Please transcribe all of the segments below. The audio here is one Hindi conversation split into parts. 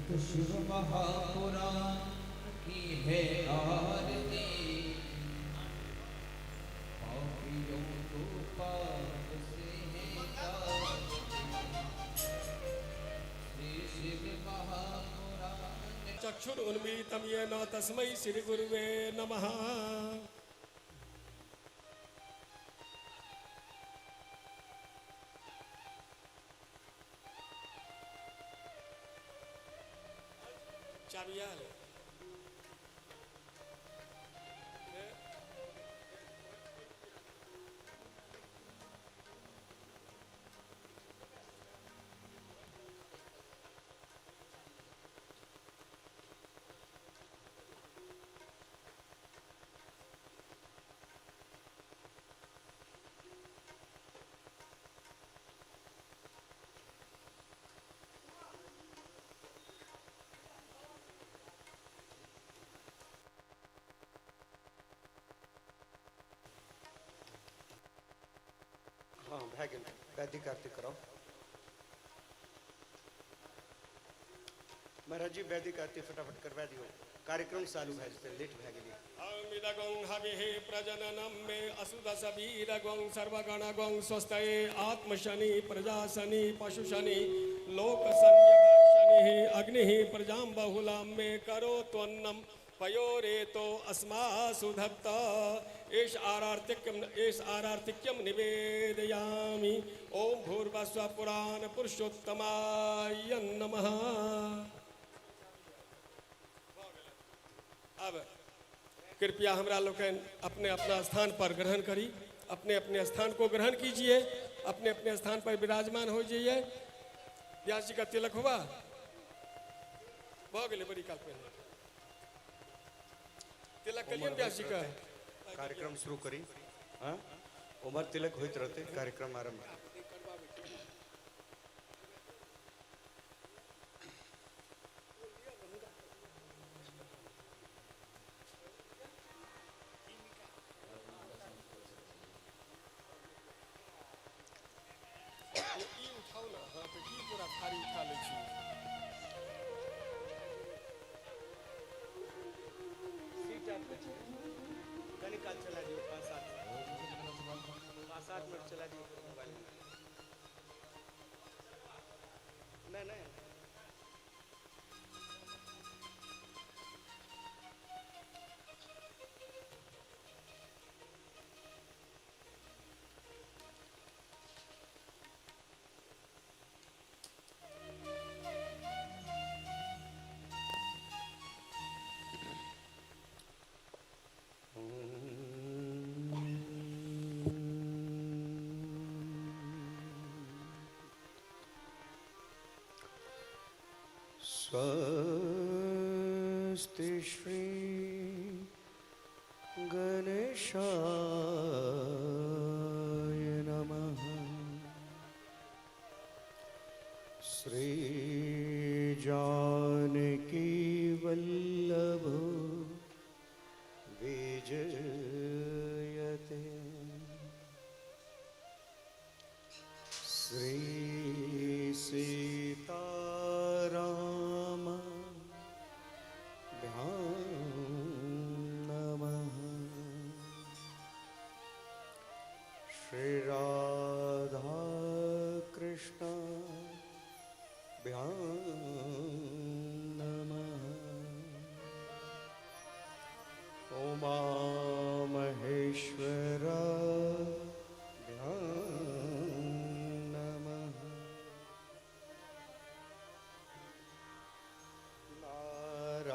तो शिव महापुराण की है आरती, पापियों को पाप से है श्री शिव महापुराण। चक्षुरुन्मीलितं येन तस्मै श्री गुरुवे नमः। चाबियाल हाँ भै गेल वैदिक आरती कराओ। महाराज जी वैदिक आरती फटाफट करवा दियो, कार्यक्रम चालू है जिससे लेट भै गेली। अमिदगं हविः प्रजननं मे असुदसवीरगं सर्वगणगं स्वस्तये आत्मशनि प्रजाशनि पशुशनि लोकसंयमशनिः अग्निः प्रजां बहुलां मे करोत्वन्नं पयोरेतो अस्मासु धत्त। एष आरार्तिक्यं निवेदयामि। ओम भूर्भुवस्सुः पुराण पुरुषोत्तमाय नमः। अब कृपया हमरा लोग अपने अपना स्थान पर ग्रहण करी, अपने अपने स्थान को ग्रहण कीजिए, अपने अपने स्थान पर विराजमान हो जाइए। व्यास जी का तिलक हुआ बहुत गले बड़ी काल पहले तिलक करिए व्यास जी का। कार्यक्रम शुरू करी। हाँ उमर तिलक होते रहते कार्यक्रम आरंभ। चला दियो 5-7 मिनट चला दियो मोबाइल में। नहीं स्वस्ति श्री गणेशाय नमः। श्री जानकी वल्लभ विजयते। श्री सीताराम नमः। श्री राधा कृष्ण नमः। उमा महेश्वर नमः।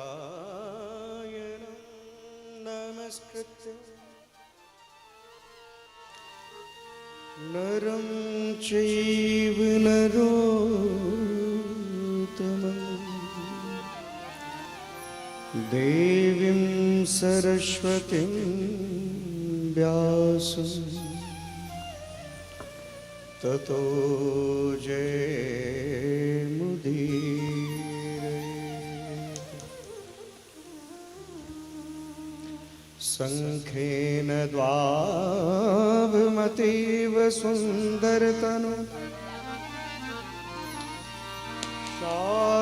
नारायण नमस्कृत्य नरं चैव नरोत्तमं देवीं सरस्वतीं व्यासं ततो जयमुदीरये। शङ्खेन द्वाभमतीव सुन्दरतनु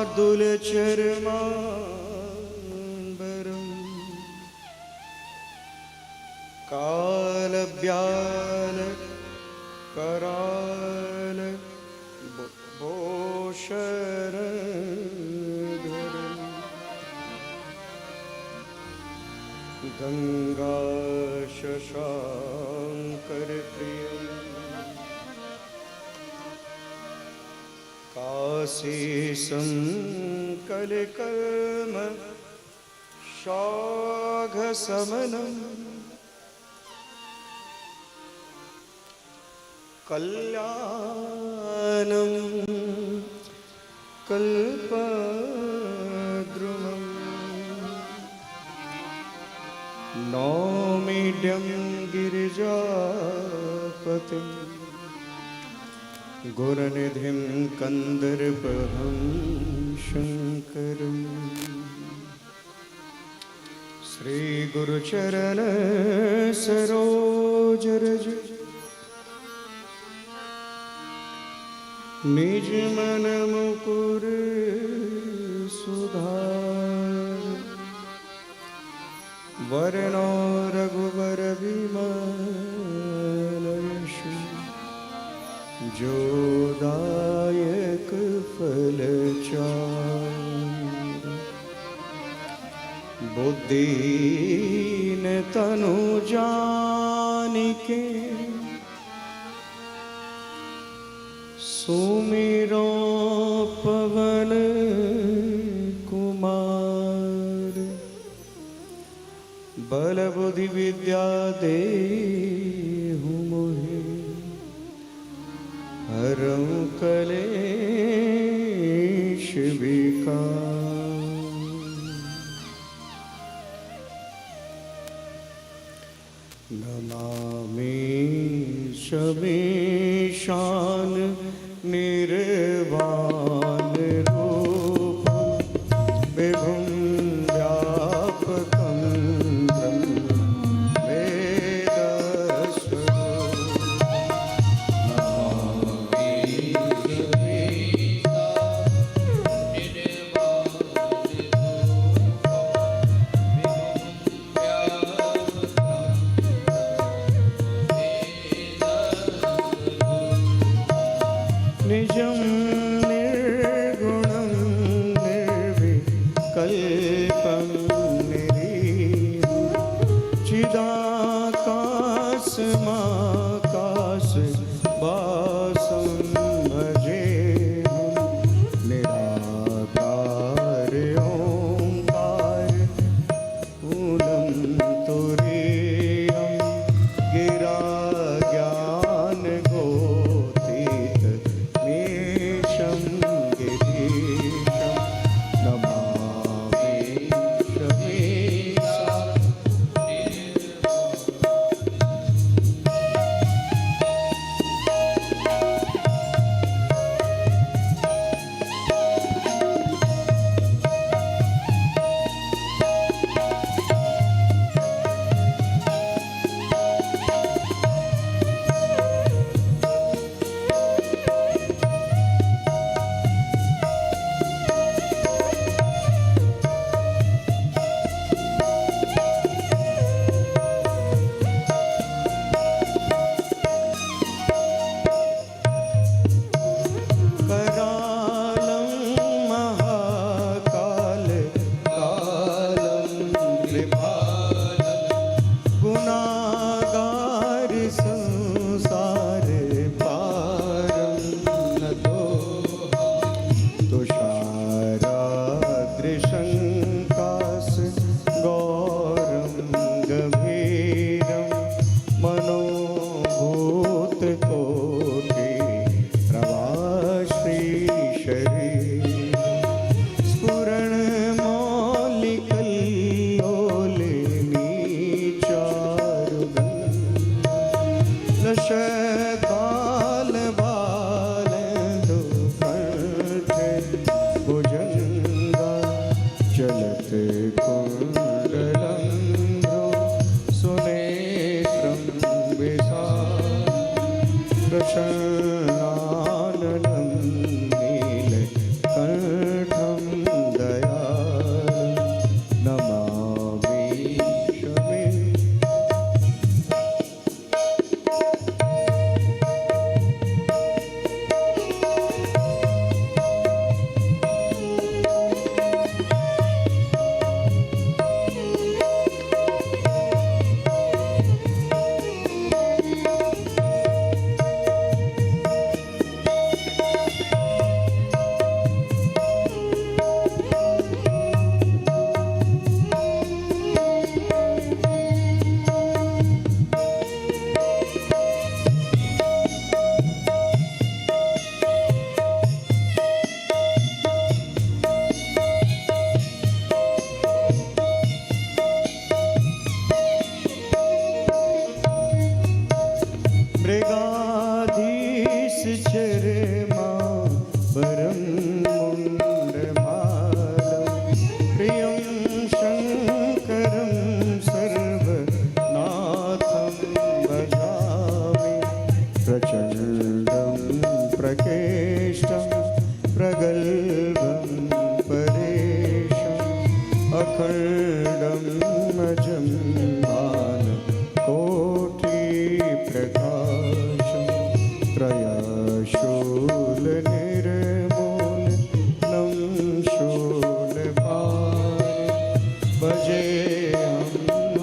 शार्दूलचर्माम्बरम् कालव्याल कराल भूषरधरम् गंगा शशांकर प्रियम् काशी संकलकल्म शाघसमनम् कल्याणं कल्पद्रुमम् नौमीड्यं गिरिजापतिं गुरुनिधिं कन्दर्पहं शङ्करम् श्रीगुरुचरण सरोज रज निज मन मुकुर सुधार वरनो रघुवर विमल यश जो दायक फल चार बुद्धिहीन तनु जानिके सुमिरो पवन कुमार बल बुद्धि विद्या देहु मोहि हरहु कलेश विकार। नमामि शमीशान निर्वाण रूप विभुं व्यापकं निजं निर्गुणं निर्विकल्पं निरीहं चिदाकाशमाकाशवासं भजेऽहं निराकार ओंकार मूलं तुरीयं गिरा ज्ञान गोतीत मीशं गिरीशं नमामि शमीशा। करालं महाकाल कालं कृपालं गुणागार संसार पारं नतो तुषाराद्रिशङ्कास गौरं गभीरं मनोभूतकोटि श्रीशरीर स्फुरण मौलिकल्लोलिनी चारुगन्ध लशकाल बालन्दु कंठ भुजंगा चलत कुंडलंधो सुनेत्रं विशाल प्रसन्नाननं नीलकण्ठं केष्टं प्रगल्भं परेशम् अखण्डं अजं कोटिप्रकाशं त्रयशूलनिर्मूलनं शूलपाणि भजेऽहं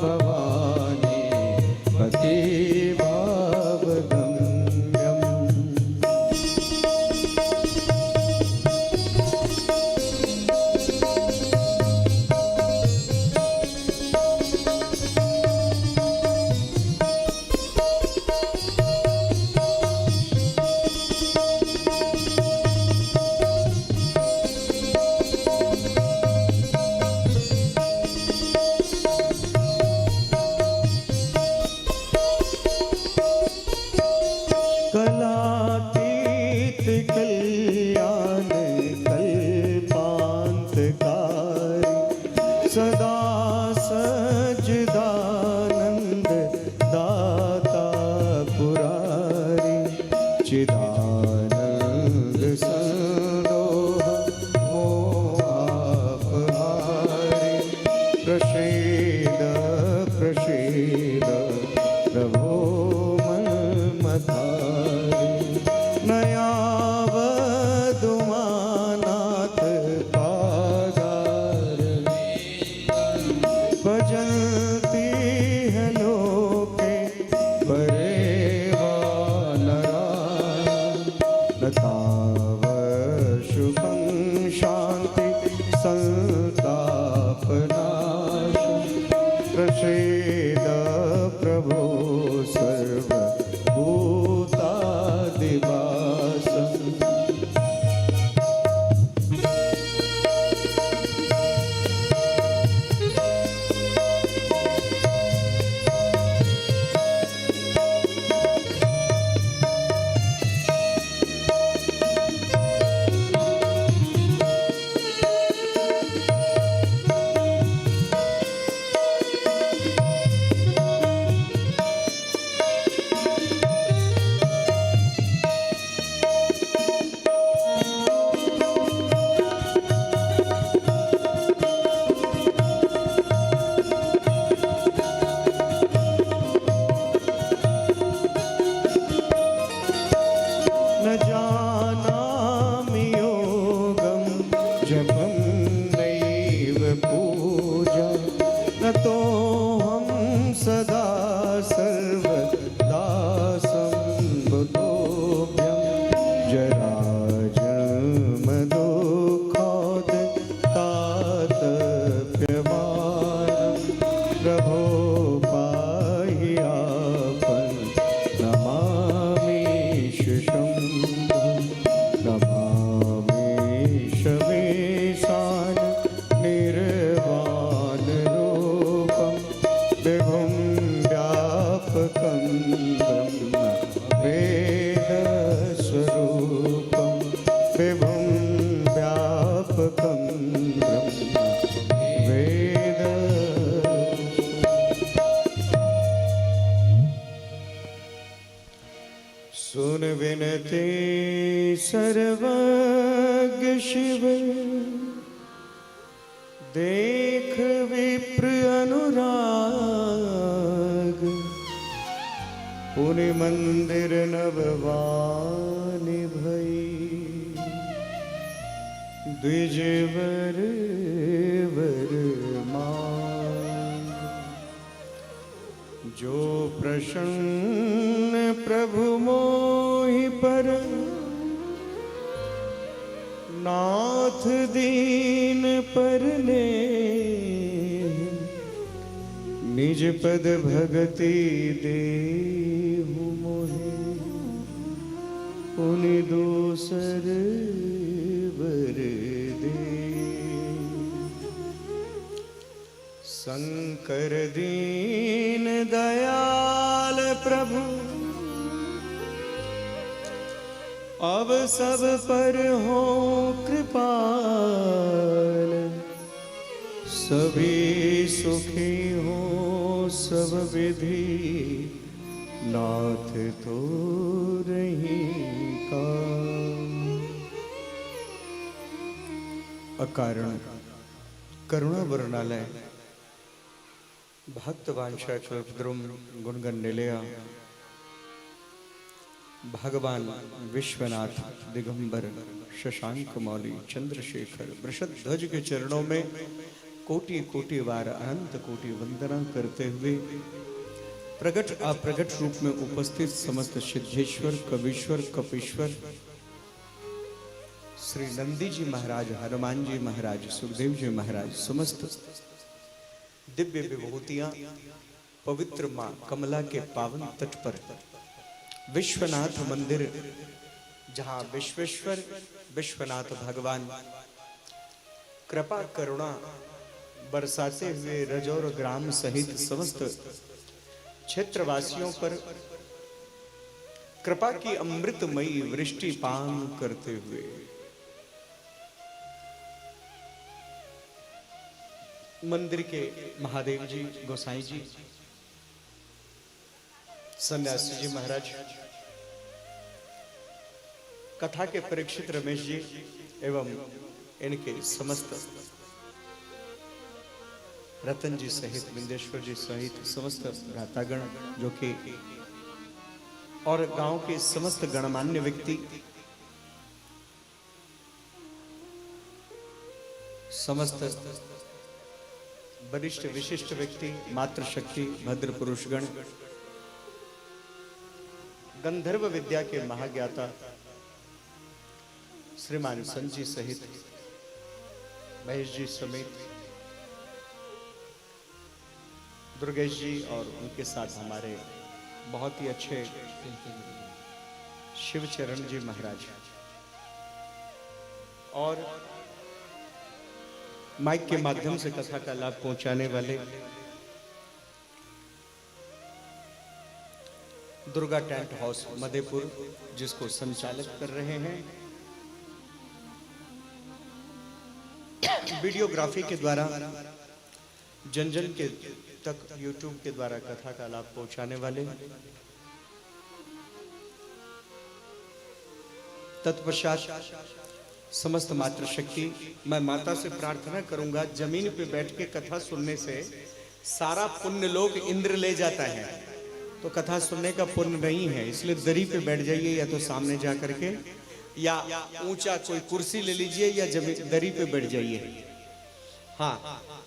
भवानी पतिभावगम्यम्। कलातीत कल्याण कल्पान्तकारी सदा सज्जदानन्द दाता पुरारी चिदानन्द संदोह मोहापहारी प्रसीद प्रसीद प्रभो नयावदुमानाथ पादार भजन्ति है लोके परे वानरा न ताव शुभं शान्ति संतापनाश प्रसीद प्रभो सर्वभूतादिवासम्। न जानामि योगं जपं नैव पूजा न तोऽहं सदा सर्वदा सम्बुद्धोऽभ्यं जराजन्मदुःखात् तातप्यमानं प्रभो पाहि आपन् नमामीश शम्भुं नमामीश वेशान निर्वाणरूपं विभुं व्यापकं ब्रह्म वेदस्वरूपं विभुं व्यापकं ब्रह्म वेद। सुन विनते सर्वज्ञ शिव देख विप्र अनुराग पुनि मंदिर नभवानि भई द्विजवर वर मान जो प्रसन्न प्रभु मोहि पर नाथ दीन पर ले निज पद भगति देहु मोहे पुनि दोसर वर दे। शंकर दीन दयाल प्रभु अब सब पर हो कृपाल सभी सुखी हो सब विधि नाथ तो रही का। अकारण करुणा वर्णालय भक्त वांछा कल्पद्रुम गुणगण निलया भगवान विश्वनाथ दिगंबर शशांक मौली चंद्रशेखर वृषध्वज के चरणों में कोटि कोटि बार अनंत कोटि वंदना करते हुए प्रकट अप्रकट रूप में उपस्थित समस्त सिद्धेश्वर कवीश्वर कपीश्वर श्री नंदी जी महाराज, हनुमान जी महाराज, सुखदेव जी महाराज, समस्त दिव्य विभूतियां पवित्र मां कमला के पावन तट पर विश्वनाथ मंदिर, जहां विश्वेश्वर विश्वनाथ भगवान कृपा करुणा बरसाते हुए रजौर ग्राम सहित समस्त क्षेत्रवासियों पर कृपा की अमृतमयी वृष्टि पान करते हुए मंदिर के महादेव जी, गोसाई जी, सन्यासी जी महाराज, कथा के परीक्षित रमेश जी एवं इनके समस्त रतन जी सहित बिंदेश्वर जी सहित समस्त भ्रातागण जो कि और गांव के समस्त गणमान्य व्यक्ति, समस्त वरिष्ठ विशिष्ट व्यक्ति, मातृशक्ति, भद्र पुरुषगण, गंधर्व विद्या के महाज्ञाता श्रीमान संजी सहित महेश जी समेत दुर्गेश जी और उनके साथ हमारे बहुत ही अच्छे शिवचरण जी महाराज और माइक के माध्यम से कथा का लाभ पहुंचाने वाले दुर्गा टेंट हाउस मधेपुर, जिसको संचालित कर रहे हैं, वीडियोग्राफी के द्वारा जन जन के तक यूट्यूब के द्वारा कथा का लाभ पहुंचाने वाले, तत्पश्चात समस्त मातृशक्ति। मैं माता से प्रार्थना करूंगा, जमीन पे बैठ के कथा सुनने से सारा पुण्य लोग इंद्र ले जाता है, तो कथा सुनने का पुण्य नहीं है। इसलिए दरी पे बैठ जाइए, या तो सामने जा करके, या ऊंचा कोई कुर्सी ले लीजिए, या जमीन दरी पे बैठ जाइए। हाँ,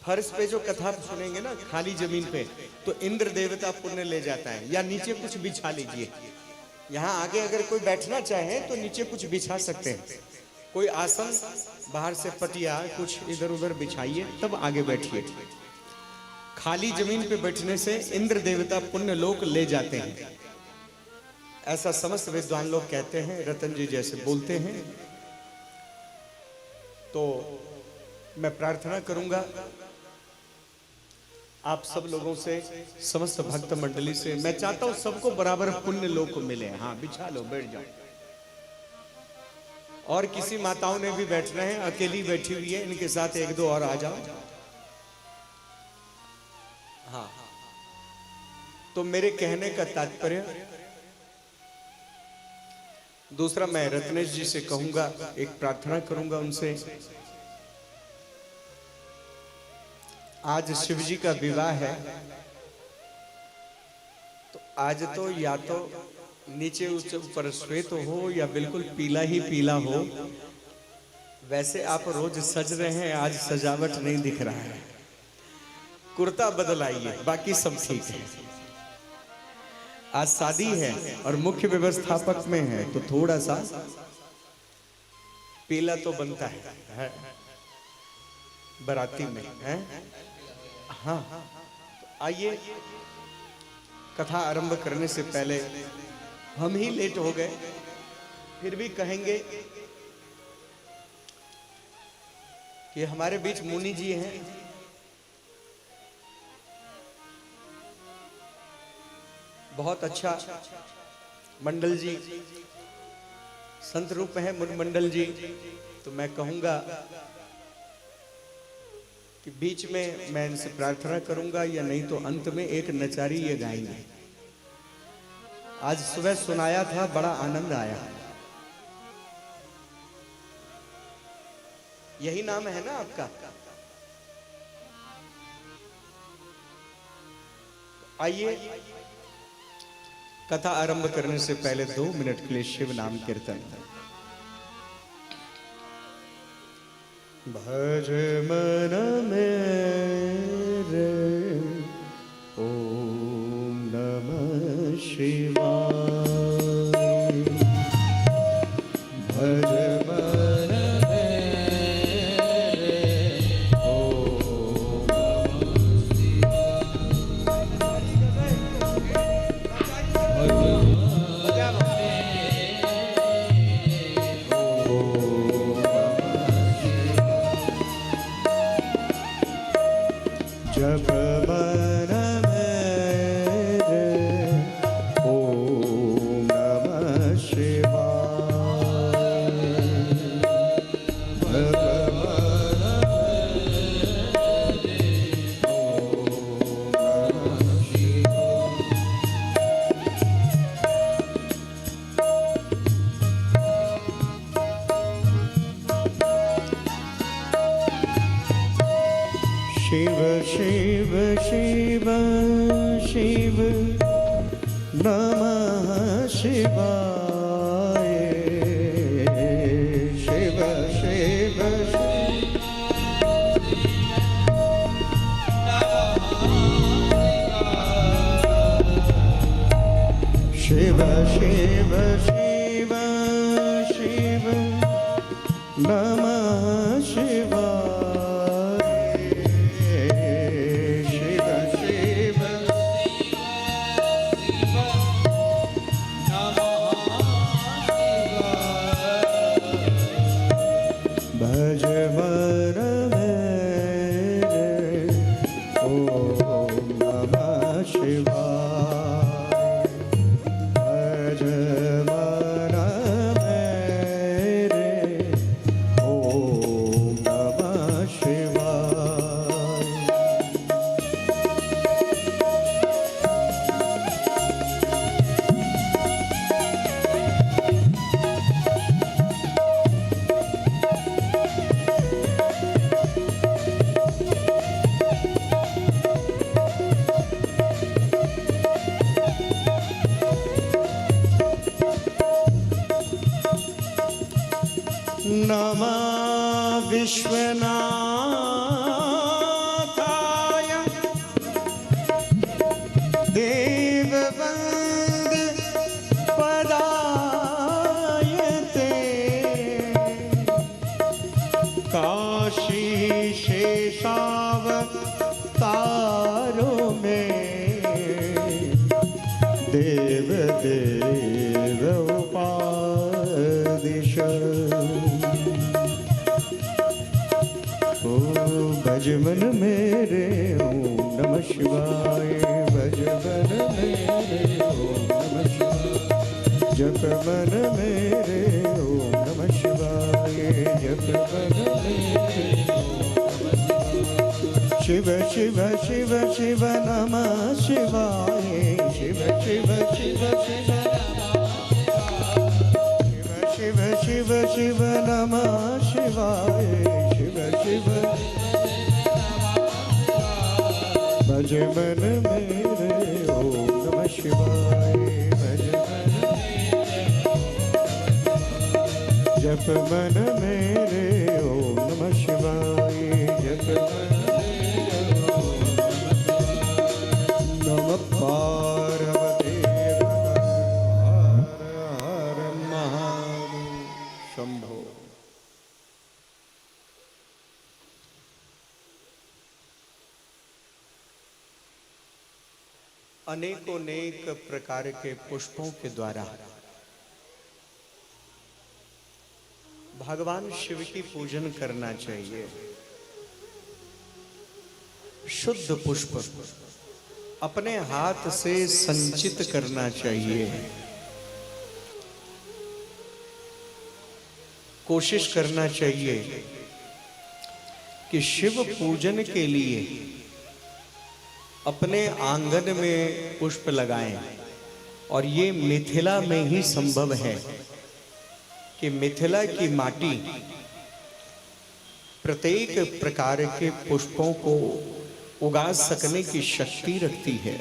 फर्श पे जो कथा सुनेंगे ना खाली जमीन पे, तो इंद्र देवता पुण्य ले जाता है। या नीचे कुछ बिछा लीजिए, यहाँ आगे अगर कोई बैठना चाहे तो नीचे कुछ बिछा सकते हैं, कोई आसन बाहर से पटिया कुछ इधर उधर बिछाइए, तब आगे बैठिए। खाली जमीन पे बैठने से इंद्र देवता पुण्य लोक ले जाते हैं, ऐसा समस्त विद्वान लोग कहते हैं, रतन जी जैसे बोलते हैं। तो मैं प्रार्थना करूंगा आप सब लोगों से, समस्त भक्त मंडली से, मैं चाहता हूं सबको बराबर पुण्य लोक मिले। हाँ, बिछा लो, बैठ जाओ। और किसी माताओं ने भी बैठना है, अकेली बैठी हुई है, इनके साथ एक दो और आ जाओ। हाँ, तो मेरे कहने का तात्पर्य दूसरा, मैं रत्नेश जी से कहूंगा, एक प्रार्थना करूंगा उनसे। आज शिव जी का विवाह है, तो आज तो या तो नीचे ऊपर श्वेत हो या बिल्कुल पीला ही पीला हो। वैसे आप रोज सज रहे हैं, आज सजावट नहीं दिख रहा है, कुर्ता बदलाइए, बाकी सब ठीक है। आज शादी है और मुख्य व्यवस्थापक में है, तो थोड़ा सा पीला तो बनता है बाराती में है। हाँ, तो आइए, कथा आरंभ करने से पहले हम ही लेट हो गए, फिर भी कहेंगे कि हमारे बीच मुनि जी हैं, बहुत अच्छा मंडल जी, संत रूप है मुनि मंडल जी। तो मैं कहूंगा कि बीच में मैं इनसे प्रार्थना करूंगा, या नहीं तो अंत में एक नचारी ये गाएंगे। आज सुबह सुनाया था, बड़ा आनंद आया। यही नाम है ना आपका? आइए, कथा आरंभ करने से पहले 2 मिनट के लिए शिव नाम कीर्तन। भज मन मेरे ओम नमः शिवाय। भज मन जप मन मेरे ओम नमः शिवाय। जप मन मेरे ओम नमः शिव शिव शिव शिव नमः शिवाय। शिव शिव शिव शिव शिव शिव नमः शिवाय। भज मन मेरे ओम नमः शिवाय। भज मन मेरे ओम नमः शिवाय। नमः विश्वनाथाय देववंद पदायते। काशी शेषावतारो में देव देव उपादिश। भज मन मेरे ओम नमः शिवाय। भज मन मेरे ओम नमः शिवाय। जप मन मेरे ओम नमः शिवाय। जप मन मेरे ओम नमः शिवाय। शिव शिव शिव शिव नमः शिवाय। शिव शिव शिव शिव शिव शिव शिव नमः शिवाय। शिव शिव भज मन मेरे ओम नमः शिवाय। भज मन जप मन मेरे ओम नमः शिवाय। जप मन नमः पार्वती हर हर महादेव शंभो। अनेकोनेक प्रकार के पुष्पों के द्वारा भगवान शिव की पूजन करना चाहिए। शुद्ध पुष्प अपने हाथ से संचित करना चाहिए। कोशिश करना चाहिए कि शिव पूजन के लिए अपने आंगन में पुष्प लगाएं। और ये मिथिला में ही संभव है कि मिथिला की माटी प्रत्येक प्रकार के पुष्पों को उगा सकने की शक्ति रखती है।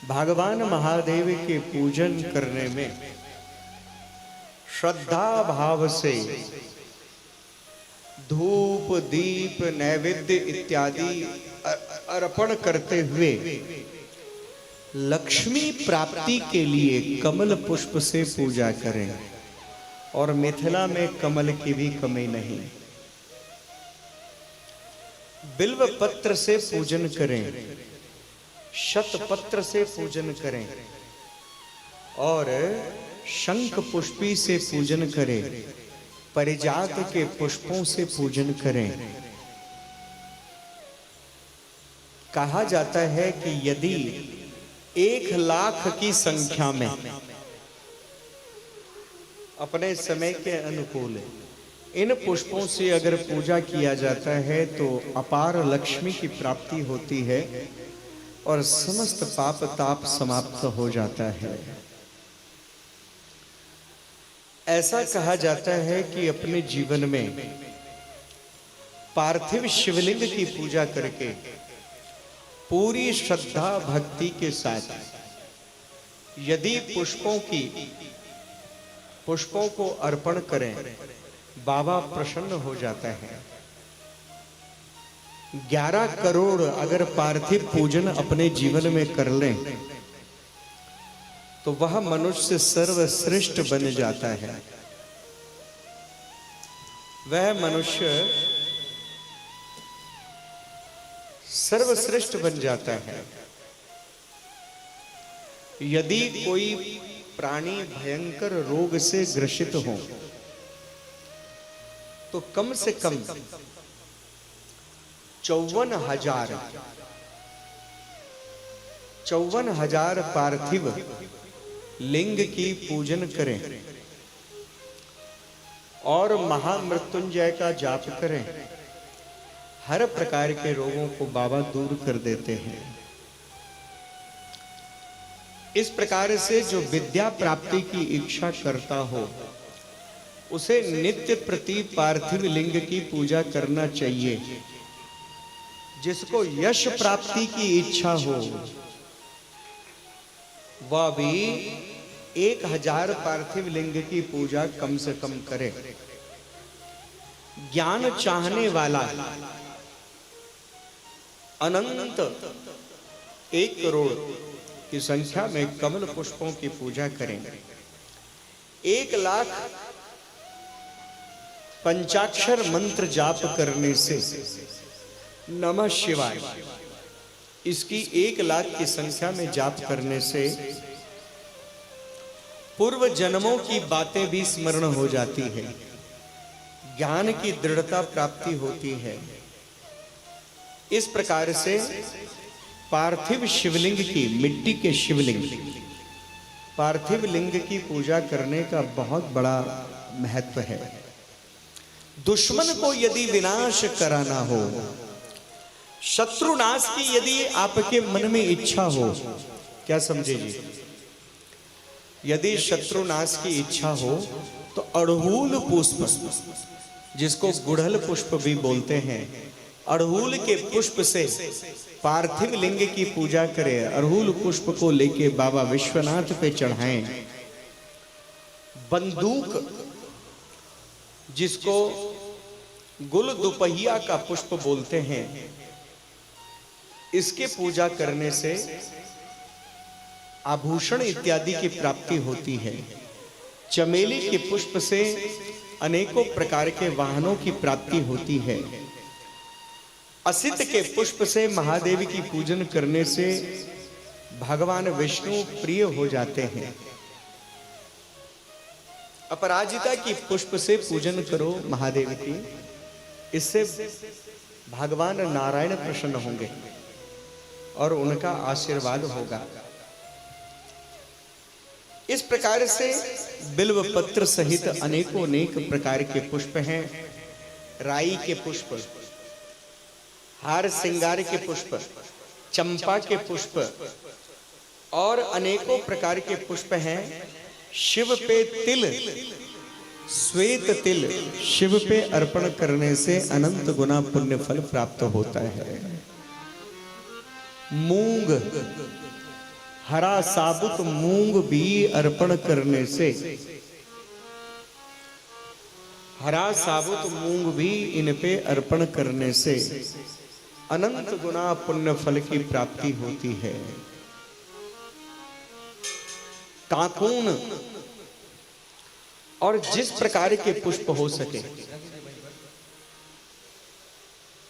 भगवान महादेव के पूजन करने में श्रद्धा भाव से धूप दीप नैवेद्य इत्यादि अर्पण करते हुए लक्ष्मी प्राप्ति के लिए कमल पुष्प से पूजा करें। और मिथिला में कमल की भी कमी नहीं। बिल्व पत्र से पूजन करें, शत पत्र से पूजन करें और शंख पुष्पी से पूजन करें, परिजात के पुष्पों से पूजन करें। कहा जाता है कि यदि 1,00,000 की संख्या में अपने समय के अनुकूल इन पुष्पों से अगर पूजा किया जाता है तो अपार लक्ष्मी की प्राप्ति होती है और समस्त पाप ताप समाप्त हो जाता है। ऐसा कहा जाता है कि अपने जीवन में पार्थिव शिवलिंग की पूजा करके पूरी श्रद्धा भक्ति के साथ यदि पुष्पों को अर्पण करें, बाबा प्रसन्न हो जाता है। 11 करोड़ अगर पार्थिव पूजन अपने जीवन में कर लें तो वह मनुष्य सर्वश्रेष्ठ बन जाता है। वह मनुष्य सर्वश्रेष्ठ बन जाता है। यदि कोई प्राणी भयंकर रोग से ग्रसित हो तो कम से कम 54,000 पार्थिव लिंग की पूजन करें और महामृत्युंजय का जाप करें। हर प्रकार के रोगों को बाबा दूर कर देते हैं। इस प्रकार से जो विद्या प्राप्ति की इच्छा करता हो उसे नित्य प्रति पार्थिव लिंग की पूजा करना चाहिए। जिसको यश प्राप्ति की इच्छा हो वह भी 1,000 पार्थिव लिंग की पूजा कम से कम करे। ज्ञान चाहने वाला अनंत 1 करोड़ की संख्या में कमल पुष्पों की पूजा करें। 1,00,000 पंचाक्षर मंत्र जाप करने से नमः शिवाय इसकी 1,00,000 की संख्या में जाप करने से पूर्व जन्मों की बातें भी स्मरण हो जाती है। ज्ञान की दृढ़ता प्राप्ति होती है। इस प्रकार से पार्थिव शिवलिंग की, मिट्टी के शिवलिंग, पार्थिव लिंग की पूजा करने का बहुत बड़ा महत्व है। दुश्मन को यदि विनाश कराना हो, शत्रुनाश की यदि आपके मन में इच्छा हो, क्या समझे जी, यदि शत्रुनाश की इच्छा हो तो अड़हुल पुष्प, जिसको गुड़हल पुष्प भी बोलते हैं, अड़हुल के पुष्प से पार्थिव लिंग की पूजा करें। अड़हुल पुष्प को लेके बाबा विश्वनाथ पे चढ़ाएं। बंदूक, जिसको गुल दुपहिया का पुष्प बोलते हैं, इसके पूजा करने से आभूषण इत्यादि की प्राप्ति होती है। चमेली के पुष्प से अनेकों प्रकार के वाहनों की प्राप्ति होती है। असित के पुष्प से महादेव की पूजन करने से भगवान विष्णु प्रिय हो जाते हैं। अपराजिता की पुष्प से पूजन करो महादेव की, इससे भगवान नारायण प्रसन्न होंगे और उनका आशीर्वाद होगा। इस प्रकार से बिल्व पत्र सहित अनेकों अनेक प्रकार के पुष्प हैं। राई के पुष्प, हार श्रृंगार के पुष्प, चंपा के पुष्प और अनेकों प्रकार के पुष्प हैं। शिव पे तिल श्वेत तिल शिव पे अर्पण करने से अनंत गुना पुण्य फल प्राप्त होता है। मूंग, हरा साबुत मूंग भी अर्पण करने से, हरा साबुत मूंग भी इन पे अर्पण करने से अनंत गुना पुण्य फल की प्राप्ति होती है। काकून और जिस प्रकार के पुष्प हो सके,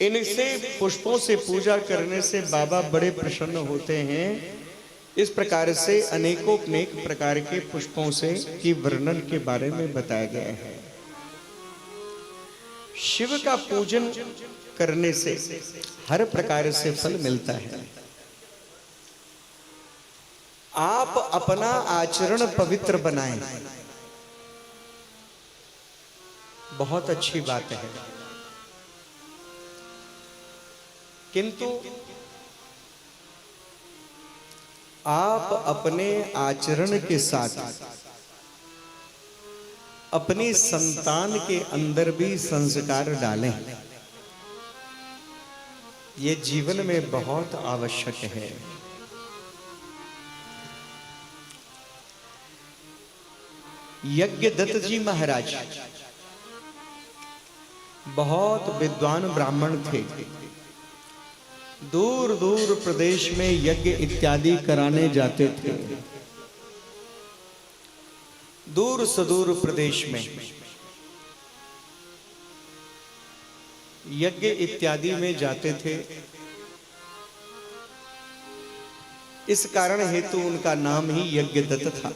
इनसे पुष्पों से पूजा करने से बाबा बड़े प्रसन्न होते हैं। इस प्रकार से अनेकों अनेक प्रकार के पुष्पों से की वर्णन के बारे में बताया गया है। शिव का पूजन करने से हर प्रकार से फल मिलता है। आप अपना आचरण पवित्र बनाएं, बहुत अच्छी बात है, किंतु आप अपने आचरण के साथ अपनी संतान के अंदर भी संस्कार डालें। ये जीवन में बहुत आवश्यक है। यज्ञदत्त जी महाराज बहुत विद्वान ब्राह्मण थे। दूर दूर प्रदेश में यज्ञ इत्यादि कराने जाते थे। दूर सुदूर प्रदेश में यज्ञ इत्यादि में जाते थे। इस कारण हेतु उनका नाम ही यज्ञदत्त था।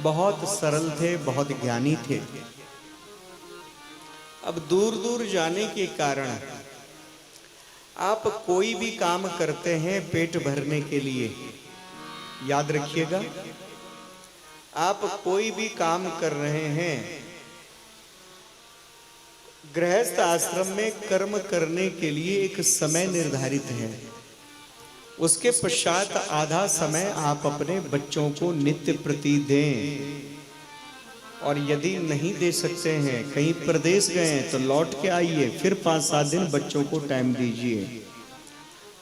बहुत सरल थे, बहुत ज्ञानी थे। अब दूर दूर जाने के कारण आप कोई भी काम करते हैं पेट भरने के लिए, याद रखिएगा, आप कोई भी काम कर रहे हैं, गृहस्थ आश्रम में कर्म करने के लिए एक समय निर्धारित है। उसके पश्चात आधा समय आप अपने बच्चों को नित्य प्रति दें। और यदि नहीं दे सकते हैं, कहीं प्रदेश गए हैं, तो लौट के आइए, फिर 5-7 दिन बच्चों को टाइम दीजिए।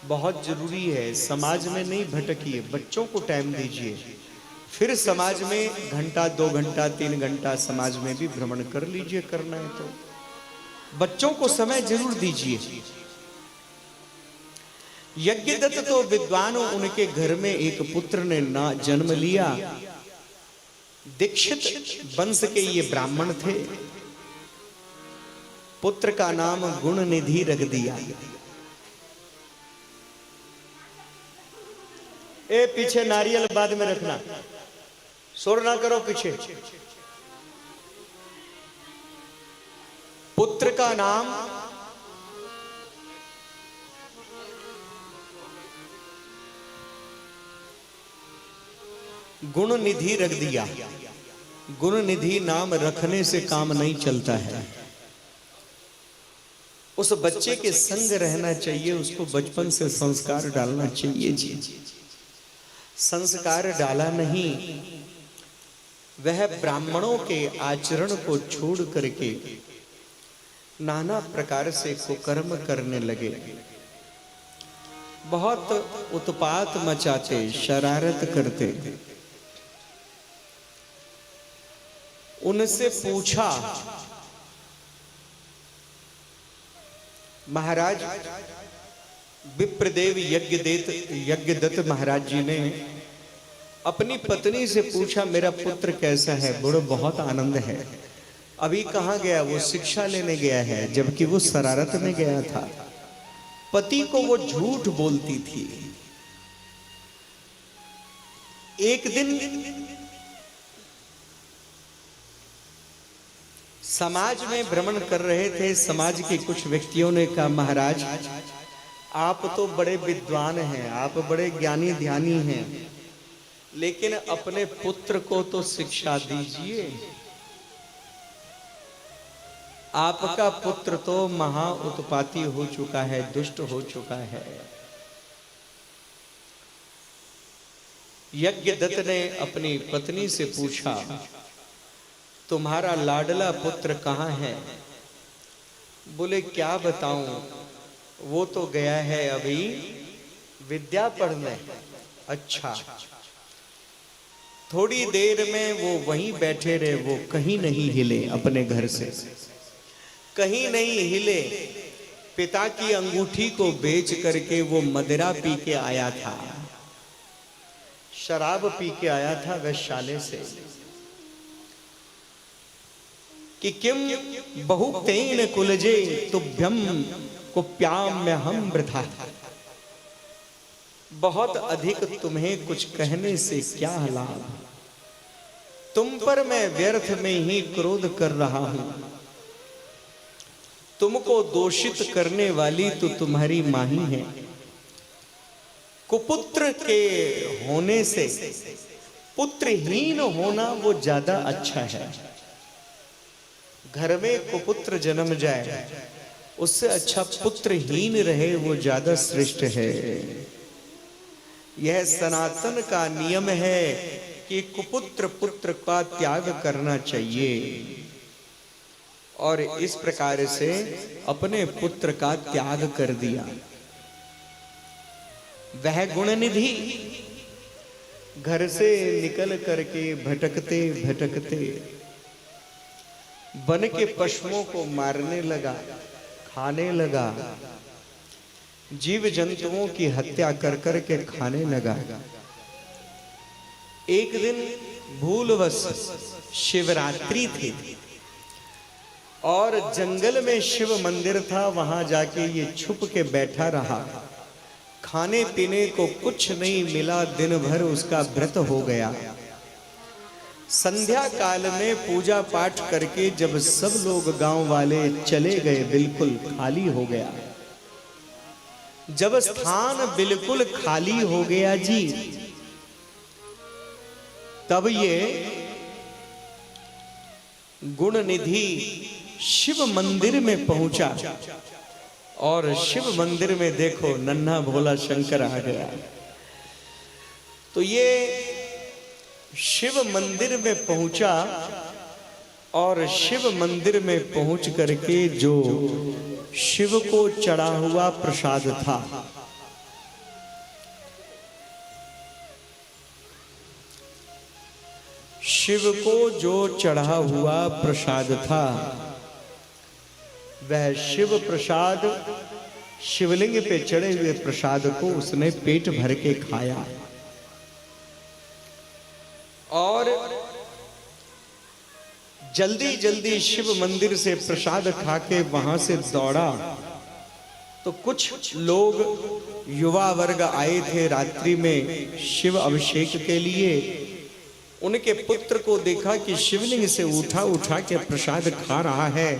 बहुत जरूरी है, समाज में नहीं भटकिए, बच्चों को टाइम दीजिए। फिर समाज में घंटा 2 घंटा 3 घंटा समाज में भी भ्रमण कर लीजिए, करना है तो बच्चों को समय जरूर दीजिए। यज्ञदत्त तो विद्वान, उनके घर में एक पुत्र ने ना जन्म लिया। दीक्षित वंश के ये ब्राह्मण थे। पुत्र का नाम गुणनिधि रख दिया। ए पीछे नारियल बाद में रखना, शोर ना करो पीछे। पुत्र का नाम गुणनिधि रख दिया। गुणनिधि नाम रखने से काम नहीं चलता है। उस बच्चे के संग रहना चाहिए, उसको बचपन से संस्कार डालना चाहिए जी। संस्कार डाला नहीं, वह ब्राह्मणों के आचरण को छोड़ करके नाना प्रकार से कुकर्म करने लगे। बहुत उत्पात मचाते, शरारत करते। उनसे पूछा, महाराज विप्रदेव यज्ञदत्त महाराज जी ने अपनी पत्नी से पूछा, मेरा पुत्र कैसा है? बोलो बहुत आनंद है। अभी कहाँ गया? वो शिक्षा लेने गया है, जबकि वो शरारत में गया था। पति को वो झूठ बोलती थी। एक दिन समाज में भ्रमण कर रहे थे। समाज के कुछ व्यक्तियों ने कहा, महाराज आप तो बड़े विद्वान हैं, आप बड़े ज्ञानी ध्यानी हैं, लेकिन अपने पुत्र को तो शिक्षा दीजिए। आपका पुत्र तो महा उत्पाती हो चुका है, दुष्ट हो चुका है। यज्ञदत्त ने अपनी पत्नी से पूछा, तुम्हारा लाडला पुत्र कहाँ है? बोले क्या बताऊं, वो तो गया है अभी विद्या पढ़ने। अच्छा, थोड़ी देर में वो वहीं बैठे रहे, वो कहीं नहीं हिले, अपने घर से कहीं नहीं हिले। पिता की अंगूठी को बेच करके वो मदिरा पी के आया था, शराब पी के आया था वैश्यालय से। कि किम बहुतेन कुलजे तुभ्यम कुप्याम्यहं वृथा। बहुत अधिक तुम्हें कुछ कहने से क्या लाभ, तुम पर मैं व्यर्थ में ही क्रोध कर रहा हूं। तुमको दोषित करने वाली तो तुम्हारी मां ही है। कुपुत्र के होने से पुत्रहीन होना वो ज्यादा अच्छा है। घर में कुपुत्र जन्म जाए उससे अच्छा पुत्रहीन रहे वो ज्यादा श्रेष्ठ है। यह सनातन का नियम है कि कुपुत्र पुत्र का त्याग करना चाहिए। और इस प्रकार से अपने पुत्र का त्याग कर दिया। वह गुणनिधि घर से निकल करके भटकते भटकते वन के पशुओं को मारने लगा, खाने लगा, जीव जंतुओं की हत्या कर कर के खाने लगा। एक दिन भूलवश शिवरात्रि थी और जंगल में शिव मंदिर था, वहां जाके ये छुप के बैठा रहा। खाने पीने को कुछ नहीं मिला, दिन भर उसका व्रत हो गया। संध्या काल में पूजा पाठ करके जब सब लोग गांव वाले चले गए, बिल्कुल खाली हो गया। जब स्थान बिल्कुल खाली हो गया जी, तब ये गुणनिधि शिव मंदिर में पहुंचा। और शिव मंदिर में देखो नन्हा भोला शंकर आ गया। तो ये शिव मंदिर में पहुंचा और शिव मंदिर में पहुंच करके जो शिव को चढ़ा हुआ प्रसाद था, शिव को जो चढ़ा हुआ प्रसाद था, वह शिव प्रसाद, शिवलिंग पे चढ़े हुए प्रसाद को उसने पेट भर के खाया। और जल्दी जल्दी शिव मंदिर से प्रसाद खा के वहां से दौड़ा। तो कुछ लोग युवा वर्ग आए थे रात्रि में शिव अभिषेक के लिए। उनके पुत्र को देखा कि शिवलिंग से उठा उठा के प्रसाद खा रहा है,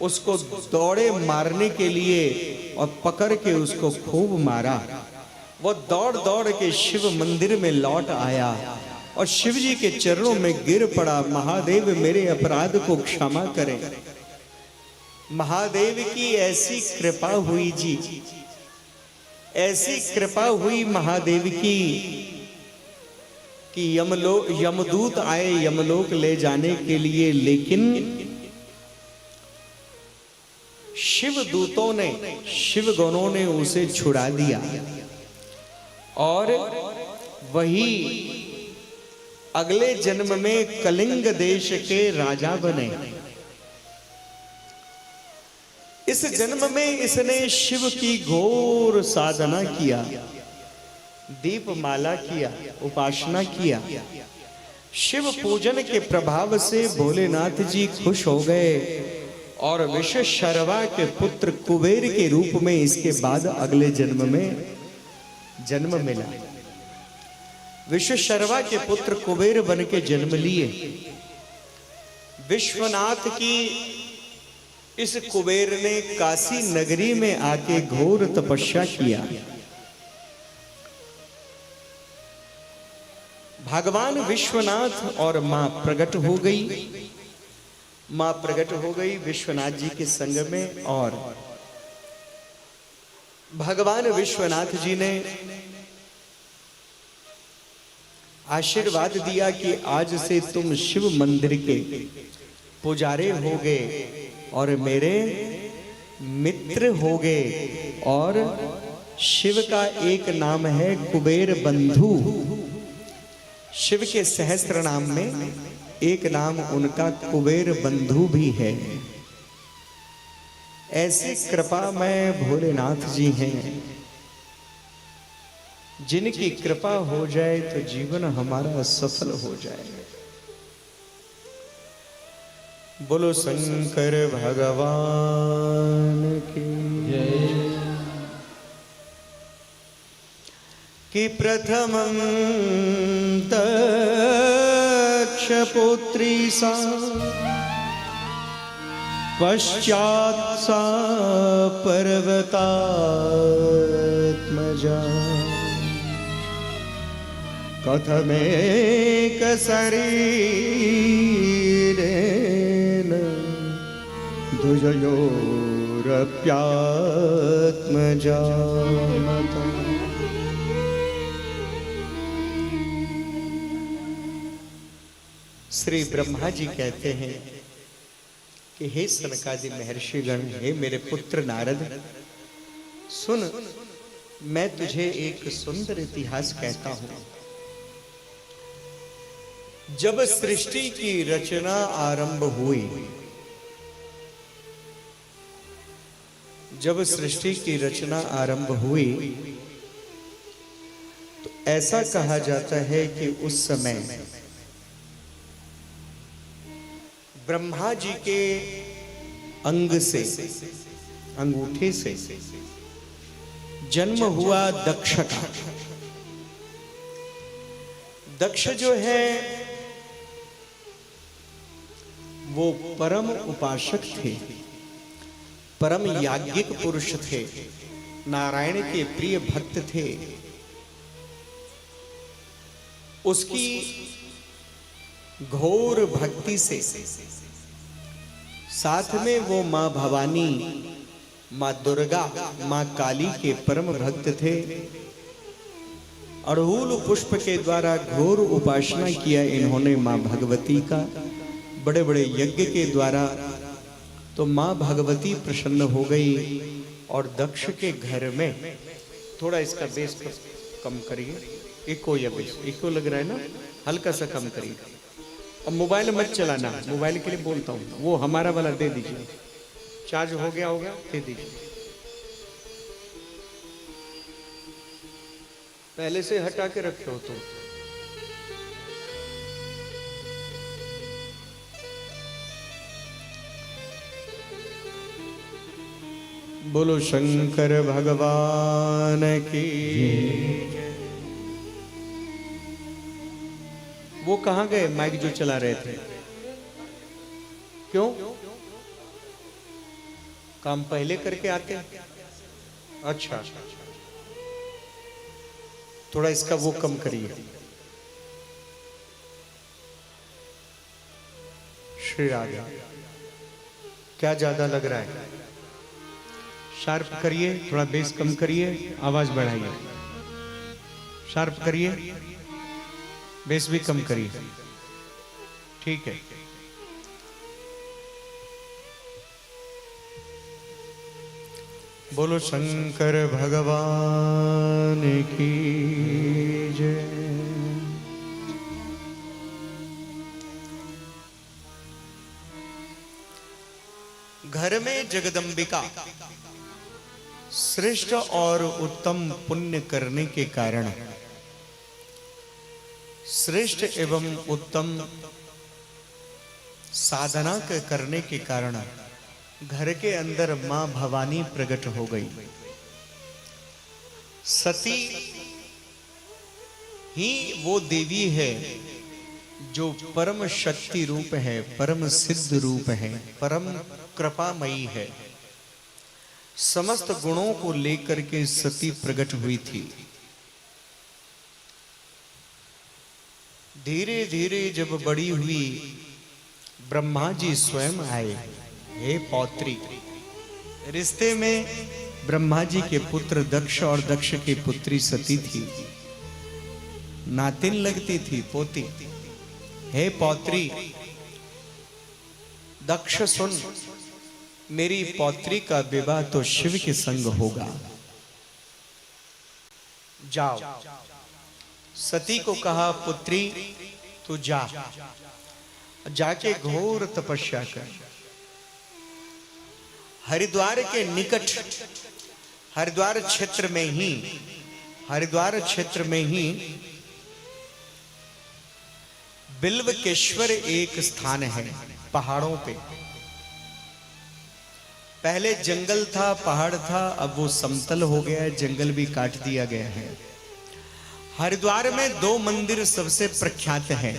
उसको दौड़े मारने के लिए और पकड़ के उसको खूब मारा। वो दौड़ दौड़ के शिव मंदिर में लौट आया और शिव जी के चरणों में गिर पड़ा। महादेव मेरे अपराध को क्षमा करें। महादेव की ऐसी कृपा हुई जी, ऐसी कृपा हुई महादेव की कि यमदूत आए यमलोक ले जाने के लिए, लेकिन शिव दूतों ने, शिव गणों ने उसे छुड़ा दिया और वही अगले जन्म में कलिंग देश के राजा बने। इस जन्म में इसने शिव की घोर साधना किया, दीपमाला किया, उपासना किया। शिव पूजन के प्रभाव से भोलेनाथ जी खुश हो गए और विश्वशर्वा के पुत्र कुबेर के रूप में इसके बाद अगले जन्म में जन्म मिला। विश्वशर्वा के पुत्र कुबेर बन के जन्म लिए। विश्वनाथ की इस कुबेर ने काशी नगरी में आके घोर तपस्या किया। भगवान विश्वनाथ और मां प्रकट हो गई। मां प्रकट हो गई विश्वनाथ जी के संग में और भगवान विश्वनाथ जी ने आशीर्वाद दिया कि आज से तुम शिव मंदिर के पुजारी होगे और मेरे मित्र होगे। और शिव का एक नाम है कुबेर बंधु। शिव के सहस्त्र नाम में एक नाम उनका कुबेर बंधु भी है। ऐसी कृपा में भोलेनाथ जी हैं, जिनकी कृपा हो जाए तो जीवन हमारा सफल हो जाए। बोलो शंकर भगवान की जय। कि प्रथमं दक्ष पुत्री सा पश्चात् सा पर्वतात्मजा कथमेक शरीरेण द्विजयोरप्यात्मजामता। श्री ब्रह्मा जी कहते हैं कि हे सनकादि महर्षिगण, हे मेरे पुत्र नारद, सुन, मैं तुझे एक सुंदर इतिहास कहता हूं। जब सृष्टि की रचना आरंभ हुई, जब सृष्टि की रचना आरंभ हुई तो ऐसा कहा जाता है कि उस समय ब्रह्मा जी के अंग से, अंगूठे से जन्म हुआ दक्ष का। दक्ष जो है वो परम उपासक थे, परम याज्ञिक पुरुष थे, नारायण के प्रिय भक्त थे। उसकी घोर भक्ति से साथ में वो मां भवानी, मां दुर्गा, मां काली के परम भक्त थे। अड़हुल पुष्प के द्वारा घोर उपासना किया इन्होंने मां भगवती का, बड़े बड़े यज्ञ के द्वारा। तो मां भगवती प्रसन्न हो गई और दक्ष के घर में, थोड़ा इसका बेस कम करिए, इको या बेस, इको लग रहा है ना, हल्का सा कम करिए। अब मोबाइल मत चलाना, मोबाइल के लिए बोलता हूँ, वो हमारा वाला दे दीजिए, चार्ज हो गया होगा, दे दीजिए। पहले से हटा के रखे हो तुम। बोलो शंकर भगवान की। वो कहाँ गए माइक जो चला रहे थे? क्यों? काम पहले करके आते? अच्छा, थोड़ा इसका वो कम करिए। श्री राधा, क्या ज्यादा लग रहा है? शार्प करिए, थोड़ा बेस कम करिए, आवाज बढ़ाइए। शार्प करिए, बेस भी कम करिए, ठीक है। बोलो शंकर भगवान की जय। घर में जगदम्बिका श्रेष्ठ और उत्तम पुण्य करने के कारण, श्रेष्ठ एवं उत्तम साधना करने के कारण घर के अंदर मां भवानी प्रकट हो गई। सती ही वो देवी है जो परम शक्ति रूप है, परम सिद्ध रूप है, परम कृपामयी है। समस्त गुणों को लेकर के सती प्रकट हुई थी। धीरे धीरे जब बड़ी हुई, ब्रह्मा जी स्वयं आए। हे पौत्री, रिश्ते में ब्रह्मा जी के पुत्र दक्ष और दक्ष की पुत्री सती थी। नातिन लगती थी, पोती। हे पौत्री, दक्ष सुन, मेरी पौत्री का विवाह तो शिव के संग होगा। जाओ। सती को कहा, पुत्री तू जा, जाके घोर तपस्या कर। हरिद्वार के निकट, हरिद्वार क्षेत्र में ही बिल्वकेश्वर एक स्थान है, पहाड़ों पे। पहले जंगल था, पहाड़ था, अब वो समतल हो गया है, जंगल भी काट दिया गया है। हरिद्वार में 2 मंदिर सबसे प्रख्यात हैं।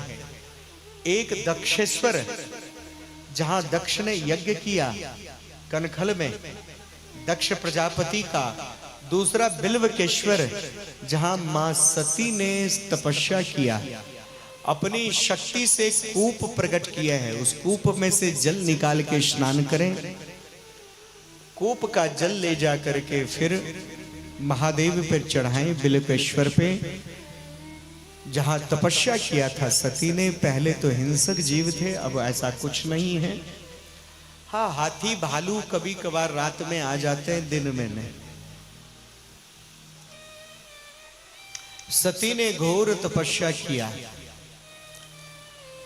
एक दक्षेश्वर, जहां दक्ष ने यज्ञ किया कनखल में, दक्ष प्रजापति का। दूसरा बिल्वकेश्वर, जहां मां सती ने तपस्या किया, अपनी शक्ति से कूप प्रकट किया है। उस कूप में से जल निकाल के स्नान करें। कूप का जल ले जा करके फिर महादेव पर चढ़ाएं, बिल्वेश्वर पे, जहां तपस्या किया था सती ने। पहले तो हिंसक जीव थे, अब ऐसा कुछ नहीं है। हाँ, हाथी भालू कभी कभार रात में आ जाते हैं, दिन में नहीं। सती ने घोर तपस्या किया।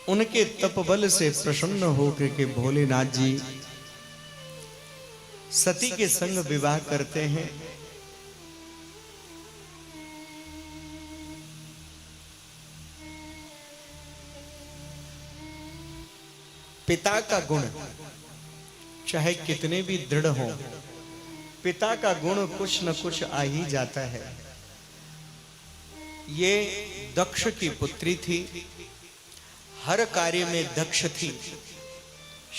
उनके तपबल से प्रसन्न होकर के भोलेनाथ जी सती के संग विवाह करते हैं। पिता का गुण चाहे कितने भी दृढ़ हो, पिता का गुण कुछ न कुछ आ ही जाता है। ये दक्ष की पुत्री थी, हर कार्य में दक्ष थी,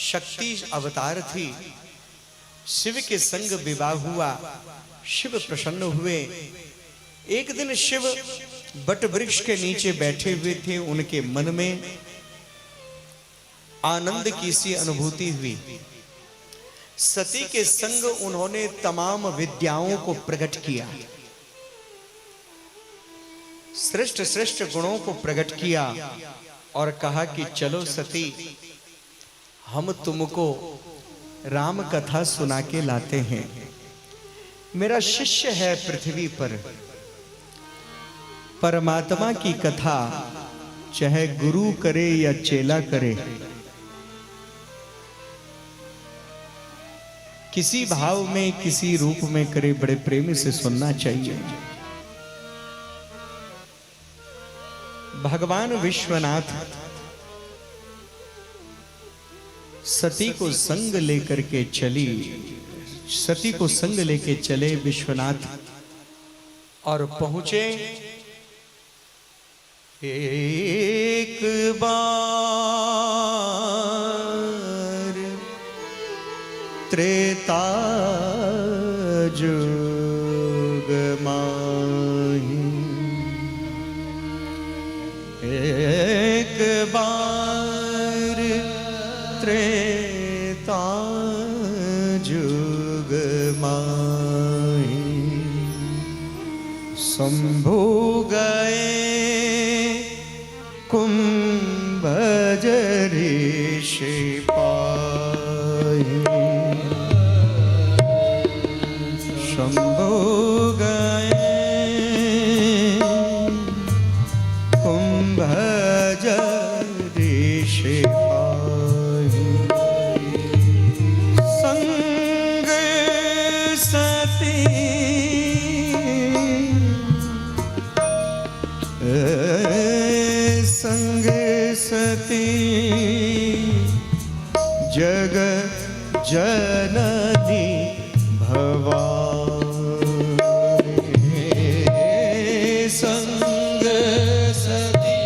शक्ति अवतार थी। शिव के संग विवाह हुआ, शिव प्रसन्न हुए। एक दिन शिव बट वृक्ष के नीचे बैठे हुए थे, उनके मन में आनंद की सी अनुभूति हुई। सती के संग उन्होंने तमाम विद्याओं को प्रकट किया, श्रेष्ठ श्रेष्ठ गुणों को प्रकट किया और कहा कि चलो सती, हम तुमको राम कथा सुना के लाते हैं। मेरा शिष्य है पृथ्वी पर, परमात्मा की कथा चाहे गुरु करे या चेला करे, किसी भाव में किसी रूप में करे, बड़े प्रेम से सुनना चाहिए। भगवान विश्वनाथ सती को संग लेकर के सती को संग लेके चले विश्वनाथ और पहुंचे। एक बार त्रेता जुग माही, एक बार त्रेता जुग माही, शंभु गए कुंभज ऋषि पाए, शंभु गए कुंभज ऋषि पाए, संग सती संग सती जग जननी भवानी, संग सती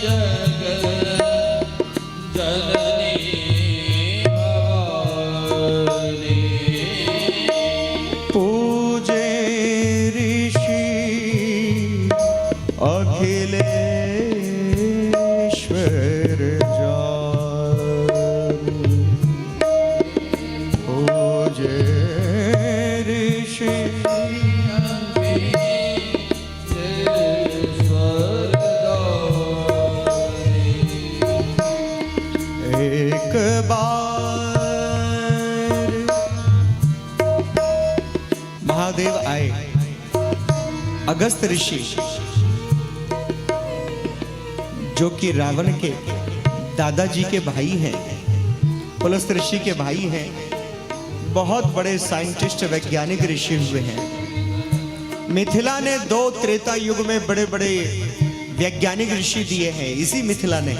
जग जननी भवानी, पूजे ऋषि अखिलेश्वर जानी, पूजे ऋषि एक बार महादेव आए। अगस्त ऋषि जो कि रावण के दादाजी के भाई हैं, पुलस्त ऋषि के भाई हैं, बहुत बड़े साइंटिस्ट वैज्ञानिक ऋषि हुए हैं। मिथिला ने 2 त्रेता युग में बड़े बड़े वैज्ञानिक ऋषि दिए हैं। इसी मिथिला ने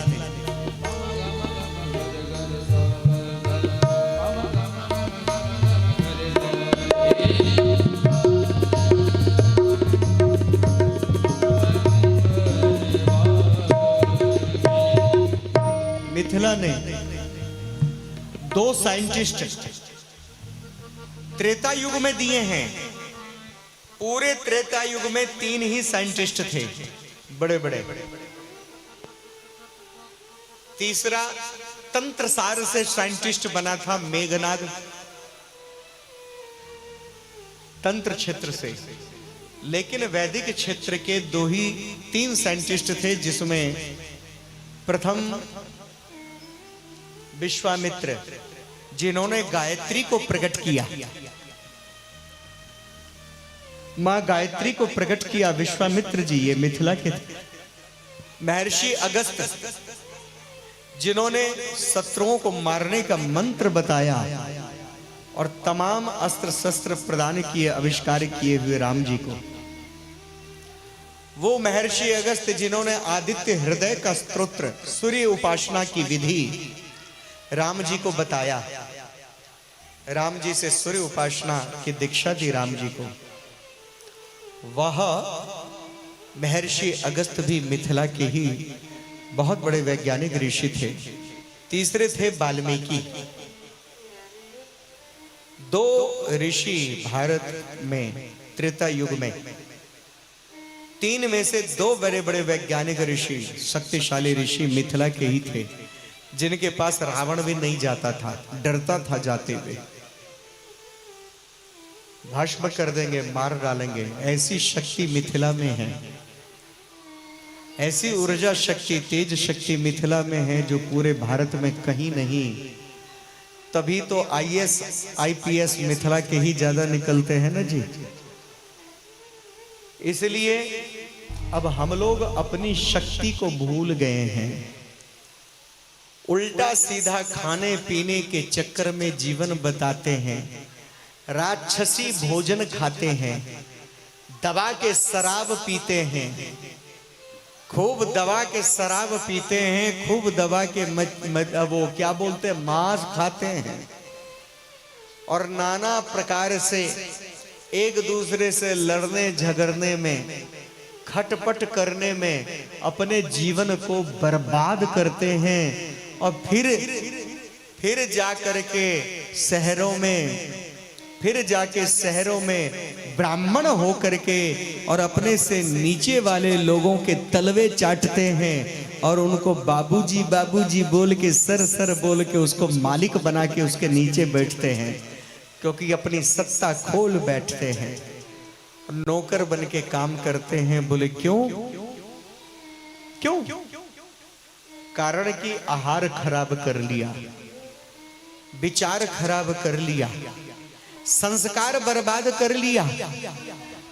मिथिला ने 2 साइंटिस्ट त्रेता युग में दिए हैं। पूरे त्रेता युग में 3 ही साइंटिस्ट थे बड़े बड़े। तीसरा तंत्रसार से साइंटिस्ट बना था मेघनाद, तंत्र क्षेत्र से। लेकिन वैदिक क्षेत्र के 3 साइंटिस्ट थे, जिसमें प्रथम विश्वामित्र, जिन्होंने गायत्री को प्रकट किया। मां गायत्री को प्रकट किया विश्वामित्र जी, ये मिथिला के थे। महर्षि अगस्त, जिन्होंने शत्रुओं को मारने का मंत्र बताया और तमाम अस्त्र शस्त्र प्रदान किए, आविष्कार किए हुए राम जी को। वो महर्षि अगस्त जिन्होंने आदित्य हृदय का स्तोत्र, सूर्य उपासना की विधि राम जी को बताया। राम जी से सूर्य उपासना की दीक्षा दी राम जी को। वह महर्षि अगस्त भी मिथिला के ही बहुत बड़े वैज्ञानिक ऋषि थे। तीसरे थे वाल्मीकि। 2 ऋषि भारत में त्रेता युग में, 3 में से 2 बड़े बड़े वैज्ञानिक ऋषि, शक्तिशाली ऋषि मिथिला के ही थे, जिनके पास रावण भी नहीं जाता था, डरता था जाते हुए। भस्म कर देंगे, मार डालेंगे। ऐसी शक्ति मिथिला में है, ऐसी ऊर्जा शक्ति, तेज शक्ति मिथिला में है जो पूरे भारत में कहीं नहीं। तभी तो IAS IPS मिथिला के ही ज्यादा निकलते हैं ना जी। इसलिए अब हम लोग अपनी शक्ति को भूल गए हैं। उल्टा सीधा खाने पीने के चक्कर में जीवन बताते हैं, राक्षसी भोजन खाते हैं, दवा के शराब पीते हैं, खूब दवा के शराब पीते हैं, खूब दवा के वो क्या बोलते हैं, मांस खाते हैं, और नाना प्रकार से एक दूसरे से लड़ने झगड़ने में, खटपट करने में अपने जीवन को बर्बाद करते हैं। और फिर जाकर के शहरों में ब्राह्मण हो करके और अपने से नीचे वाले लोगों के तलवे चाटते हैं और उनको बाबूजी बाबूजी बोल के, सर बोल के उसको मालिक बना के उसके नीचे बैठते हैं, क्योंकि अपनी सत्ता खोल बैठते हैं। नौकर बन के काम करते हैं। बोले क्यों? कारण कि आहार खराब कर लिया, विचार खराब कर लिया, संस्कार बर्बाद कर लिया।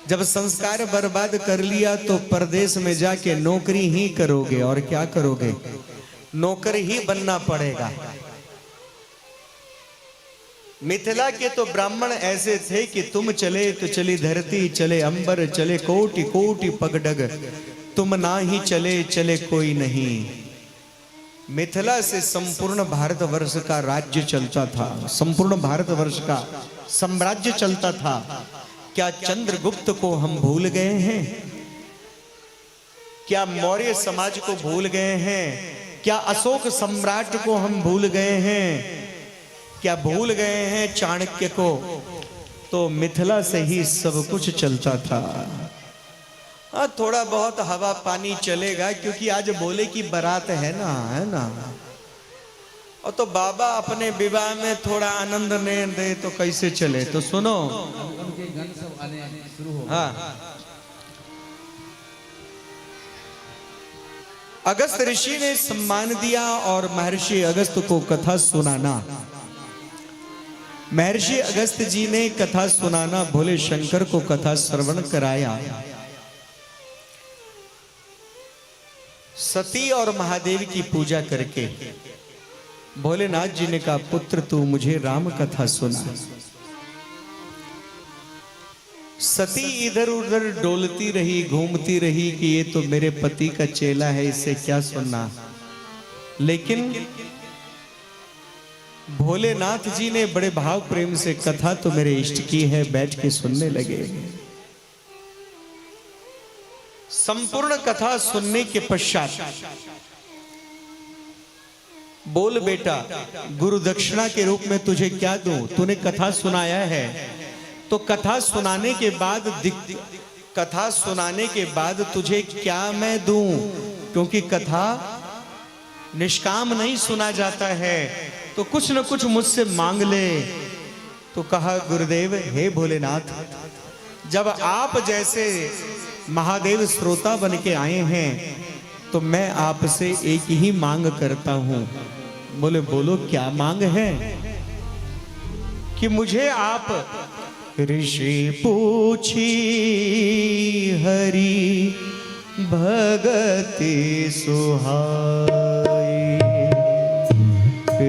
जब संस्कार बर्बाद कर लिया तो परदेश में जाके नौकरी ही करोगे, और क्या करोगे? नौकर ही बनना पड़ेगा। मिथिला के तो ब्राह्मण ऐसे थे कि तुम चले तो चली धरती, चले अंबर, चले कोटि कोटि पगडग, तुम ना ही चले चले कोई नहीं। मिथिला से संपूर्ण भारतवर्ष का राज्य चलता था, संपूर्ण भारतवर्ष का साम्राज्य चलता था। क्या चंद्रगुप्त को हम भूल गए हैं? क्या मौर्य समाज को भूल गए हैं? क्या अशोक सम्राट को हम भूल गए हैं? क्या भूल गए हैं चाणक्य को? तो मिथिला से ही सब कुछ चलता था। थोड़ा बहुत हवा पानी चलेगा, क्योंकि आज बोले की बारात है ना। और तो बाबा अपने विवाह में थोड़ा आनंद नहीं दे तो कैसे चले? तो सुनो, उनके गण सब आने शुरू हो। हाँ, अगस्त ऋषि ने सम्मान दिया और महर्षि अगस्त को कथा सुनाना। महर्षि अगस्त जी ने कथा सुनाना, भोले शंकर को कथा श्रवण कराया। सती और महादेव की पूजा करके भोलेनाथ जी ने कहा, पुत्र तू मुझे राम कथा सुना। सती इधर उधर डोलती रही, घूमती रही कि ये तो मेरे पति का चेला है, इससे क्या सुनना। लेकिन भोलेनाथ जी ने बड़े भाव प्रेम से कथा तो मेरे इष्ट की है, बैठ के सुनने लगे। संपूर्ण कथा सुनने के पश्चात, बोल बेटा गुरु दक्षिणा के रूप में तुझे क्या दूं, तूने कथा सुनाया है तो कथा सुनाने के बाद तुझे क्या मैं दूं, क्योंकि कथा निष्काम नहीं सुना जाता है, तो कुछ न कुछ मुझसे मांग ले। तो कहा, गुरुदेव हे भोलेनाथ, जब आप जैसे महादेव श्रोता बन के आए हैं तो मैं आपसे एक ही मांग करता हूं। बोले, बोलो क्या मांग है? कि मुझे आप ऋषि पूछी हरि भगति सुहाई,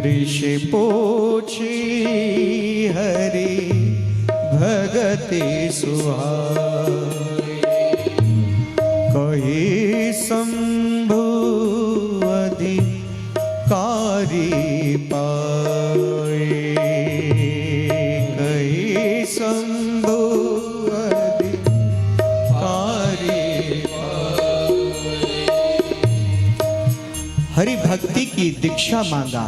ऋषि पूछी हरि भगति सुहाई, कही शंभु अधिकारी पाए, कही शंभु अधिकारी पाए। हरि भक्ति की दीक्षा मांगा।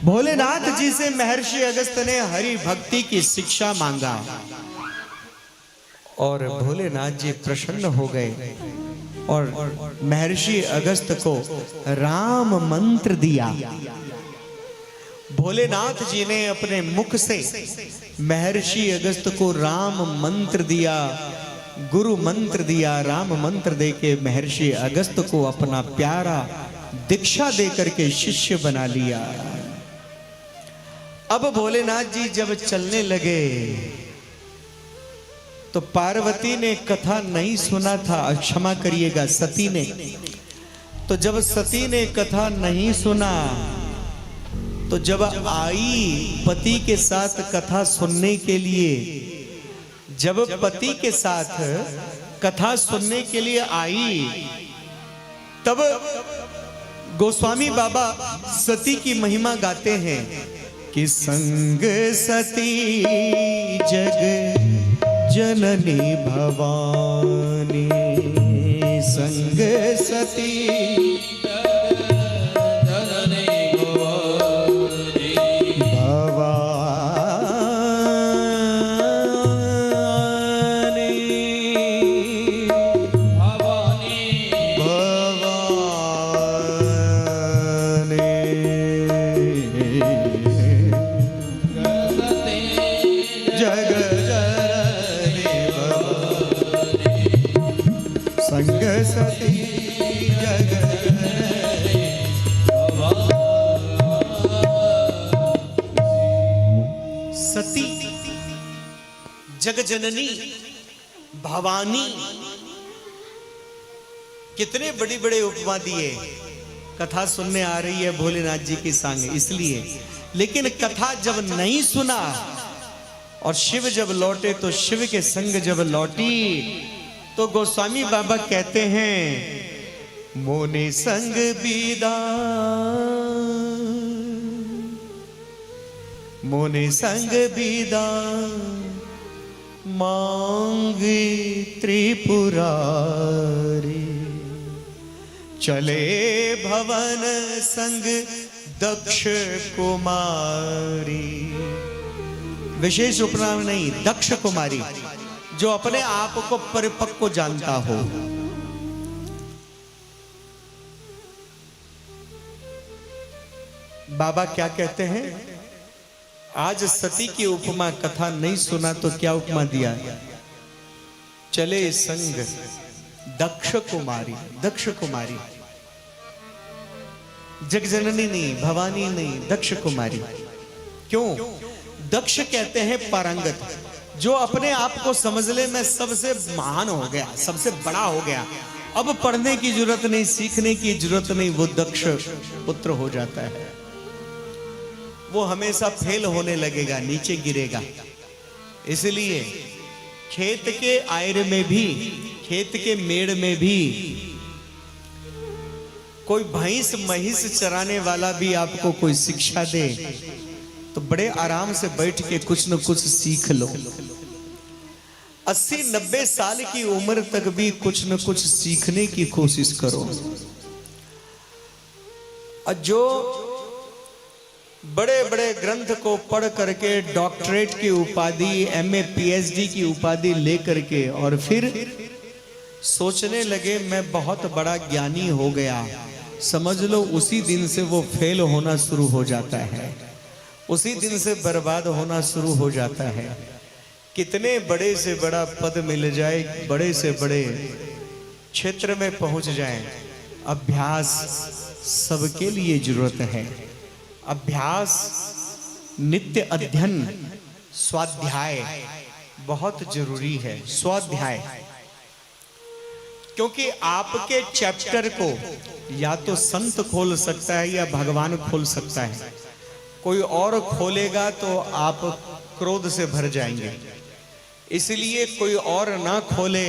भोलेनाथ जी से महर्षि अगस्त ने हरि भक्ति की शिक्षा मांगा और भोलेनाथ जी प्रसन्न हो गए और महर्षि अगस्त को राम मंत्र दिया। भोलेनाथ जी ने अपने मुख से महर्षि अगस्त को राम मंत्र दिया, गुरु मंत्र दिया। राम मंत्र देके महर्षि अगस्त को अपना प्यारा दीक्षा देकर के शिष्य बना लिया। अब भोलेनाथ जी जब चलने लगे तो पार्वती ने कथा नहीं सुना था, क्षमा करिएगा सती ने। तो जब सती ने कथा नहीं सुना तो जब आई पति के साथ कथा सुनने के लिए, जब पति के साथ कथा सुनने के लिए आई, तब गोस्वामी बाबा सती की महिमा गाते हैं कि संग सती जग जननी भवानी, संग सती जननी भवानी, सती जग जननी भवानी, कितने बड़ी बड़े उपमा दिए। कथा सुनने आ रही है भोलेनाथ जी की संग इसलिए, लेकिन कथा जब नहीं सुना और शिव जब लौटे तो शिव के संग जब लौटी तो गोस्वामी बाबा कहते हैं, मोने संग बीदा, मोने संग बीदा मांगी त्रिपुरारी, चले भवन संग दक्ष कुमारी। विशेष उपनाम नहीं, दक्ष कुमारी, जो अपने आप को परिपक्व जानता हो। बाबा क्या कहते हैं, आज सती की उपमा कथा नहीं सुना तो क्या उपमा दिया, चले संग दक्ष कुमारी, दक्ष कुमारी, जगजननी नहीं, भवानी नहीं, दक्ष कुमारी। क्यों? दक्ष कहते हैं पारंगत, जो अपने आप को समझ ले मैं सबसे महान हो गया, सबसे बड़ा हो गया, अब पढ़ने की जरूरत नहीं, सीखने की जरूरत नहीं, वो दक्ष पुत्र हो जाता है। वो हमेशा फेल होने लगेगा, नीचे गिरेगा। इसलिए खेत के आयर में भी, खेत के मेड़ में भी कोई भैंस महिष चराने वाला भी आपको कोई शिक्षा दे तो बड़े आराम से बैठ के कुछ न कुछ सीख लो। 80-90 साल की उम्र तक भी कुछ न कुछ सीखने की कोशिश करो। और जो बड़े बड़े ग्रंथ को पढ़ करके डॉक्टरेट की उपाधि, MA PhD की उपाधि लेकर के और फिर सोचने लगे मैं बहुत बड़ा ज्ञानी हो गया, समझ लो उसी दिन से वो फेल होना शुरू हो जाता है, उसी दिन से बर्बाद होना शुरू हो जाता है। कितने बड़े से बड़ा पद मिल जाए, बड़े से बड़े क्षेत्र में पहुंच जाए, अभ्यास सबके लिए जरूरत है। अभ्यास, नित्य अध्ययन, स्वाध्याय बहुत जरूरी है। स्वाध्याय, क्योंकि आपके चैप्टर को या तो संत खोल सकता है या भगवान खोल सकता है। कोई और खोलेगा तो आप क्रोध से भर जाएंगे, इसलिए कोई और ना खोले,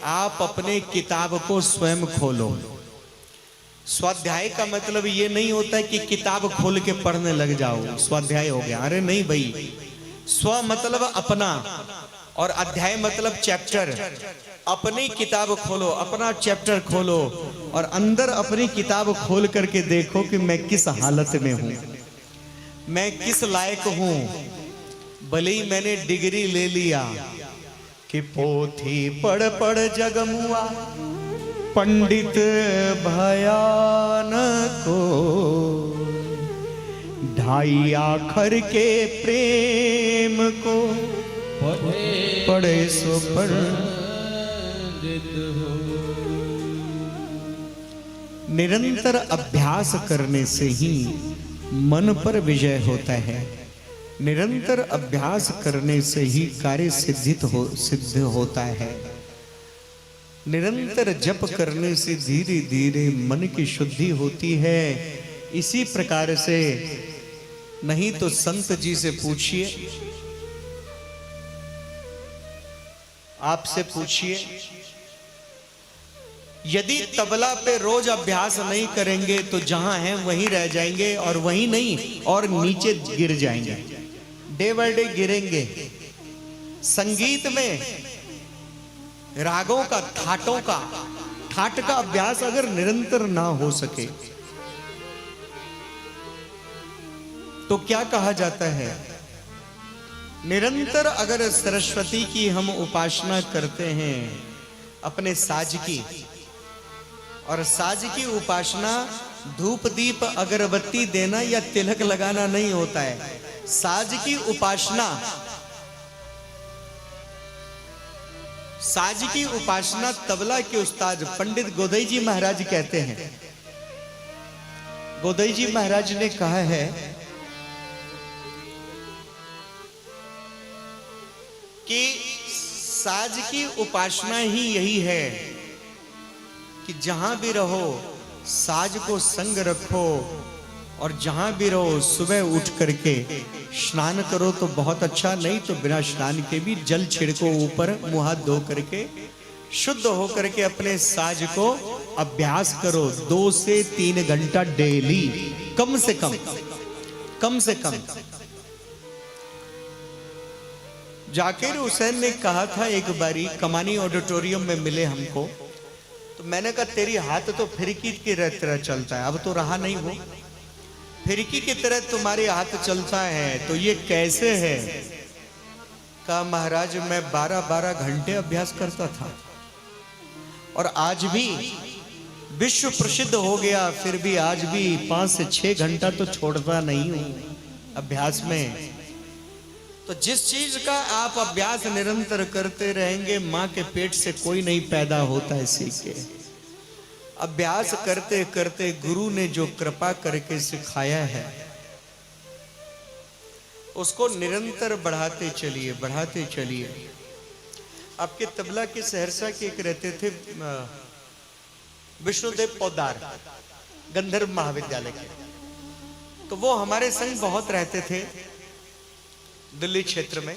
आप अपने किताब को स्वयं खोलो। स्वाध्याय का मतलब ये नहीं होता है कि किताब खोल के पढ़ने लग जाओ स्वाध्याय हो गया, अरे नहीं भाई। स्व मतलब अपना और अध्याय मतलब चैप्टर। अपनी किताब खोलो, अपना चैप्टर खोलो और अंदर अपनी किताब खोल करके देखो कि मैं किस हालत में हूं, मैं किस लायक हूं। भले ही मैंने डिग्री ले लिया कि पोथी पढ़ पढ़ जगमुआ पंडित भयान को, ढाई आखर के प्रेम को पढ़े सो पंडित हो। निरंतर अभ्यास करने से ही मन पर विजय होता है। निरंतर अभ्यास करने से ही कार्य सिद्ध होता है। निरंतर जप करने से धीरे धीरे मन की शुद्धि होती है। इसी प्रकार से, नहीं तो संत जी से पूछिए, आपसे पूछिए, यदि तबला पे रोज अभ्यास नहीं करेंगे तो जहां हैं वहीं रह जाएंगे, और वहीं नहीं और नीचे गिर जाएंगे, डे बाय डे गिरेंगे। संगीत में रागों का, ठाट का अभ्यास अगर निरंतर ना हो सके तो क्या कहा जाता है? निरंतर अगर सरस्वती की हम उपासना करते हैं अपने साज की, और साज की उपासना धूप दीप अगरबत्ती देना या तिलक लगाना नहीं होता है। साज की उपासना, साज की उपासना तबला के उस्ताद पंडित गोदई जी महाराज कहते हैं। गोदई जी महाराज ने कहा है कि साज की उपासना ही यही है कि जहां भी रहो साज को संग रखो, और जहां भी रहो सुबह उठ करके स्नान करो तो बहुत अच्छा, नहीं तो बिना स्नान के भी जल छिड़को ऊपर, मुंह हाथ धो करके शुद्ध हो करके अपने साज को अभ्यास करो। 2 से 3 घंटा डेली, कम से कम, कम से कम। जाकिर हुसैन ने कहा था एक बारी, कमानी ऑडिटोरियम में मिले हमको, तो मैंने कहा तेरी हाथ तो फिरकी की तरह चलता है, अब तो रहा नहीं वो, फिरकी की तरह तुम्हारे हाथ चलता है, तो ये कैसे है? कहा महाराज मैं 12-12 घंटे अभ्यास करता था, और आज भी विश्व प्रसिद्ध हो गया, फिर भी आज भी 5 से 6 घंटा तो छोड़ता नहीं हूं अभ्यास में। तो जिस चीज का आप अभ्यास निरंतर करते रहेंगे, मां के पेट से कोई नहीं पैदा होता है सीख के। अभ्यास करते करते गुरु ने जो कृपा करके सिखाया है उसको निरंतर बढ़ाते चलिए, बढ़ाते चलिए। आपके तबला के सहरसा के एक रहते थे विष्णुदेव पौदार, गंधर्व महाविद्यालय के, तो वो हमारे संग बहुत रहते थे दिल्ली क्षेत्र में।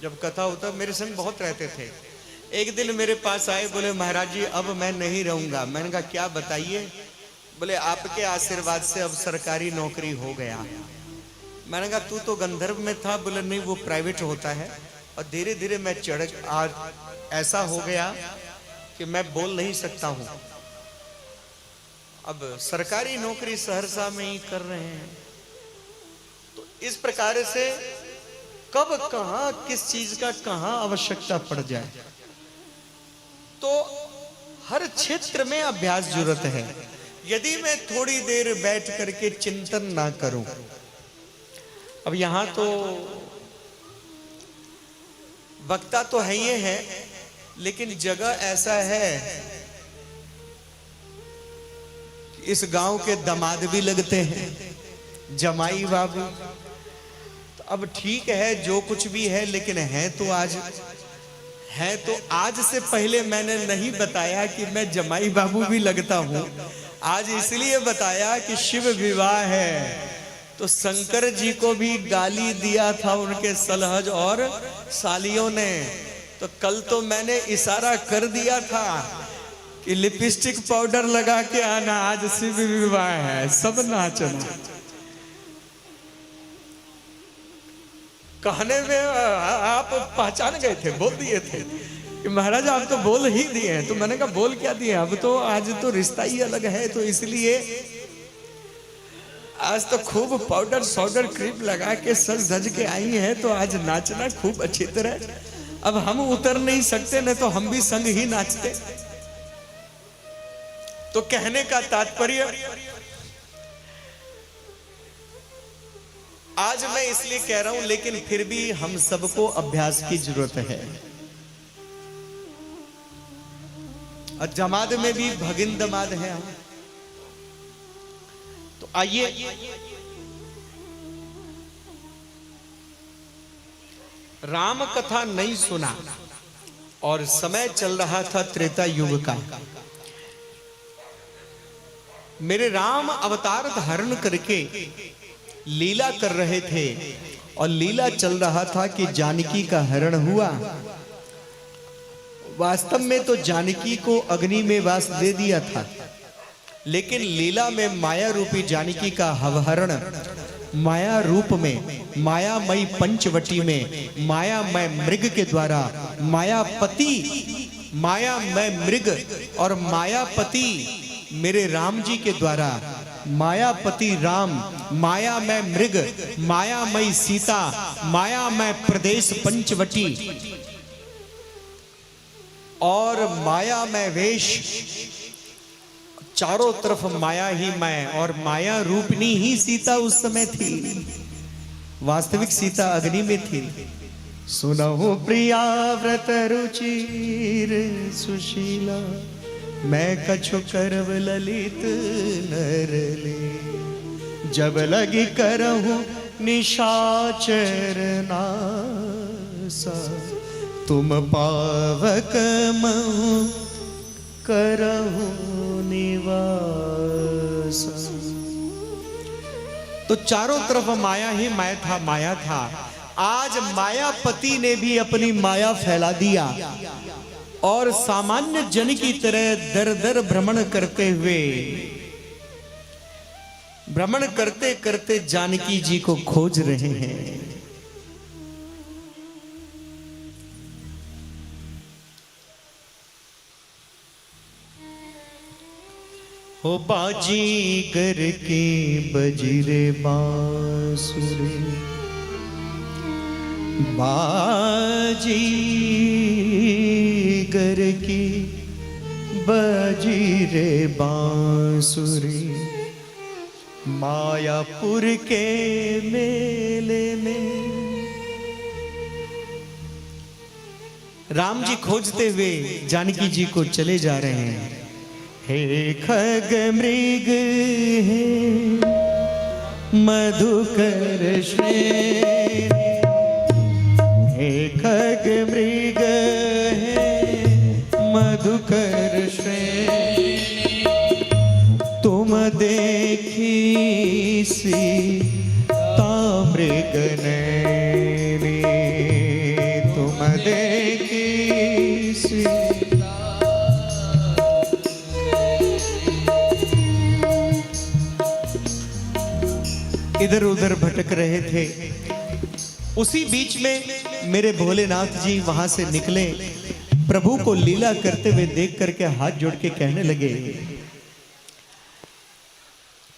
जब कथा होता मेरे संग बहुत रहते थे। एक दिन मेरे पास आए, बोले महाराज जी अब मैं नहीं रहूंगा। मैंने कहा क्या बताइए? बोले आपके आशीर्वाद से अब सरकारी नौकरी हो गया। मैंने कहा तू तो गंधर्व में था। बोले नहीं, वो प्राइवेट होता है। और धीरे धीरे मैं आज ऐसा हो गया कि मैं बोल नहीं सकता हूं। अब सरकारी नौकरी सहरसा में ही कर रहे हैं। तो इस प्रकार से कब कहां किस चीज का कहां आवश्यकता पड़ जाए, तो हर क्षेत्र में अभ्यास जरूरत है। यदि मैं थोड़ी देर बैठ करके चिंतन ना करूं, अब यहां तो वक्ता तो है ही है, लेकिन जगह ऐसा है इस गांव के दामाद भी लगते हैं, जमाई बाबू। तो अब ठीक है जो कुछ भी है, लेकिन है तो आज से पहले मैंने नहीं बताया कि मैं जमाई बाबू भी लगता हूं। आज इसलिए बताया कि शिव विवाह है, तो शंकर जी को भी गाली दिया था उनके सलहज और सालियों ने। तो कल तो मैंने इशारा कर दिया था कि लिपस्टिक पाउडर लगा के आना, आज शिव विवाह है, सब नाचना। कहने में आप पहचान गए थे, बोल दिए थे कि महाराज आप तो बोल ही दिए हैं। तो मैंने कहा बोल क्या दिए, अब तो आज तो रिश्ता ही अलग है, तो इसलिए आज तो खूब पाउडर सौडर क्रीम लगा के सज धज के आई है, तो आज नाचना खूब अच्छी तरह। अब हम उतर नहीं सकते, न तो हम भी संग ही नाचते। तो कहने का तात्पर्य आज मैं इसलिए कह रहा हूं, लेकिन फिर भी हम सबको अभ्यास की जरूरत है। और जमात में भी भगिन दमाद है। तो आइए राम कथा नहीं सुना, और समय चल रहा था त्रेता युग का। मेरे राम अवतार धारण करके लीला कर रहे थे, और लीला चल रहा था कि जानकी का हरण हुआ। वास्तव में तो जानकी को अग्नि में वास दे दिया था, लेकिन लीला में माया रूपी जानकी का हरण माया रूप में, मायामयी पंचवटी में, मायामय मृग के द्वारा, मायामय मृग और मायापति मेरे राम जी के द्वारा, मायापति राम, मायामय मृग, मायामयी सीता, मायामय प्रदेश पंचवटी और मायामय वेश, चारों तरफ माया ही मैं, और माया रूपनी ही सीता उस समय थी। वास्तविक सीता अग्नि में थी। सुनहु प्रिया व्रत रुचिर सुशीला, मैं कछु करव ललित नरले, जब लगी करहूं निशाचर नासा, तुम पावक महु करहूं निवासा। तो चारों तरफ माया ही माया था। आज मायापति ने भी अपनी माया फैला दिया, और सामान्य जन की तरह दर दर भ्रमण करते करते जानकी जी को खोज रहे हैं। हो बाजीगर के बजरे बांसुरी, बाजीगर की बजरे बांसुरी, मायापुर के मेले में राम जी खोजते हुए जानकी जी को चले जा रहे हैं। हे खग मृग हे मधुकर श्रेणी, हे खग मृग हे मधुकर श्रेणी, तुम देखी सीता मृग नैनी, तुम देखी सीता। इधर उधर भटक रहे थे। उसी बीच में मेरे भोलेनाथ जी वहां से निकले, प्रभु को लीला करते हुए देख करके हाथ जोड़ के कहने लगे,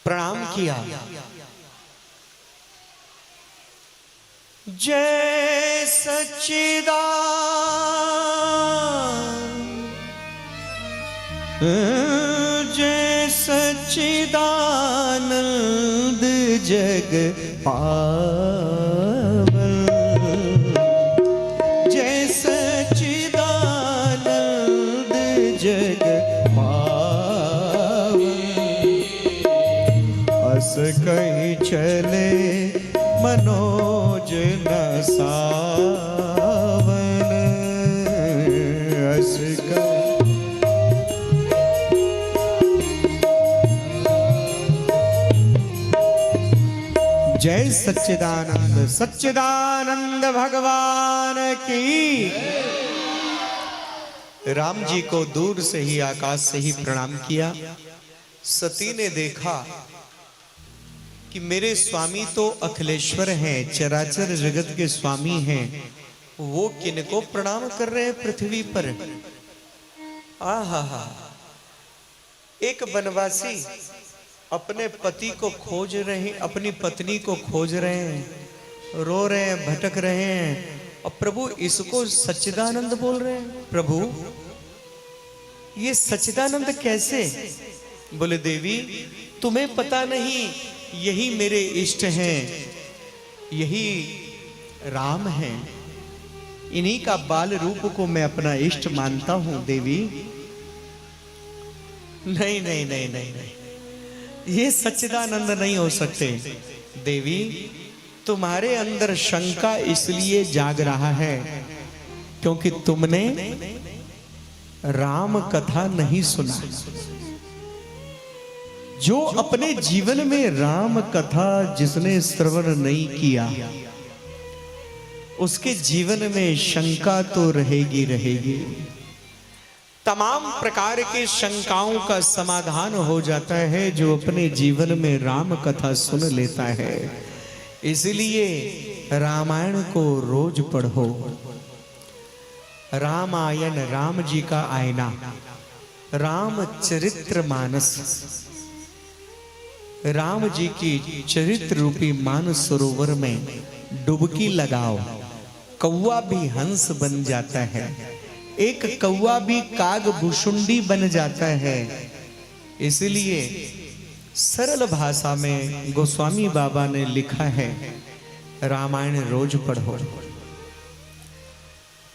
प्रणाम किया। जय सच्चिदानंद, जय सच्चिदानंद जग पावन, जय सच्चिदानंद जग पावन, अस कहीं चले मनोज न सावन, अस कहीं। जय सच्चिदानंद, सच्चिदानंद भगवान की। राम जी को दूर से ही, आकाश से ही प्रणाम किया। सती ने देखा कि मेरे स्वामी तो अखिलेश्वर हैं, चराचर जगत के स्वामी हैं, वो किनको प्रणाम कर रहे हैं पृथ्वी पर। आहा, एक वनवासी अपने पति को खोज रहे हैं, अपनी पत्नी को खोज रहे हैं, रो रहे हैं, भटक रहे हैं, और प्रभु इसको सच्चिदानंद बोल रहे हैं। प्रभु ये सच्चिदानंद कैसे? बोले देवी तुम्हें पता नहीं, यही मेरे इष्ट हैं, यही राम हैं, इन्हीं का बाल रूप को मैं अपना इष्ट मानता हूं देवी। नहीं नहीं नहीं नहीं नहीं, ये सच्चिदानंद नहीं हो सकते देवी। तुम्हारे अंदर शंका इसलिए जाग रहा है क्योंकि तुमने राम कथा नहीं सुना। जो अपने जीवन में राम कथा जिसने श्रवण नहीं किया, उसके जीवन में शंका तो रहेगी रहेगी। तमाम प्रकार के शंकाओं का समाधान हो जाता है जो अपने जीवन में राम कथा सुन लेता है। इसलिए रामायण को रोज पढ़ो। रामायण राम जी का आईना, रामचरित्र मानस, राम जी की चरित्र रूपी मानस सरोवर में डुबकी लगाओ। कौवा भी हंस बन जाता है, एक कौवा भी काग भुषुंडी बन जाता है। इसलिए सरल भाषा में गोस्वामी बाबा ने लिखा है, रामायण रोज पढ़ो।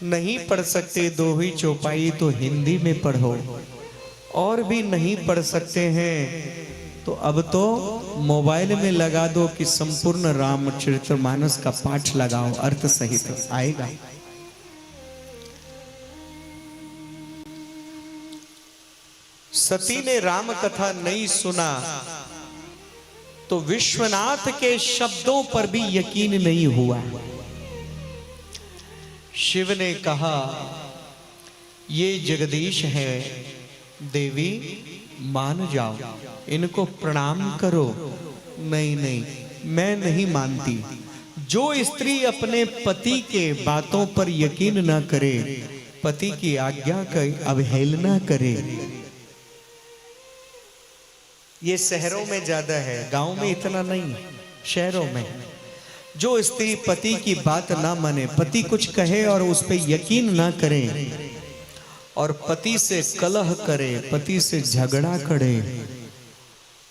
नहीं पढ़ सकते दो ही चौपाई तो हिंदी में पढ़ो, और भी नहीं पढ़ सकते हैं तो अब तो मोबाइल में लगा दो कि संपूर्ण रामचरितमानस का पाठ लगाओ, अर्थ सहित आएगा। सती ने राम कथा नहीं सुना तो विश्वनाथ के शब्दों पर भी यकीन नहीं हुआ। शिव ने कहा ये जगदीश है देवी, मान जाओ, इनको प्रणाम करो। नहीं नहीं, मैं नहीं मानती। जो स्त्री अपने पति के बातों पर यकीन ना करे, पति की आज्ञा का अवहेलना करे, ये शहरों में ज्यादा है, गांव में इतना नहीं, शहरों में। जो स्त्री पति की बात ना माने, पति कुछ कहे और उस पर यकीन ना करे, और पति से कलह करे, पति से झगड़ा करे,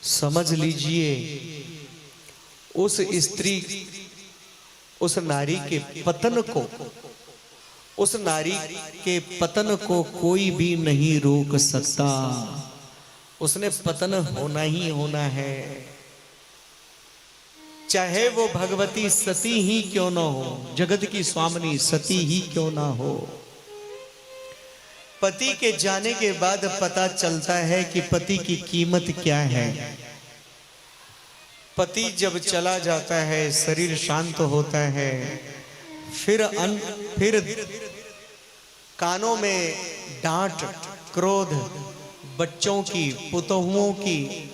समझ लीजिए उस स्त्री, उस नारी के पतन को, उस नारी के पतन को कोई भी नहीं रोक सकता। उसने पतन होना ही होना है, चाहे वो भगवती सती ही क्यों ना हो, जगत की स्वामिनी सती ही क्यों ना हो। पति के जाने के बाद पता चलता है कि पति की कीमत क्या है। पति जब चला जाता है, शरीर शांत होता है, फिर कानों में डांट, क्रोध, बच्चों की, पुतहुओं की,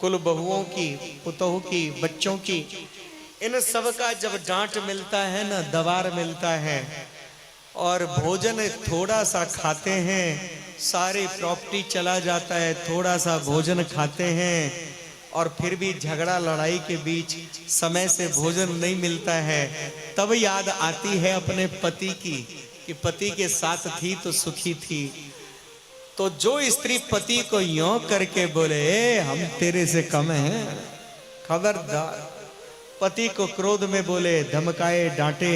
कुल बहुओं की, पुतहु की, बच्चों की, इन सब का जब डांट मिलता है ना, दबार मिलता है, और भोजन थोड़ा सा खाते हैं, सारी प्रॉपर्टी चला जाता है, थोड़ा सा भोजन खाते हैं, और फिर भी झगड़ा लड़ाई के बीच समय से भोजन नहीं मिलता है, तब याद आती है अपने पति की कि पति के साथ थी तो सुखी थी। तो जो स्त्री पति को यों करके बोले हम तेरे से कम हैं, खबरदार। पति को क्रोध में बोले, धमकाए, डांटे,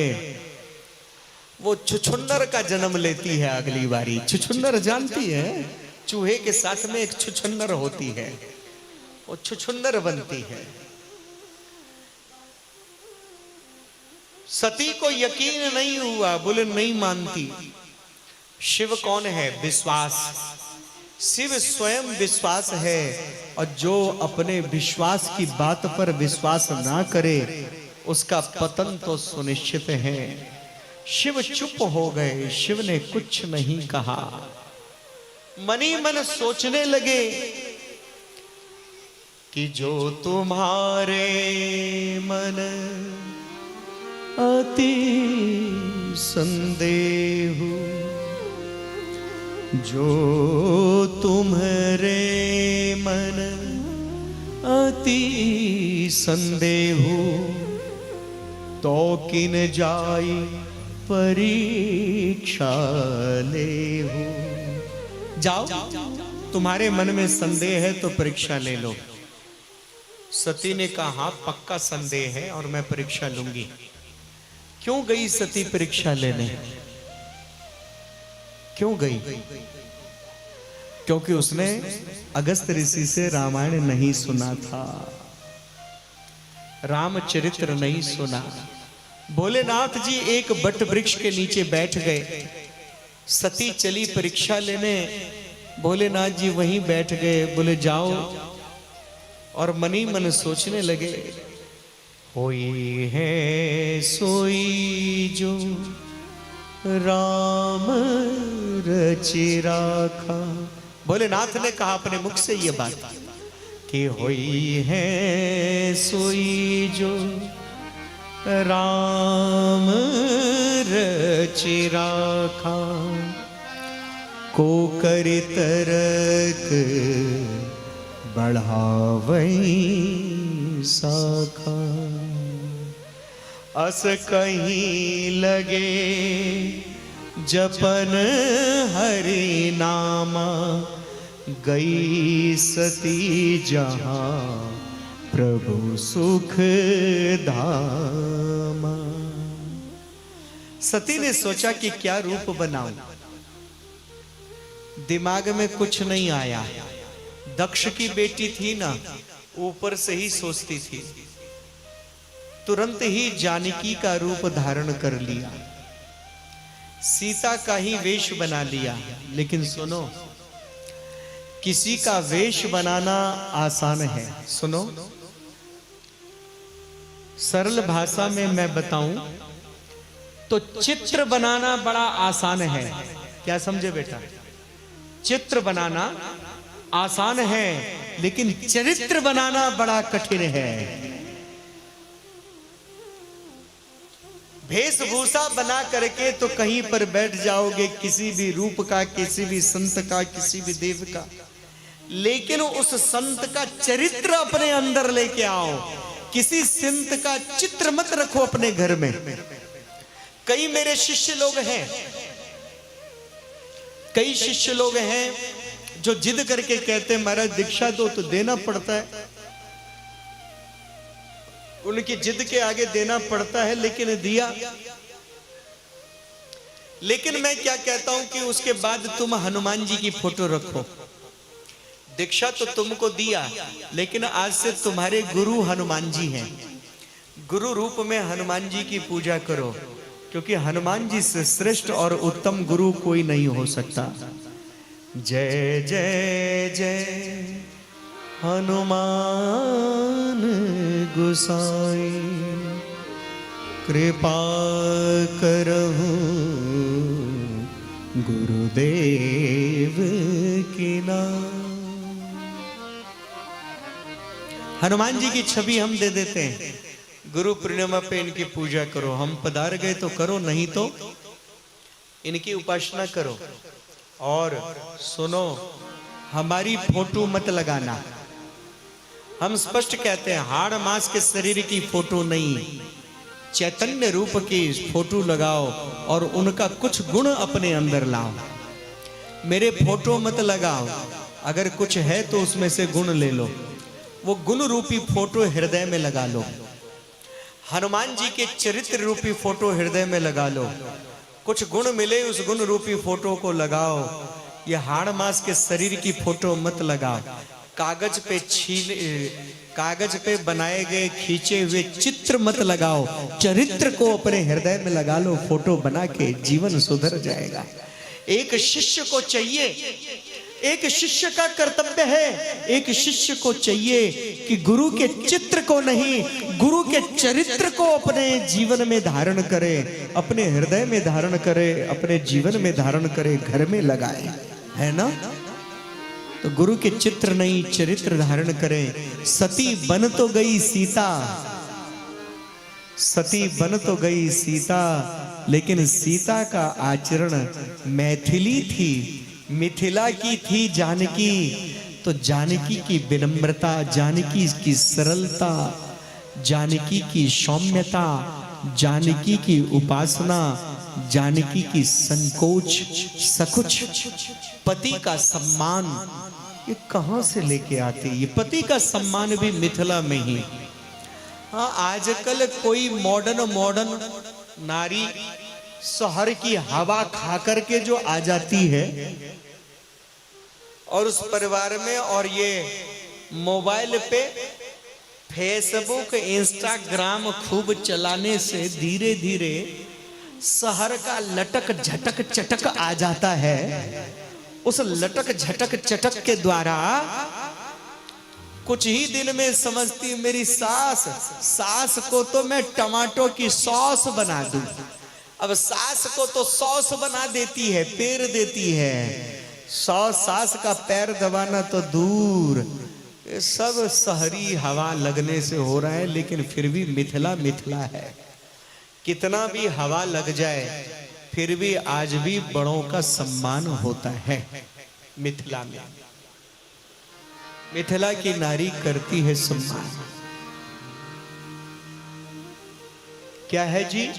वो छुछुंदर का जन्म लेती है अगली बारी। छुछुंदर जानती है, चूहे के साथ में एक छुछुंदर होती है, वो छुछुंदर बनती है। सती को यकीन नहीं हुआ, बोले नहीं मानती। शिव कौन है? विश्वास। शिव स्वयं विश्वास है, और जो अपने विश्वास की बात पर विश्वास ना करे उसका पतन तो सुनिश्चित है। शिव चुप हो गए, शिव ने कुछ नहीं कहा। मनी मन सोचने लगे कि जो तुम्हारे मन अति संदेह, जो तुम्हारे मन अति संदेह, तो किन जाई परीक्षा लेहु। जाओ, तुम्हारे मन में संदेह है तो परीक्षा ले लो। सती ने कहा हाँ पक्का संदेह है और मैं परीक्षा लूंगी। क्यों गई सती परीक्षा लेने? क्यों गई? क्योंकि उसने अगस्त ऋषि से रामायण नहीं सुना था, रामचरित्र नहीं सुना। भोलेनाथ जी एक बट वृक्ष के नीचे बैठ गए, सती चली परीक्षा लेने, भोलेनाथ जी वहीं बैठ गए। बोले जाओ, और मनी मन सोचने लगे, होई है सोई जो राम रचि राखा। भोलेनाथ ने कहा अपने मुख से ये बात कि होई है सोई जो राम रचि राखा, को करि तरक बढ़ावई साखा। अस कहीं लगे जपन हरि नामा, गई सती जहां प्रभु सुख धामा। सती ने सोचा कि क्या रूप बनाऊं, दिमाग में कुछ नहीं आया। दक्ष की बेटी थी ना, ऊपर से ही सोचती थी, तुरंत ही जानकी का रूप धारण कर लिया, सीता का ही वेश बना लिया। लेकिन सुनो, किसी का वेश बनाना आसान है। सुनो, सरल भाषा में मैं बताऊं तो चित्र बनाना बड़ा आसान है। क्या समझे बेटा? चित्र बनाना आसान है, लेकिन चरित्र बनाना बड़ा कठिन है। वेशभूषा बना करके तो कहीं पर बैठ जाओगे, किसी भी रूप का, किसी भी संत का, किसी भी देव का, लेकिन उस संत का चरित्र अपने अंदर लेके आओ। किसी संत का चित्र मत रखो अपने घर में। कई मेरे शिष्य लोग हैं, कई शिष्य लोग हैं जो जिद करके कहते हैं महाराज दीक्षा दो, तो देना पड़ता है। उनकी जिद के आगे देना पड़ता है, लेकिन दिया। लेकिन मैं क्या कहता हूं कि उसके बाद तुम हनुमान जी की फोटो रखो। दीक्षा तो तुमको दिया, लेकिन आज से तुम्हारे गुरु हनुमान जी हैं। गुरु रूप में हनुमान जी की पूजा करो, क्योंकि हनुमान जी से श्रेष्ठ और उत्तम गुरु कोई नहीं हो सकता। जय जय जय हनुमान गोसाई, कृपा करहु गुरुदेव की नाम। हनुमान जी की छवि हम दे देते हैं। गुरु पूर्णिमा पे इनकी पूजा करो। हम पधार गए तो करो, नहीं तो इनकी उपासना करो। और सुनो, हमारी फोटो मत लगाना। हम स्पष्ट कहते हैं, हाड़ मांस के शरीर की फोटो नहीं, चैतन्य रूप की फोटो लगाओ और उनका कुछ गुण अपने अंदर लाओ। मेरे फोटो मत लगाओ, अगर कुछ है तो उसमें से गुण ले लो। वो गुण रूपी फोटो हृदय में लगा लो। हनुमान जी के चरित्र रूपी फोटो हृदय में लगा लो। कुछ गुण मिले उस गुण रूपी फोटो को लगाओ। ये हाड़ मांस के शरीर की फोटो मत लगाओ। कागज पे बनाए गए खींचे हुए चित्र मत लगाओ। चरित्र को अपने हृदय में लगा लो। फोटो बना के जीवन सुधर जाएगा। एक शिष्य को चाहिए, एक शिष्य का कर्तव्य है, एक शिष्य को चाहिए कि गुरु के चित्र को नहीं, गुरु के चरित्र को अपने जीवन में धारण करे, अपने हृदय में धारण करे, अपने जीवन में धारण करे, घर में लगाए, है ना? तो गुरु के चित्र नहीं, चरित्र धारण करें। सती बन तो गई सीता, सती बन तो गई सीता, लेकिन सीता का आचरण मैथिली थी, मिथिला की थी जानकी। तो जानकी की विनम्रता, जानकी की सरलता, जानकी की सौम्यता, जानकी की उपासना, जानकी की संकोच, सकुच, पति का सम्मान, ये कहां से लेके आते? ये पति का सम्मान भी मिथिला में ही। हाँ, आजकल कोई मॉडर्न नारी शहर की हवा खा करके जो आ जाती है और उस परिवार में, और ये मोबाइल पे फेसबुक इंस्टाग्राम खूब चलाने से धीरे धीरे शहर का लटक झटक चटक आ जाता है। उस लटक झटक चटक के द्वारा कुछ ही दिन में समझती मेरी सास को तो मैं टमाटो की सॉस बना दूं। अब सास को तो सॉस बना देती है, पैर देती है। सास का पैर दबाना तो दूर, ये सब शहरी हवा लगने से हो रहा है। लेकिन फिर भी मिथिला मिथिला है। कितना भी हवा लग जाए फिर भी आज भी बड़ों का सम्मान होता है मिथिला में। मिथिला की नारी करती है सम्मान। क्या है जी?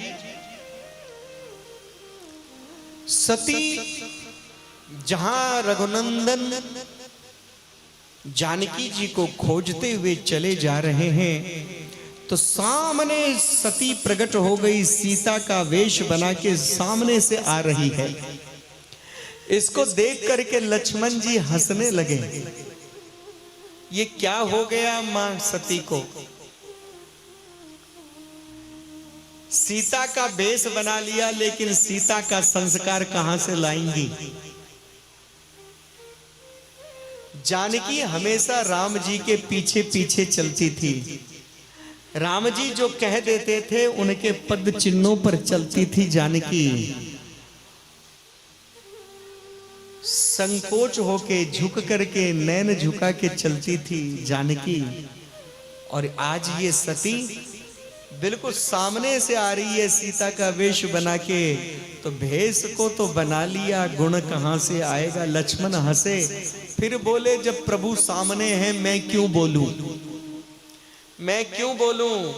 सती जहां रघुनंदन जानकी जी को खोजते हुए चले जा रहे हैं, तो सामने सती प्रकट हो गई, सीता का वेश बना के सामने से आ रही है। इसको देख करके लक्ष्मण जी हंसने लगे। ये क्या हो गया मां सती को? सीता का वेश बना लिया, लेकिन सीता का संस्कार कहां से लाएंगी? जानकी हमेशा राम जी के पीछे पीछे चलती थी। राम जी जो कह देते थे उनके पद चिन्हों पर चलती थी जानकी। संकोच होके झुक करके नैन झुका के चलती थी जानकी। और आज ये सती बिल्कुल सामने से आ रही है सीता का वेश बना के। तो भेष को तो बना लिया, गुण कहां से आएगा? लक्ष्मण हंसे, फिर बोले जब प्रभु सामने हैं मैं क्यों बोलूं, मैं क्यों बोलूं?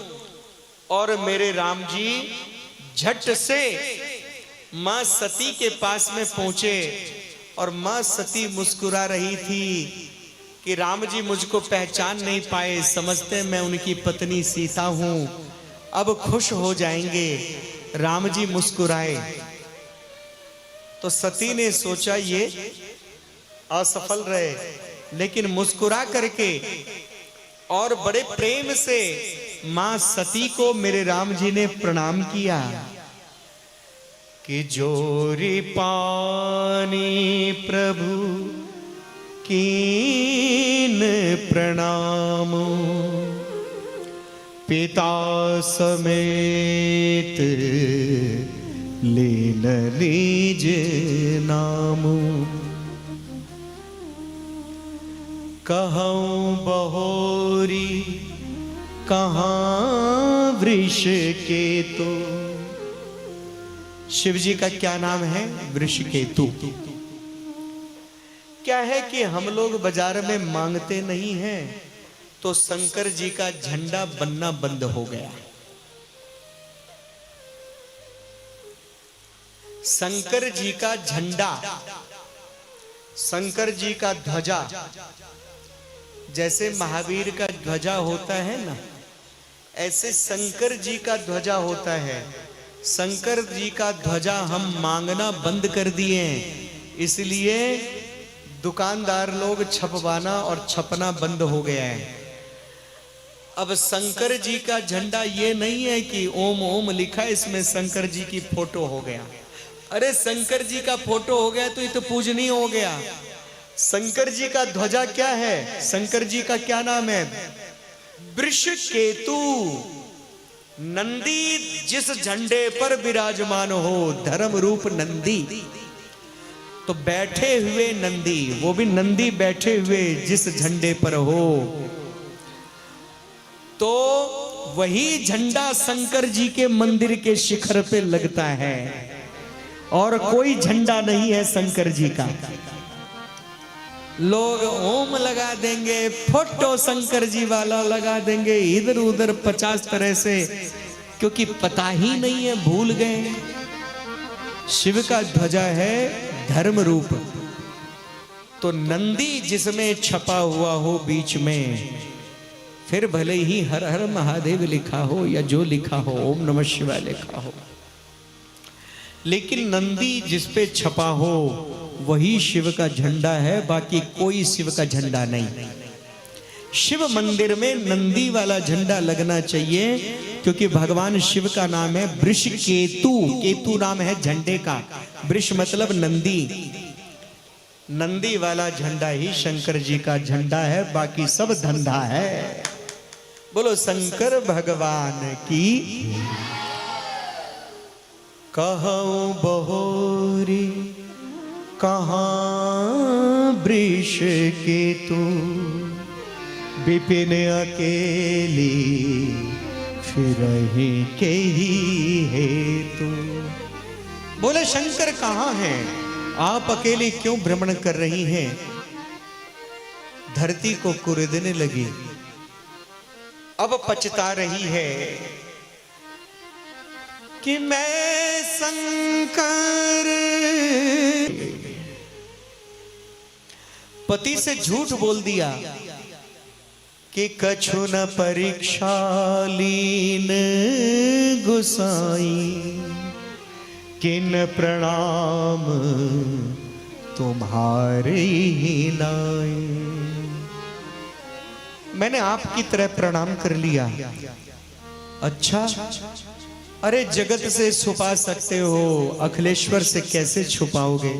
और मेरे राम जी झट से मां सती के पास में पहुंचे और मां सती मुस्कुरा रही थी कि राम जी मुझको पहचान नहीं पाए, समझते मैं उनकी पत्नी सीता हूं, अब खुश हो जाएंगे। राम जी मुस्कुराए। तो सती ने सोचा ये असफल रहे, लेकिन मुस्कुरा करके और बड़े प्रेम से मां सती को मेरे राम जी ने प्रणाम किया कि जोरी पानी प्रभु कीन प्रणाम, पिता समेत लीन लीज नाम। कहूँ बहोरी कहाँ वृष केतु। शिव जी का क्या नाम है? वृषकेतु। क्या है कि हम लोग बाजार में मांगते नहीं हैं, तो शंकर जी का झंडा बनना बंद हो गया। शंकर जी का झंडा, शंकर जी का ध्वजा, जैसे महावीर का ध्वजा होता है ना, ऐसे शंकर जी का ध्वजा होता है। शंकर जी का ध्वजा हम मांगना बंद कर दिए हैं, इसलिए दुकानदार लोग छपवाना और छपना बंद हो गया है। अब शंकर जी का झंडा ये नहीं है कि ओम ओम लिखा है, इसमें शंकर जी की फोटो हो गया। अरे शंकर जी का फोटो हो गया तो ये तो पूजनीय हो गया। शंकर जी का ध्वजा क्या है? शंकर जी का क्या नाम है? वृषकेतु। नंदी जिस झंडे पर विराजमान हो, धर्म रूप नंदी, तो बैठे हुए नंदी, वो भी नंदी बैठे हुए जिस झंडे पर हो, तो वही झंडा शंकर जी के मंदिर के शिखर पे लगता है, और कोई झंडा नहीं है शंकर जी का। लोग ओम लगा देंगे, फोटो शंकर जी वाला लगा देंगे, इधर उधर 50 तरह से, क्योंकि पता ही नहीं है, भूल गए। शिव का ध्वजा है धर्म रूप। तो नंदी जिसमें छपा हुआ हो बीच में, फिर भले ही हर हर महादेव लिखा हो या जो लिखा हो, ओम नमः शिवाय लिखा हो, लेकिन नंदी जिस पे छपा हो वही शिव का झंडा है, बाकी कोई शिव का झंडा नहीं। शिव मंदिर में नंदी वाला झंडा लगना चाहिए, क्योंकि भगवान शिव का नाम है वृषकेतु। केतु नाम है झंडे का, वृष मतलब नंदी। नंदी वाला झंडा ही शंकर जी का झंडा है, बाकी सब धंधा है। बोलो शंकर भगवान की। कहूँ बहोरी कहाँ वृष केतु, विपिन अकेली फिरहि के ही हेतु। बोले शंकर कहाँ हैं? आप अकेले क्यों भ्रमण कर रही हैं? धरती को कुरेदने लगी, अब पछता रही है कि मैं शंकर। पति से झूठ बोल दिया कि कछु न परीक्षा लीन गुसाई, किन प्रणाम तुम्हारे ही नाई। मैंने आपकी तरह प्रणाम कर लिया। अच्छा, अरे जगत से छुपा सकते हो, अखिलेश्वर से कैसे छुपाओगे?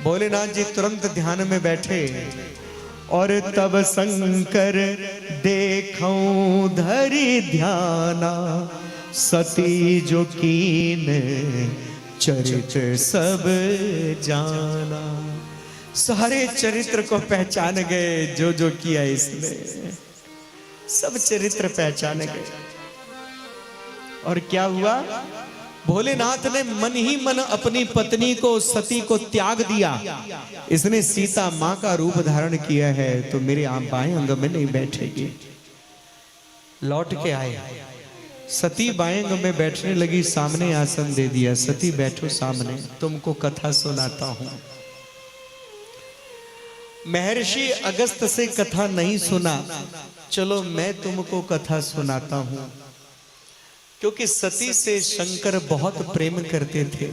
भोलेनाथ जी तुरंत ध्यान में बैठे, और तब शंकर देखूं धरि ध्याना, सती जो कीन चरित्र सब जाना। सारे चरित्र को पहचान गए, जो जो किया इसने, सब चरित्र पहचान गए। और क्या हुआ? भोलेनाथ ने मन ही मन अपनी पत्नी को, सती को त्याग दिया। इसने सीता मां का रूप धारण किया है, तो मेरे बाएं अंग में नहीं बैठेगी। लौट के आए, सती बाएं अंग में बैठने लगी, सामने आसन दे दिया। सती बैठो सामने, तुमको कथा सुनाता हूं। महर्षि अगस्त से कथा नहीं सुना, चलो मैं तुमको कथा सुनाता हूं। क्योंकि सती से शंकर बहुत प्रेम करते थे।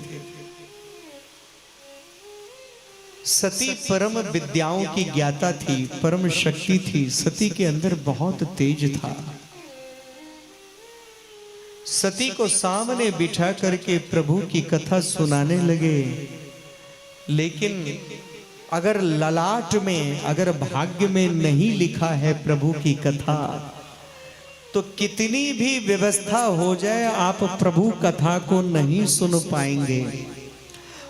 सती परम विद्याओं की ज्ञाता थी, परम शक्ति थी। सती के अंदर बहुत तेज था। सती को सामने बिठा करके प्रभु की कथा सुनाने लगे। लेकिन अगर ललाट में, अगर भाग्य में नहीं लिखा है प्रभु की कथा, तो कितनी भी व्यवस्था हो जाए आप प्रभु कथा को नहीं सुन पाएंगे।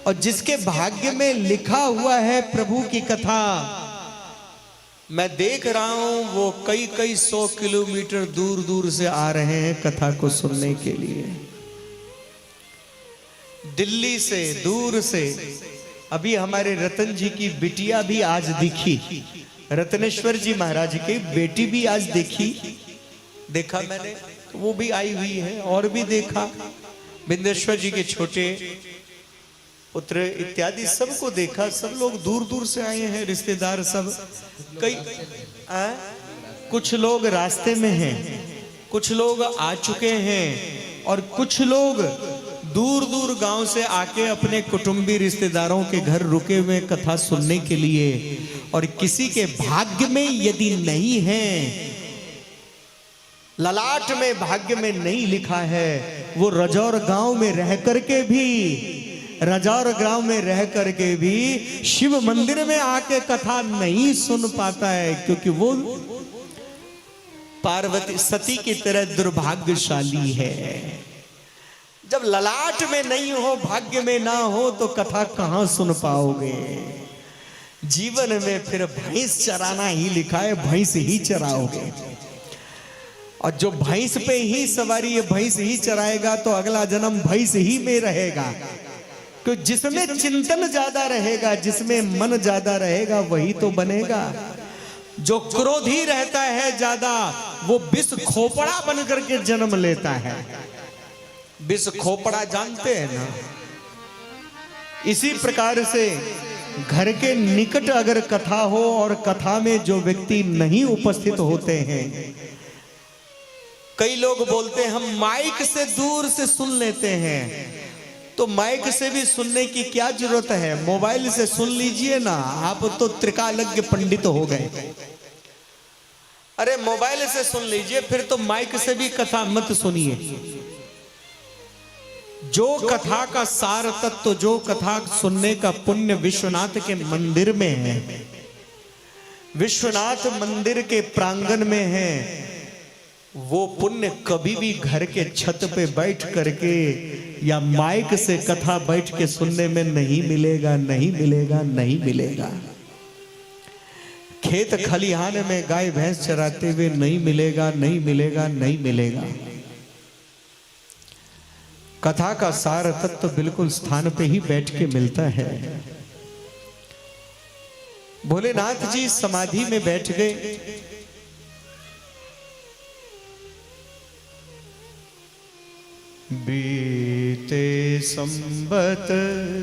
और जिसके भाग्य में लिखा हुआ है प्रभु की कथा, मैं देख रहा हूं वो कई कई 100 किलोमीटर दूर दूर से आ रहे हैं कथा को सुनने के लिए। दिल्ली से, दूर से। अभी हमारे रतन जी की बिटिया भी आज दिखी, रत्नेश्वर जी महाराज की बेटी भी आज दिखी, देखा मैंने, तो वो भी आई हुई है। और भी देखा, बिंदेश्वर जी के छोटे पुत्र इत्यादि सबको देखा। सब लोग दूर दूर से आए हैं, रिश्तेदार सब। कई कुछ लोग रास्ते में हैं, कुछ लोग आ चुके हैं, और कुछ लोग दूर दूर गांव से आके अपने कुटुंबी रिश्तेदारों के घर रुके हुए कथा सुनने के लिए। और किसी के भाग्य में यदि नहीं है, ललाट में भाग्य में नहीं लिखा है, वो रजौर गांव में रह करके भी, रजौर गांव में रह करके भी शिव मंदिर में आके कथा नहीं सुन पाता है, क्योंकि वो पार्वती सती की तरह दुर्भाग्यशाली है। जब ललाट में नहीं हो, भाग्य में ना हो, तो कथा कहां सुन पाओगे। जीवन में फिर भैंस चराना ही लिखा है, भैंस ही चराओगे। और जो भैंस पे ही सवारी है, भैंस ही चराएगा, तो अगला जन्म भैंस ही में रहेगा। तो जिसमें चिंतन ज्यादा रहेगा, जिसमें मन ज्यादा रहेगा, वही तो बनेगा। जो क्रोधी रहता है ज्यादा, वो विष खोपड़ा बन करके जन्म लेता है। विष खोपड़ा जानते हैं ना। इसी प्रकार से घर के निकट अगर कथा हो और कथा में जो व्यक्ति नहीं उपस्थित होते हैं, कई लोग बोलते हैं हम माइक से दूर से सुन लेते हैं, तो माइक से भी सुनने की क्या जरूरत है, मोबाइल से सुन लीजिए ना, आप तो त्रिकालज्ञ पंडित हो गए। अरे मोबाइल से सुन लीजिए, फिर तो माइक से भी कथा मत सुनिए। जो कथा का सार तत्व, जो कथा सुनने का पुण्य विश्वनाथ के मंदिर में है, विश्वनाथ मंदिर के प्रांगण में है, वो पुण्य कभी भी घर के छत पे बैठ करके या माइक से कथा बैठ के सुनने में नहीं मिलेगा, नहीं मिलेगा, नहीं मिलेगा। खेत खलिहान में गाय भैंस चराते हुए नहीं मिलेगा, नहीं मिलेगा, नहीं मिलेगा। कथा का सार तत्व बिल्कुल स्थान पे ही बैठ के मिलता है। भोलेनाथ जी समाधि में बैठ गए। बीते संबत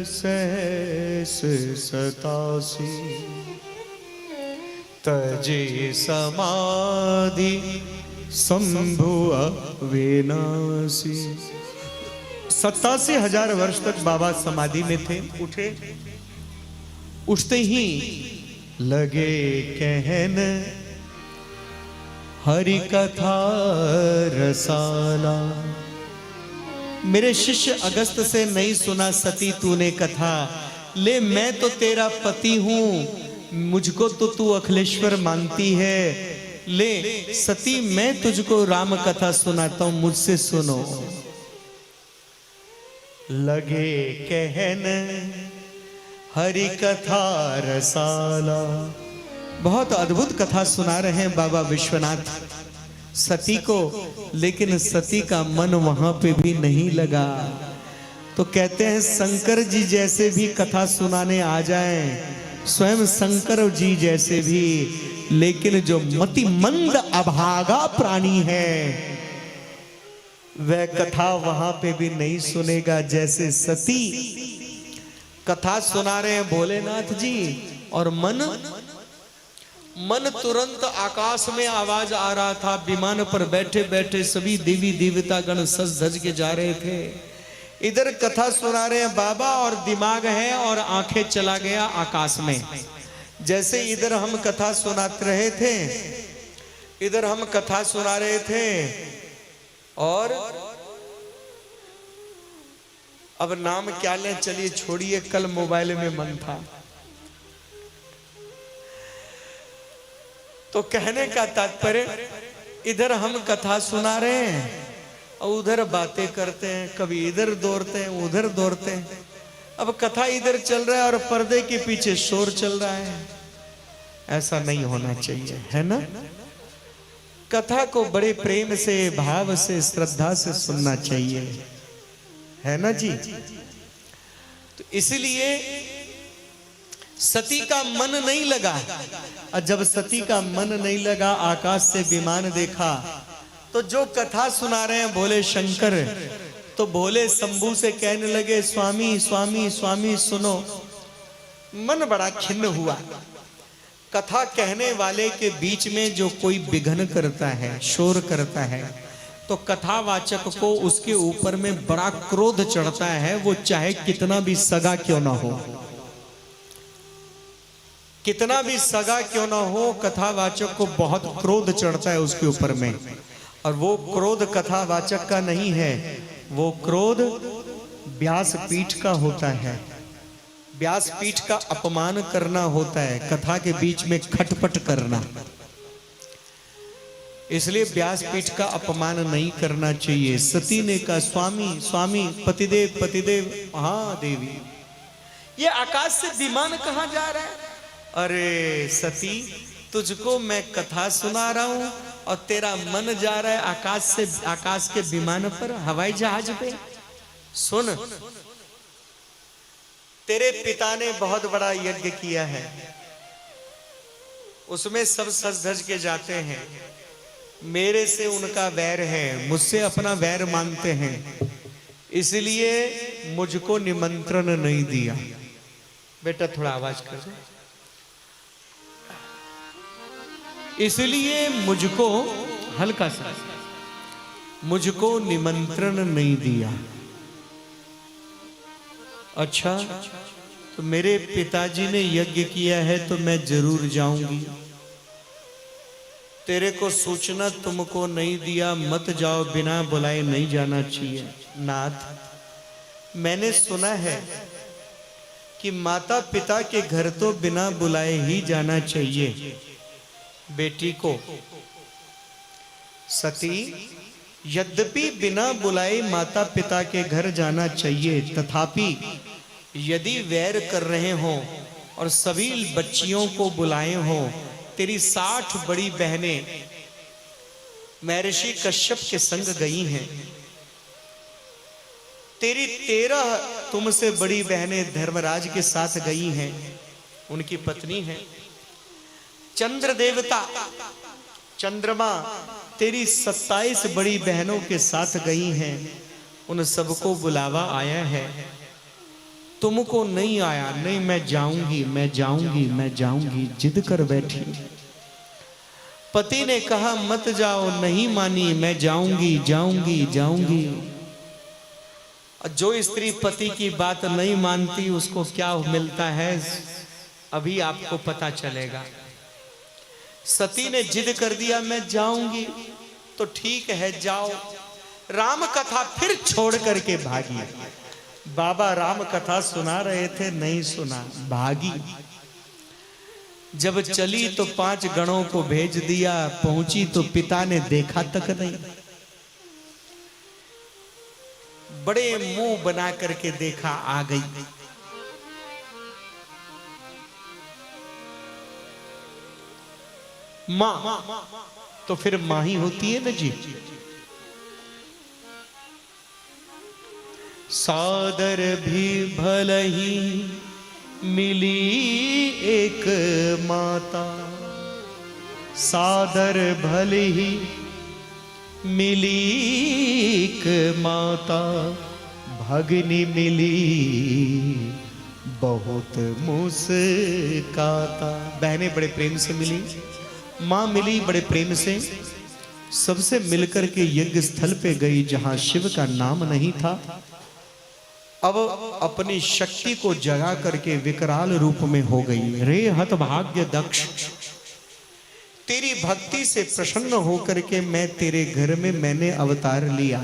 सहस 87 तजे समाधि शंभु अविनाशी। 87,000 वर्ष तक बाबा समाधि में थे। उठते ही लगे कहन हरि कथा रसाला। मेरे शिष्य अगस्त से नहीं सुना सती तूने कथा, ले मैं तो तेरा पति हूं, मुझको तो तू अखिलेश्वर मानती है, ले सती मैं तुझको राम कथा सुनाता हूं, मुझसे सुनो। लगे कहन हरि कथा रसाला। बहुत अद्भुत कथा सुना रहे हैं बाबा विश्वनाथ सती को, लेकिन सती का मन वहां पे भी नहीं लगा। तो कहते हैं शंकर जी जैसे भी कथा सुनाने आ जाएं, स्वयं शंकर जी जैसे भी, लेकिन जो मति मंद अभागा प्राणी है वह कथा वहां पे भी नहीं सुनेगा। जैसे सती कथा सुना रहे हैं भोलेनाथ जी, और मन तुरंत आकाश में आवाज आ रहा था। विमान पर बैठे बैठे सभी देवी देवता गण सज धज के जा रहे थे। इधर कथा सुना रहे हैं बाबा और दिमाग है और आंखें चला गया आकाश में। जैसे इधर हम कथा सुना रहे थे, इधर हम कथा सुना रहे थे और अब नाम क्या लें, चलिए छोड़िए, कल मोबाइल में मन था। तो कहने का तात्पर्य, इधर हम कथा सुना रहे हैं और उधर बातें करते हैं, कभी इधर दौड़ते हैं उधर दौड़ते हैं। अब कथा इधर चल रहा है और पर्दे के पीछे शोर चल रहा है। ऐसा नहीं होना चाहिए, है ना। कथा को बड़े प्रेम से, भाव से, श्रद्धा से सुनना चाहिए, है ना जी। तो इसलिए सती का मन नहीं लगा, और जब सती का मन नहीं लगा, आकाश से विमान देखा, तो जो कथा सुना रहे हैं भोले शंकर, तो भोले शंभू से कहने लगे स्वामी स्वामी स्वामी सुनो। मन बड़ा खिन्न हुआ। कथा कहने वाले के बीच में जो कोई विघ्न करता है, शोर करता है, तो कथावाचक को उसके ऊपर में बड़ा क्रोध चढ़ता है। वो चाहे कितना भी सगा क्यों ना हो, कितना भी सगा क्यों ना हो, कथावाचक को बहुत क्रोध चढ़ता है उसके ऊपर में। और वो क्रोध कथावाचक का नहीं है, वो क्रोध व्यासपीठ का होता है। व्यासपीठ का अपमान करना होता है, कथा के बीच में खटपट करना। इसलिए व्यासपीठ का अपमान नहीं करना चाहिए। सती ने कहा स्वामी स्वामी, पतिदेव पतिदेव। हाँ देवी, ये आकाश से विमान कहाँ जा रहा है? अरे सती, तुझको मैं कथा सुना रहा हूं और तेरा मन जा रहा है आकाश से, आकाश के विमान पर, हवाई जहाज पे। सुन, तेरे पिता ने बहुत बड़ा यज्ञ किया है, उसमें सब सज धज के जाते हैं। मेरे से उनका वैर है, मुझसे अपना वैर मानते हैं, इसलिए मुझको निमंत्रण नहीं दिया। बेटा थोड़ा आवाज कर दो। इसलिए मुझको, हल्का सा, मुझको निमंत्रण नहीं दिया। अच्छा, तो मेरे पिताजी ने यज्ञ किया है तो मैं जरूर जाऊंगी। तेरे को सूचना तुमको नहीं दिया, मत जाओ, बिना बुलाए नहीं जाना चाहिए। नाथ, मैंने सुना है कि माता पिता के घर तो बिना बुलाए ही जाना चाहिए। बेटी को सती, यद्यपि बिना बुलाए माता पिता के घर जाना चाहिए, तथापि यदि वैर कर रहे हो और सभी बच्चियों को बुलाए हो, तेरी 60 बड़ी बहनें महर्षि कश्यप के संग गई हैं, तेरी 13 तुमसे बड़ी बहनें धर्मराज के साथ गई हैं, उनकी पत्नी है। चंद्र देवता चंद्रमा तेरी 27 बड़ी बहनों के साथ गई हैं, उन सबको बुलावा आया है, तुमको नहीं आया। नहीं, मैं जाऊंगी मैं जाऊंगी मैं जाऊंगी, जिद कर बैठी। पति ने कहा मत जाओ, नहीं मानी, मैं जाऊंगी जाऊंगी जाऊंगी। जो स्त्री पति की बात नहीं मानती उसको क्या मिलता है, अभी आपको पता चलेगा। सती ने जिद कर दिया मैं जाऊंगी, तो ठीक है जाओ। राम कथा फिर छोड़ करके भागी। बाबा राम कथा सुना रहे थे, नहीं सुना, भागी। जब चली तो 5 गणों को भेज दिया, पहुंची तो पिता ने देखा तक नहीं। बड़े मुंह बना करके देखा, आ गई। मां तो फिर मां ही होती है ना जी। सादर भी भल ही मिली एक माता, सादर भल ही मिली एक माता, भगनी मिली बहुत मुस्काता। बहनें बड़े प्रेम से मिली, मां मिली बड़े प्रेम से, सबसे मिलकर के यज्ञ स्थल पे गई जहां शिव का नाम नहीं था। अब अपनी शक्ति को जगा करके विकराल रूप में हो गई। रे हतभाग्य दक्ष, तेरी भक्ति से प्रसन्न होकर के मैं तेरे घर में मैंने अवतार लिया,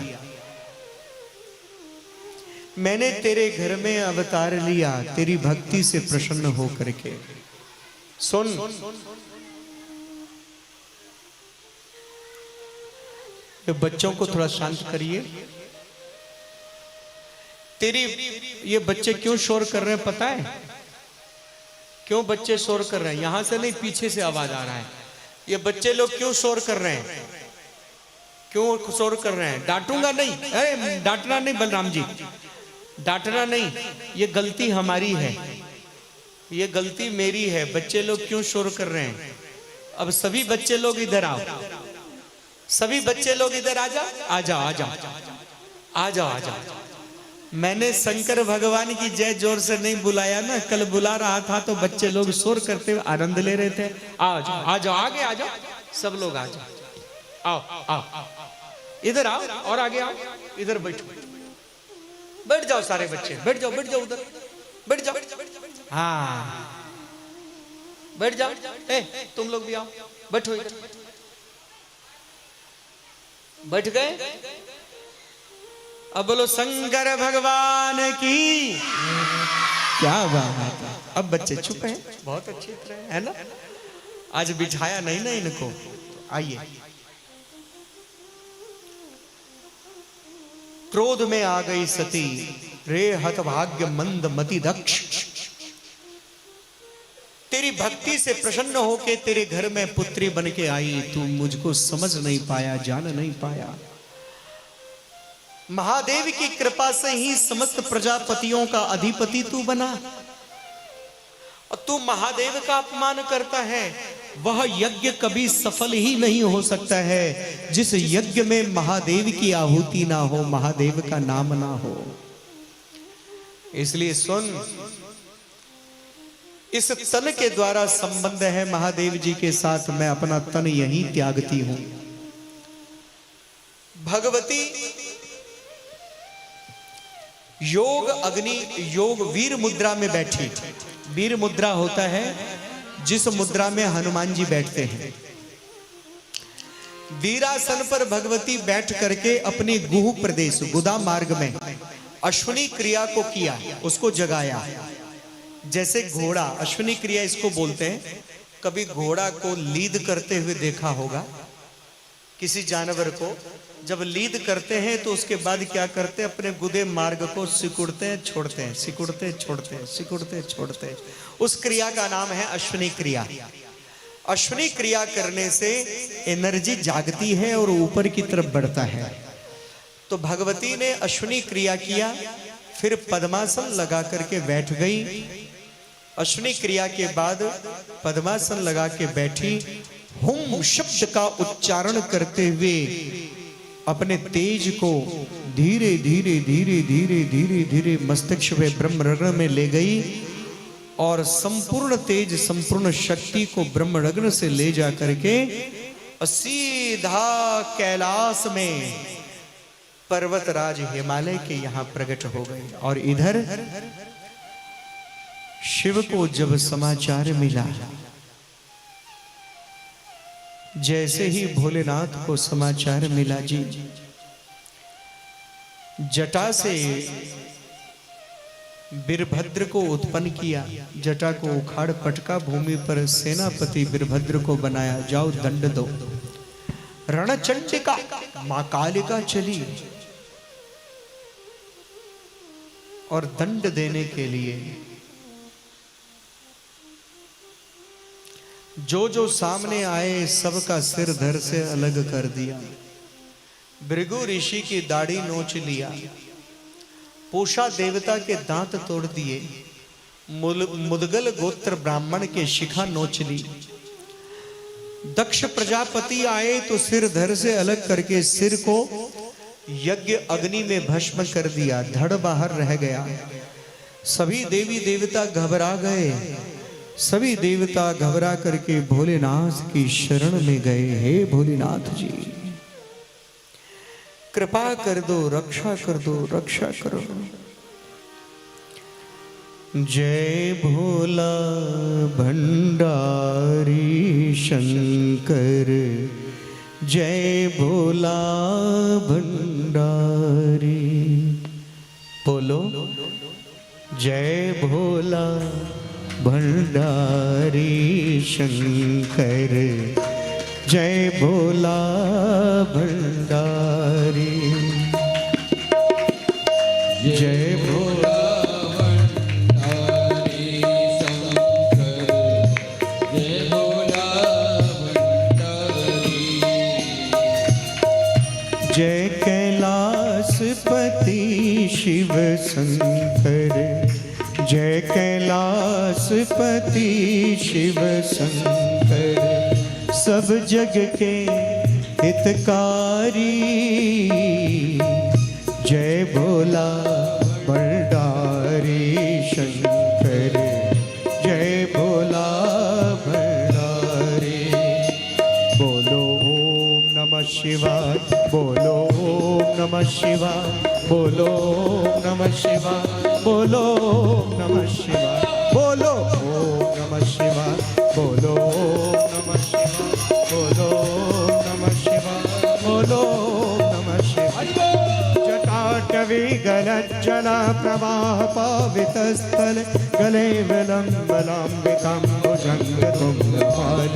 मैंने तेरे घर में अवतार लिया तेरी भक्ति से प्रसन्न होकर के। सुन, ये बच्चों को थोड़ा शांत करिए। तेरी ये बच्चे क्यों शोर कर रहे हैं पता है? क्यों बच्चे शोर कर रहे हैं? यहां से नहीं, पीछे से आवाज आ रहा है। ये बच्चे लोग क्यों शोर कर रहे हैं? क्यों शोर कर रहे हैं? डांटूंगा नहीं, अरे डांटना नहीं बलराम जी, डांटना नहीं, ये गलती हमारी है, ये गलती मेरी है। बच्चे लोग क्यों शोर कर रहे हैं? अब सभी बच्चे लोग इधर आओ, सभी बच्चे लोग इधर आ जाओ, आ जाओ, आ जाओ, आ जाओ, आ जाओ। मैंने शंकर भगवान की जय जोर से नहीं बुलाया ना, कल बुला रहा था तो बच्चे लोग शोर करते हुए आनंद ले रहे थे। आ जाओ, आ जाओ, आगे आ जाओ, सब लोग आ जाओ, आओ आओ, इधर आओ और आगे आओ, इधर बैठो, बैठ जाओ सारे बच्चे, बैठ जाओ, बैठ जाओ, उधर बैठ जाओ, हाँ बैठ जाओ। ए तुम लोग भी आओ, बैठो इधर, बैठ गए। अब बोलो शंकर भगवान की क्या बात है। अब बच्चे चुप हैं, बहुत अच्छी तरह है ना। आज बिठाया नहीं ना इनको, आइए। क्रोध में आ गई सती, रे हतभाग्य मंद मति दक्ष, तेरी भक्ति से प्रसन्न होके तेरे घर में पुत्री बन के आई, तू मुझको समझ नहीं पाया, जान नहीं पाया। महादेव की कृपा से ही समस्त प्रजापतियों का अधिपति तू बना, और तू महादेव का अपमान करता है। वह यज्ञ कभी सफल ही नहीं हो सकता है जिस यज्ञ में महादेव की आहुति ना हो, महादेव का नाम ना हो। इसलिए सुन, इस तन के द्वारा संबंध है महादेव जी के साथ, मैं अपना तन यहीं त्यागती हूं। भगवती योग अग्नि योग वीर मुद्रा में बैठी। वीर मुद्रा होता है जिस मुद्रा में हनुमान जी बैठते हैं। वीरासन पर भगवती बैठ करके अपने गुह प्रदेश गुदा मार्ग में अश्विनी क्रिया को किया, उसको जगाया। जैसे घोड़ा, अश्विनी क्रिया इसको बोलते हैं। कभी घोड़ा को लीद करते हुए देखा होगा, किसी जानवर को जब लीद करते हैं तो उसके बाद क्या करते हैं, अपने गुदे मार्ग को सिकुड़ते हैं, छोड़ते हैं, सिकुड़ते छोड़ते हैं, सिकुड़ते छोड़ते। उस क्रिया का नाम है अश्विनी क्रिया। अश्विनी क्रिया करने से एनर्जी जागती है और ऊपर की तरफ बढ़ता है। तो भगवती ने अश्विनी क्रिया किया, फिर पद्मासन लगा करके बैठ गई। अश्विनी क्रिया के बाद पद्मासन लगा के बैठी, हुम शब्द का उच्चारण करते हुए अपने तेज को धीरे धीरे धीरे धीरे धीरे धीरे मस्तिष्क में ब्रह्मरग्न में ले गई, और संपूर्ण तेज संपूर्ण शक्ति को ब्रह्मरग्न से ले जा करके सीधा कैलाश में पर्वतराज हिमालय के यहां प्रकट हो गए। और इधर शिव को जब समाचार मिला, जैसे ही भोलेनाथ को समाचार मिला जी, जटा से वीरभद्र को उत्पन्न किया, जटा को उखाड़ पटका भूमि पर सेनापति वीरभद्र को बनाया, जाओ दंड दो। रणचंडिका मां कालिका चली और दंड देने के लिए जो जो सामने आए सबका सिर धड़ से अलग कर दिया। भृगु ऋषि की दाढ़ी नोच लिया, पूषा देवता के दांत तोड़ दिए, मुदगल गोत्र ब्राह्मण के शिखा नोच ली। दक्ष प्रजापति आए तो सिर धड़ से अलग करके सिर को यज्ञ अग्नि में भस्म कर दिया, धड़ बाहर रह गया। सभी देवी देवता घबरा गए, सभी देवता घबरा करके भोलेनाथ की शरण में गए। हे भोलेनाथ जी, कृपा कर दो, रक्षा कर दो, रक्षा करो। जय भोला भंडारी शंकर, जय भोला भंडारी। बोलो जय भोला भंडारी शंकर, जय भोला भंडारी। जय भोला भंडारी शंकर, जय भोला भंडारी। जय कैलाशपति शिव शंकर, जय कैलाशपति शिव शंकर, सब जग के हितकारी। जय भोला भंडारी शंकर, जय भोला भंडारी। बोलो ओम नमः शिवाय, बोलो ओम नमः शिवाय, बोलो ओम नमः शिवाय, बोलो ओम नमः शिवाय, बोलो ओम नमः शिवाय, बोलो ओम नमः शिवाय, बोलो ओम नमः शिवाय, बोलो ओम नमः शिवाय। जटाटवी गलज्जला प्रवाह पावितस्थल, गले विलम्बलाम्बिकां भुजङ्गतुङ्गपाल।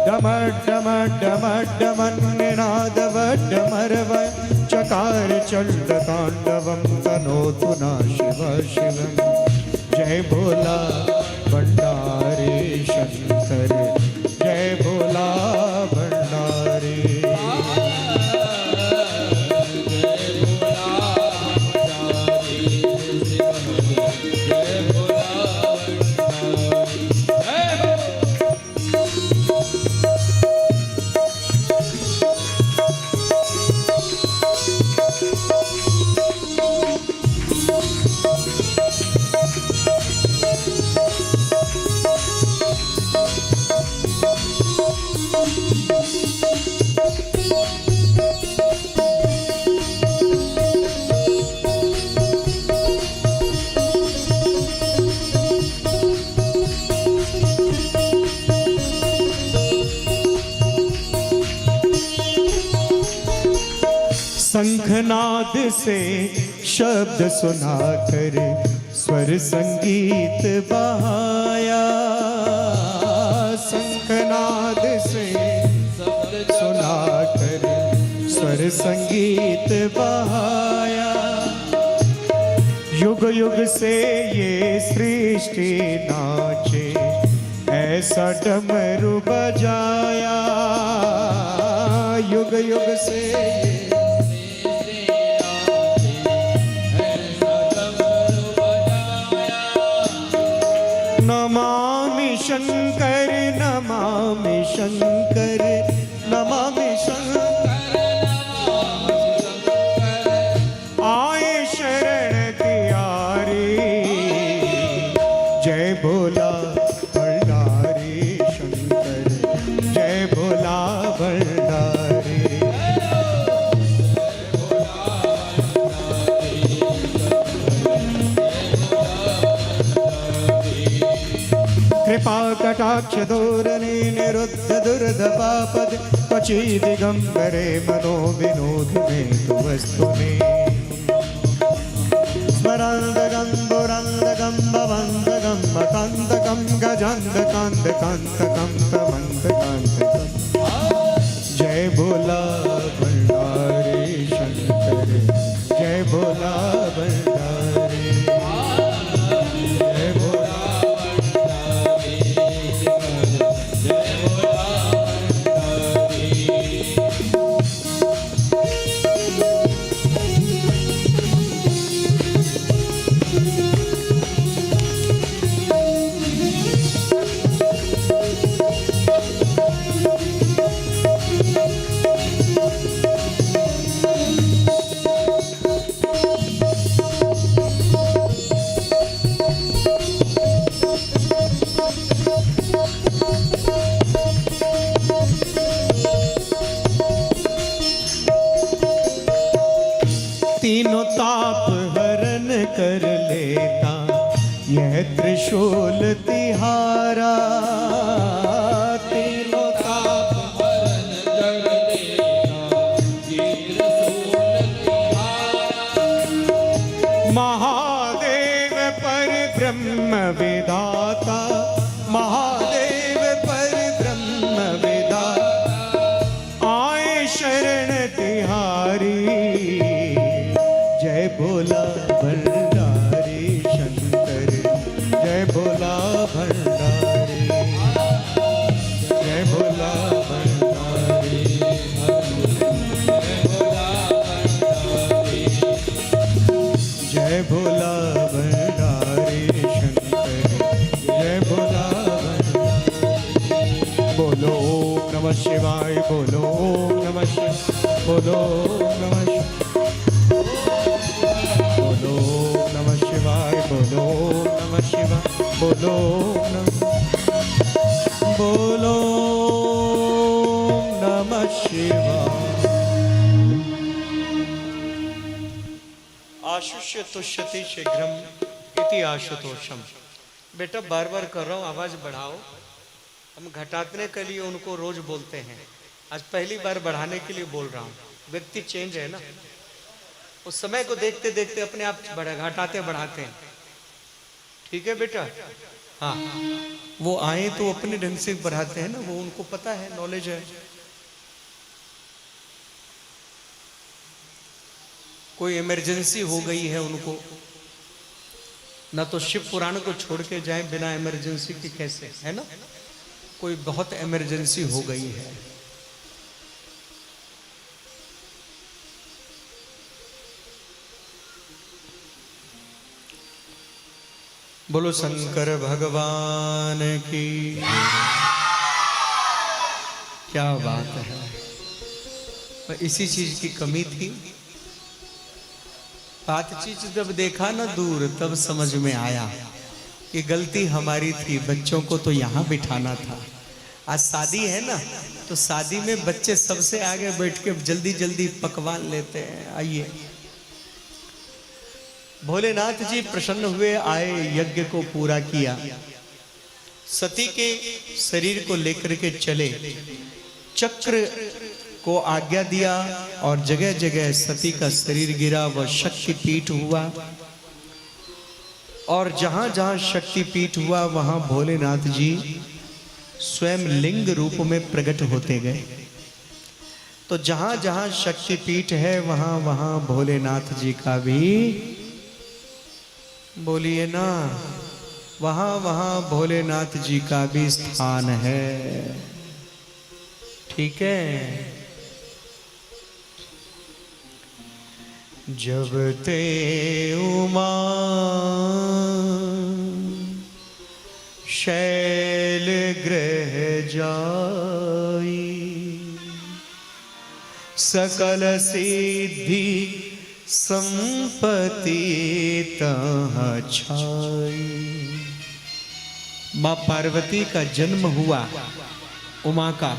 डमड्डमड्डमड्डमन्निनादवड्डमरवय, चकार चण्डताण्डवं तनोतु नः शिवः शिवम्। जय भोला भंडारी शंकर, जय भोला भंडारी। शंखनाद से शब्द सुनाकर स्वर संगीत बहाया। शंखनाद से सुनाकर स्वर संगीत बहाया। युग युग से ये सृष्टि नाचे, ऐसा डमरू बजाया। युग युग से नमामि शंकर, नमामि शंकर, नमामि शंकर, आए शरण तियारी। जय भोला भंडारी शंकर, जय भोला भंडारी। कृपा कटाक्ष धोरणे निरुद्ध दुर्ध पापद, क्वचि दिगंबरे मनो विनोद में तु वस्तु में। स्मरंदगम बुरंदगम भवंदगम मकंदगम गजंदकांद कांतकम तमंतकांतकम। जय भोला भंडारी शंकर, जय भोला भंडारी। जय भोला तीनों ताप हरण कर लेता यह है त्रिशूल तिहारा, तीनों ताप हरन जग देता ये त्रिशूल तिहारा। महादेव पर ब्रह्म विधाता, महादेव पर ब्रह्म विधाता, आए शरण तिहारी। जय भोला भंडारी शंकर, जय भोला भंडारी, जय भोला भंडारी, जय भोला भंडारी शंकर, जय भोला भंडारी। बोलो ओम नमः शिवाय, बोलो ओम नमः शिवाय, बोलो ओम नमः शिवाय, बोलो ओम नमः शिवाय, बोलो ओम नमः शिवाय, बोलो ओम नमः, बोलो ओम नमः शिवाय। आशुष्य तुष्यति शीघ्रम इति आशुतोषम। बेटा बार बार कर रहा हूँ, आवाज बढ़ाओ। हम घटाने के लिए उनको रोज बोलते हैं, आज पहली बार बढ़ाने के लिए बोल रहा हूँ। व्यक्ति चेंज है ना, उस समय को देखते देखते अपने आप घटाते बढ़ाते हैं। ठीक है बेटा? हाँ, वो आए तो अपने ढंग से बढ़ाते हैं ना, वो उनको पता है, नॉलेज है। कोई इमरजेंसी हो गई है उनको, ना तो शिव पुराण को छोड़ के जाए बिना इमरजेंसी की, कैसे, है ना? कोई बहुत इमरजेंसी हो गई है। बोलो शंकर भगवान की। क्या बात है, पर इसी चीज की कमी थी। बातचीत जब देखा ना दूर, तब समझ में आया कि गलती हमारी थी, बच्चों को तो यहाँ बिठाना था। आज शादी है ना, तो शादी में बच्चे सबसे आगे बैठ के जल्दी जल्दी पकवान लेते हैं। आइए, भोलेनाथ जी प्रसन्न हुए, आए, यज्ञ को पूरा किया, सती के शरीर को लेकर के चले, चक्र को आज्ञा दिया और जगह जगह सती का शरीर गिरा, वह शक्तिपीठ हुआ। और जहां जहां शक्तिपीठ हुआ वहां भोलेनाथ जी स्वयं लिंग रूप में प्रकट होते गए। तो जहां जहां शक्तिपीठ है वहां वहां भोलेनाथ जी का भी, बोलिए ना, वहां वहां भोलेनाथ जी का भी स्थान है। ठीक है? जब ते उमा शैल ग्रह जाई, सकल सिद्धि संपत्ति तहाँ छाई। माँ पार्वती का जन्म हुआ, उमा का,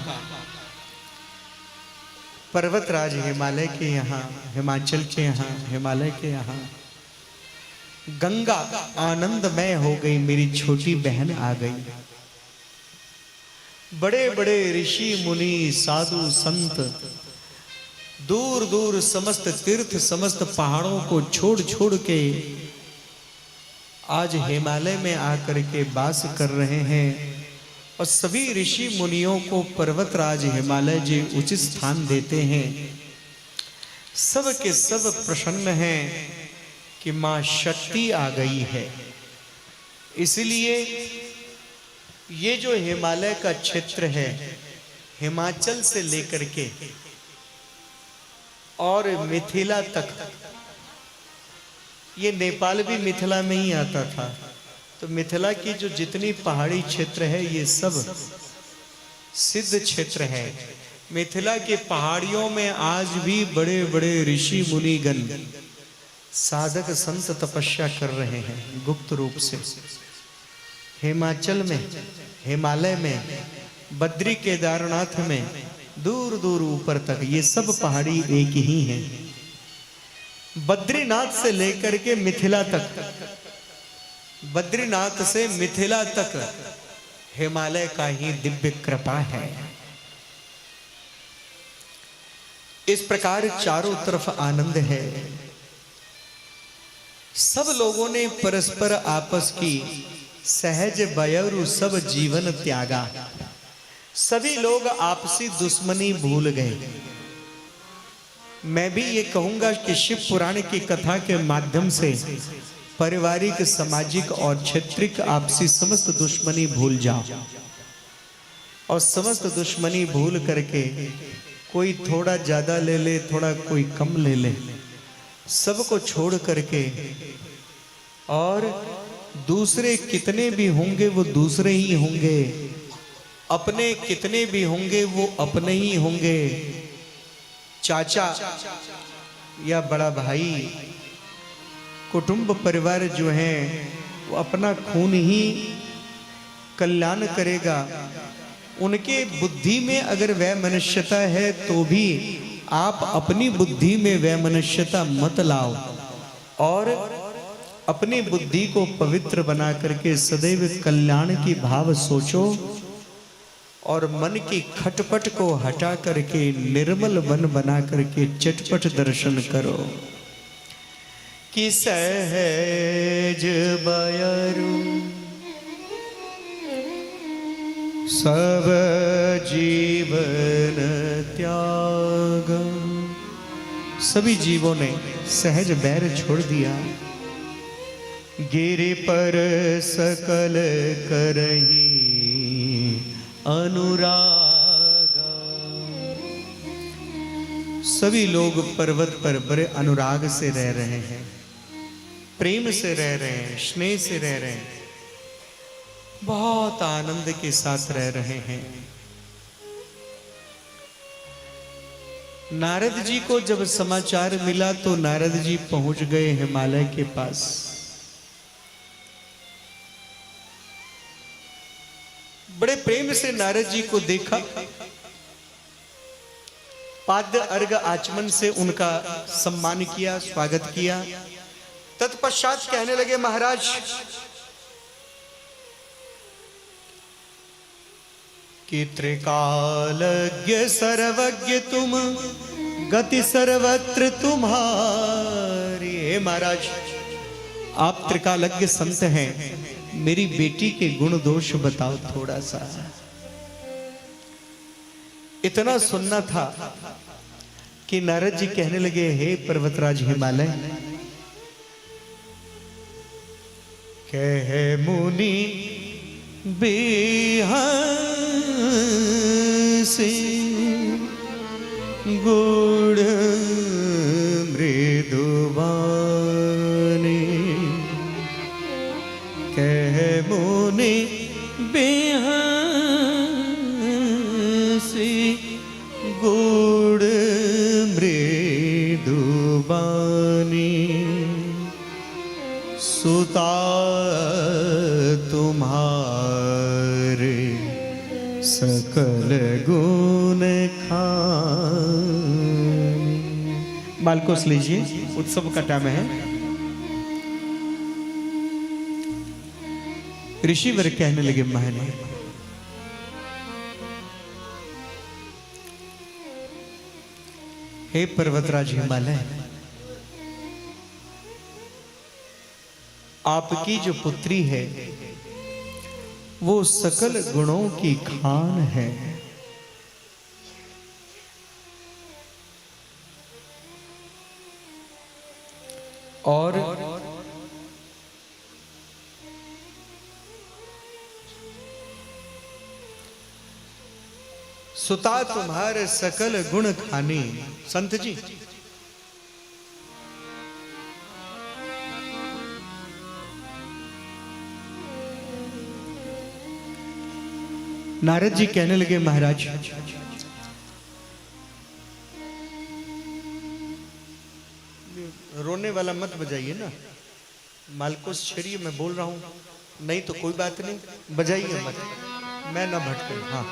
पर्वतराज हिमालय के यहाँ, हिमाचल के यहाँ, हिमालय के यहाँ। गंगा आनंदमय हो गई, मेरी छोटी बहन आ गई। बड़े बड़े ऋषि मुनि साधु संत दूर दूर समस्त तीर्थ समस्त पहाड़ों को छोड़ छोड़ के आज हिमालय में आकर के वास कर रहे हैं। और सभी ऋषि मुनियों को पर्वतराज हिमालय जी उचित स्थान देते हैं। सब के सब प्रसन्न हैं कि मां शक्ति आ गई है। इसलिए ये जो हिमालय का क्षेत्र है, हिमाचल से लेकर के और मिथिला तक, ये नेपाल भी मिथिला में ही आता था। तो मिथिला की जो जितनी पहाड़ी क्षेत्र है ये सब सिद्ध क्षेत्र है। मिथिला के पहाड़ियों में आज भी बड़े बड़े ऋषि मुनिगण साधक संत तपस्या कर रहे हैं गुप्त रूप से। हिमाचल में, हिमालय में, बद्री केदारनाथ में, दूर दूर ऊपर तक ये सब पहाड़ी एक ही हैं। बद्रीनाथ से लेकर के मिथिला तक बद्रीनाथ से मिथिला तक हिमालय का ही दिव्य कृपा है। इस प्रकार चारों तरफ आनंद है। सब लोगों ने परस्पर आपस की सहज बयरु सब जीवन त्यागा। सभी लोग आपसी दुश्मनी भूल गए। मैं भी ये कहूंगा कि शिव पुराण की कथा के माध्यम से पारिवारिक, सामाजिक और क्षेत्रिक आपसी समस्त दुश्मनी भूल जाओ और समस्त दुश्मनी भूल करके कोई थोड़ा ज्यादा ले ले, थोड़ा कोई कम ले ले, सबको छोड़ करके और दूसरे कितने भी होंगे वो दूसरे ही होंगे, अपने कितने भी होंगे वो अपने ही होंगे। चाचा या बड़ा भाई, कुटुंब परिवार जो है वो अपना खून ही कल्याण करेगा। उनके बुद्धि में अगर वैमनस्यता है तो भी आप अपनी बुद्धि में वैमनस्यता मत लाओ और अपनी बुद्धि को पवित्र बना करके सदैव कल्याण की भाव सोचो और मन की खटपट को हटा करके निर्मल मन बना करके चटपट दर्शन करो कि सहज बयरु सब जीवन त्याग। सभी जीवों ने सहज बैर छोड़ दिया। गिरि पर सकल करही अनुराग। सभी लोग पर्वत पर बड़े अनुराग से रह रहे हैं, प्रेम से रह रहे हैं, स्नेह से रह रहे हैं, बहुत आनंद के साथ रह रहे हैं। नारद जी को जब समाचार मिला तो नारद जी पहुंच गए हिमालय के पास। बड़े प्रेम से नारद जी को देखा, पाद्य अर्घ आचमन से उनका सम्मान किया, स्वागत किया। तत्पश्चात कहने लगे, महाराज कि त्रिकालज्ञ सर्वज्ञ तुम, गति सर्वत्र तुम्हारी। हे महाराज, आप त्रिकालज्ञ संत हैं, मेरी बेटी के गुण दोष बताओ थोड़ा सा। इतना सुनना था कि नारद जी कहने लगे, हे पर्वतराज हिमालय, कहे मुनि बेहसी गुण मृदुबानी। कहे मुनि बेहसी गुण मृदुबानी। सुता तुम्हारे सकल गुण खानी। मालकोस लीजिए, उत्सव का टाइम है। ऋषिवर कहने लगे, महने हे पर्वतराज हिमालय, आपकी जो पुत्री है वो सकल गुणों की खान है। और सुता तुम्हारे सकल गुण खानी। संत जी, नारद जी कहने लगे, महाराज रोने वाला मत बजाइए ना, मालकोस छेड़िए, मैं बोल रहा हूं, नहीं तो कोई बात नहीं, बजाइए मत, मैं ना भटकूं। हाँ,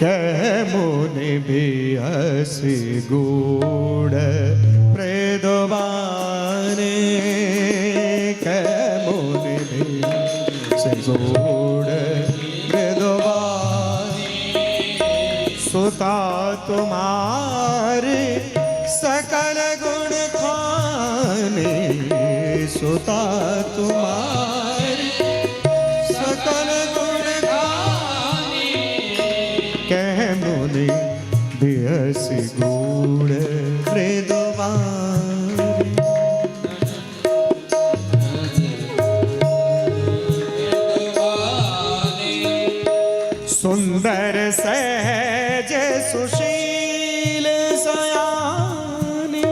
कह मुनि बियस गूढ़ प्रेदवाने, कह मुनि बियस गूढ़ प्रेदवाने, सुता तुम्हारे सकल गुण खाने, सुता तुम्हारे सकल गुण खाने, कह मुनि बियस गूढ़ प्रेदवाने। सुंदर सहज सुशील सयानी,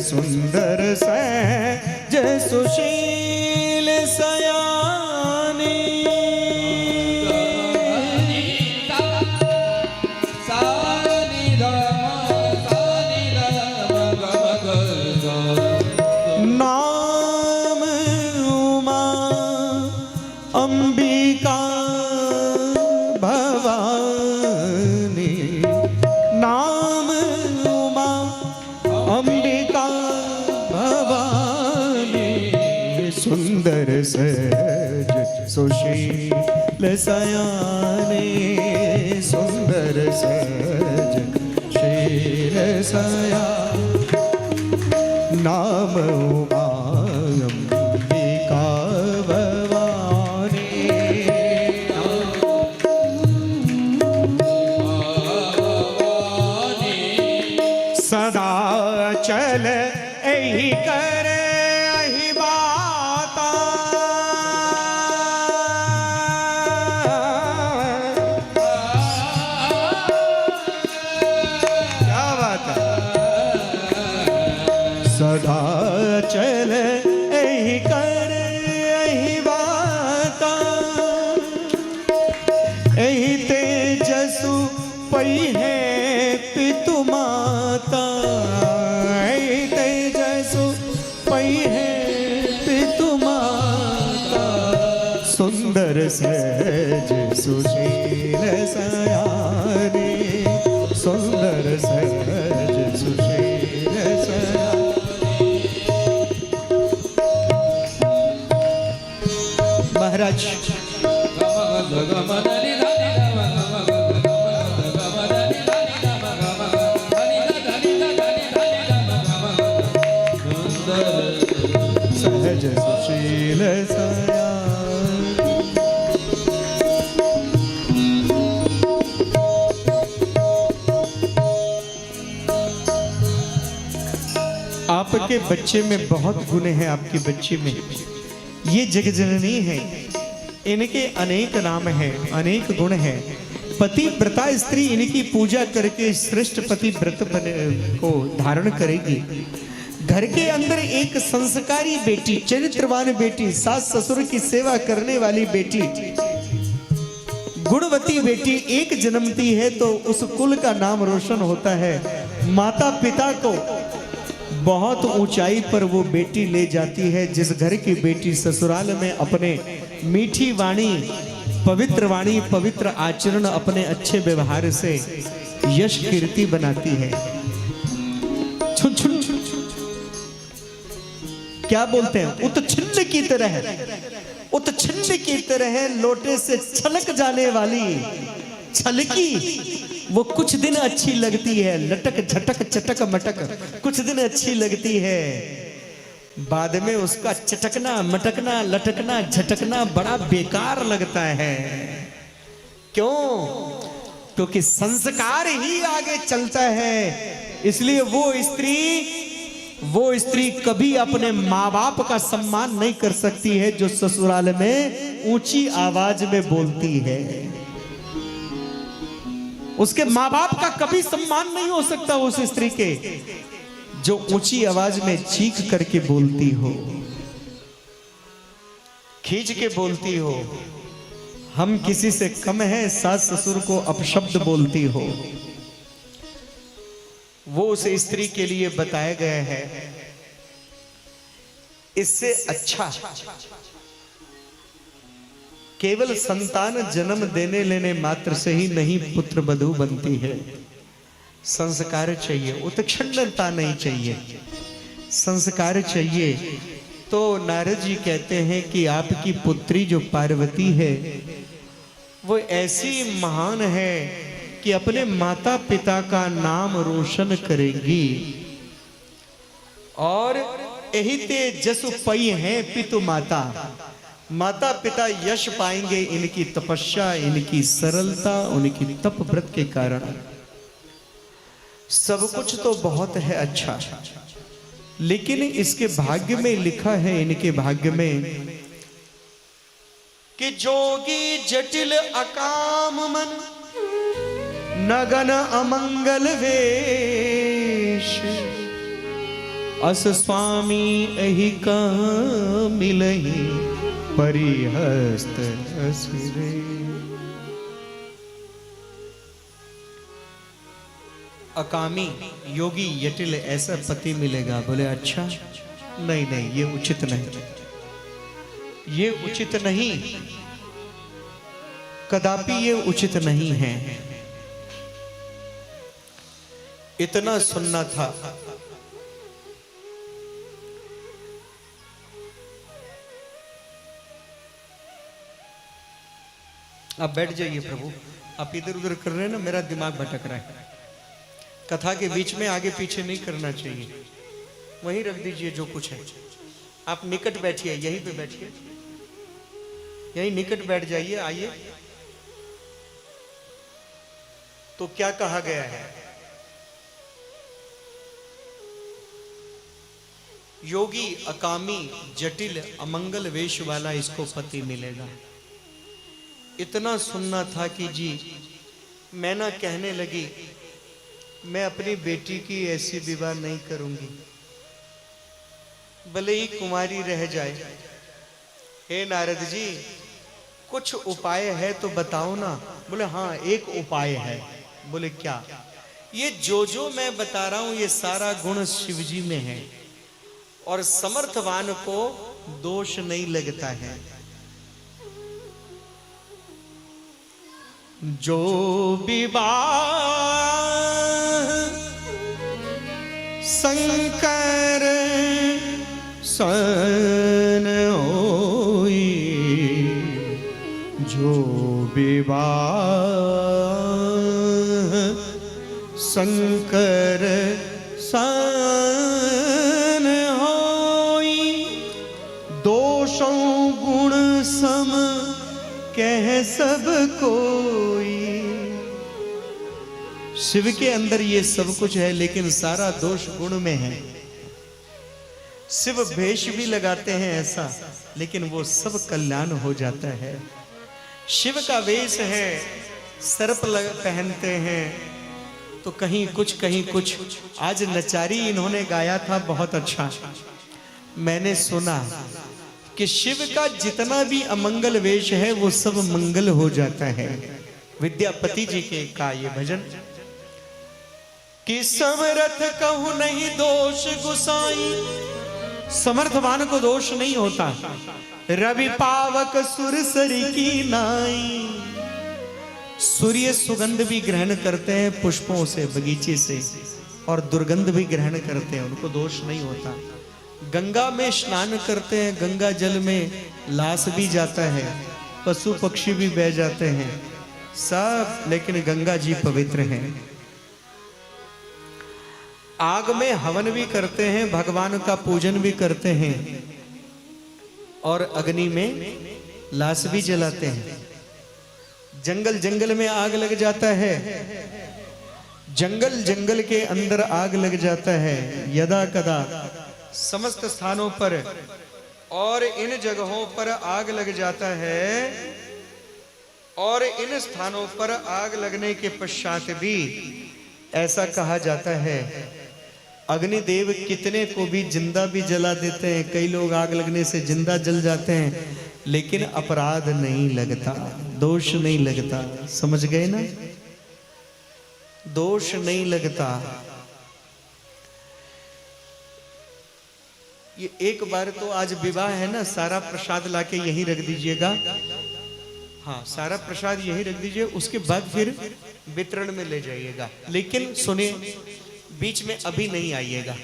सुंदर सहज सुशील सयानी, नाम उमा अंबिका भवानी, नाम उमा अंबिका भवानी, सुंदर सहज सुशील सयानी, सुंदर सहज शील सया, नाम उमा अंबिका भवानी, सदा चल एहि कर एहि बाता, क्या बात है, सदा चल एहि कर एहि बाता, एहि तेजसु पई है पितु माता, एहि तेजसु पई है पितु माता, सुंदर सहज सुशील सयानी, सुंदर सहज सुशील सयानी। महाराज सहज सुशील सया, आपके बच्चे में बहुत गुण है, आपके बच्चे में ये जगजननी है, इनके अनेक नाम हैं, अनेक गुण हैं। पतिव्रता स्त्री इनकी पूजा करके श्रेष्ठ पतिव्रत को धारण करेगी। घर के अंदर एक संस्कारी बेटी, चरित्रवान बेटी, सास ससुर की सेवा करने वाली बेटी, गुणवती बेटी एक जन्मती है तो उस कुल का नाम रोशन होता है। माता पिता को बहुत ऊंचाई पर वो बेटी ले जाती है। जिस घर की बेटी ससुराल में अपने मीठी वाणी, पवित्र आचरण, अपने अच्छे व्यवहार से यश कीर्ति बनाती है। छुन छुन क्या बोलते हैं, उत्छिन्न की तरह, उत्छिन्न की तरह लोटे से छलक जाने वाली छलकी, वो कुछ दिन अच्छी लगती है, लटक झटक चटक मटक कुछ दिन अच्छी लगती है, बाद में उसका चटकना मटकना लटकना झटकना बड़ा बेकार लगता है। क्यों? क्योंकि संस्कार ही आगे चलता है। इसलिए वो स्त्री कभी अपने माँ बाप का सम्मान नहीं कर सकती है जो ससुराल में ऊंची आवाज में बोलती है। उसके माँ बाप का कभी सम्मान नहीं हो सकता उस स्त्री के जो ऊंची आवाज में चीख करके बोलती हो, खींच के बोलती हो। हम किसी से कम हैं, सास ससुर को अपशब्द बोलती हो। वो उस स्त्री के लिए बताया गया है इससे अच्छा केवल संतान जन्म देने लेने मात्र से ही नहीं पुत्र वधू बनती है। संस्कार चाहिए, उत्खंडता नहीं चाहिए, संस्कार चाहिए। तो नारद जी कहते हैं कि आपकी पुत्री जो पार्वती है वो ऐसी महान है कि अपने माता पिता का नाम रोशन करेगी। और यही ते जसु पई है पितु माता, माता पिता यश पाएंगे इनकी तपस्या, इनकी सरलता, उनकी तप व्रत के कारण। सब कुछ तो बहुत है अच्छा, लेकिन इसके भाग्य में लिखा है, इनके भाग्य में, कि जोगी जटिल अकाम मन नगन अमंगल वेश, अस स्वामी एहि का मिलहि परिहस्त सिरे। अकामी योगी जटिल ऐसा पति मिलेगा। बोले अच्छा, नहीं नहीं, ये उचित नहीं, ये उचित नहीं, कदापि ये उचित नहीं है। इतना सुनना था। आप बैठ जाइए प्रभु, आप इधर उधर कर रहे हैं ना, मेरा दिमाग भटक रहा है। कथा के बीच में आगे पीछे नहीं करना चाहिए, वहीं रख दीजिए जो कुछ है। आप निकट बैठिए, यहीं पे बैठिए, यहीं निकट बैठ जाइए। आइए, तो क्या कहा गया है? योगी अकामी जटिल अमंगल वेश वाला इसको पति मिलेगा। इतना सुनना था कि जी मैं ना कहने लगी, मैं अपनी बेटी की ऐसी विवाह नहीं करूंगी, भले ही कुमारी रह जाए। हे नारद जी, कुछ उपाय है तो बताओ ना। बोले हाँ, एक उपाय है। बोले क्या? ये जो मैं बता रहा हूं ये सारा गुण शिव जी में है, और समर्थवान को दोष नहीं लगता है। जो विवाह शंकर सन होई, जो विवाह शंकर सन होई, दोषों गुण सम कह सब कोई। शिव के अंदर ये सब कुछ है, लेकिन सारा दोष गुण में है। शिव भेष भी लगाते हैं ऐसा, लेकिन वो सब कल्याण हो जाता है। शिव का वेश है, सर्प पहनते हैं तो कहीं कुछ कहीं कुछ। आज नचारी इन्होंने गाया था, बहुत अच्छा मैंने सुना कि शिव का जितना भी अमंगल वेश है वो सब मंगल हो जाता है। विद्यापति जी के का ये भजन कि समर्थ कहूं नहीं दोष गुसाई, समर्थवान को दोष नहीं होता। रवि पावक सुरसरी की नाई, सूर्य सुगंध भी ग्रहण करते हैं पुष्पों से, बगीचे से, और दुर्गंध भी ग्रहण करते हैं, उनको दोष नहीं होता। गंगा में स्नान करते हैं, गंगा जल में लाश भी जाता है, पशु पक्षी भी बह जाते हैं सब, लेकिन गंगा जी पवित्र हैं। आग में हवन भी करते हैं, भगवान का पूजन भी करते हैं, और अग्नि में लाश भी जलाते हैं। जंगल जंगल में आग लग जाता है, जंगल जंगल के अंदर आग लग जाता है, यदा कदा समस्त स्थानों पर और इन जगहों पर आग लग जाता है। और इन स्थानों पर आग लगने के पश्चात भी ऐसा कहा जाता है, अग्निदेव कितने को भी जिंदा भी जला देते हैं। कई लोग आग लगने से जिंदा जल जाते हैं, लेकिन अपराध नहीं लगता, दोष नहीं लगता। समझ गए ना? दोष नहीं लगता। ये एक बार तो आज विवाह है ना, सारा प्रसाद लाके यहीं रख दीजिएगा। हाँ, सारा प्रसाद यहीं रख दीजिए, उसके बाद फिर वितरण में ले जाइएगा। लेकिन सुनिए, बीच में अभी नहीं आइएगा,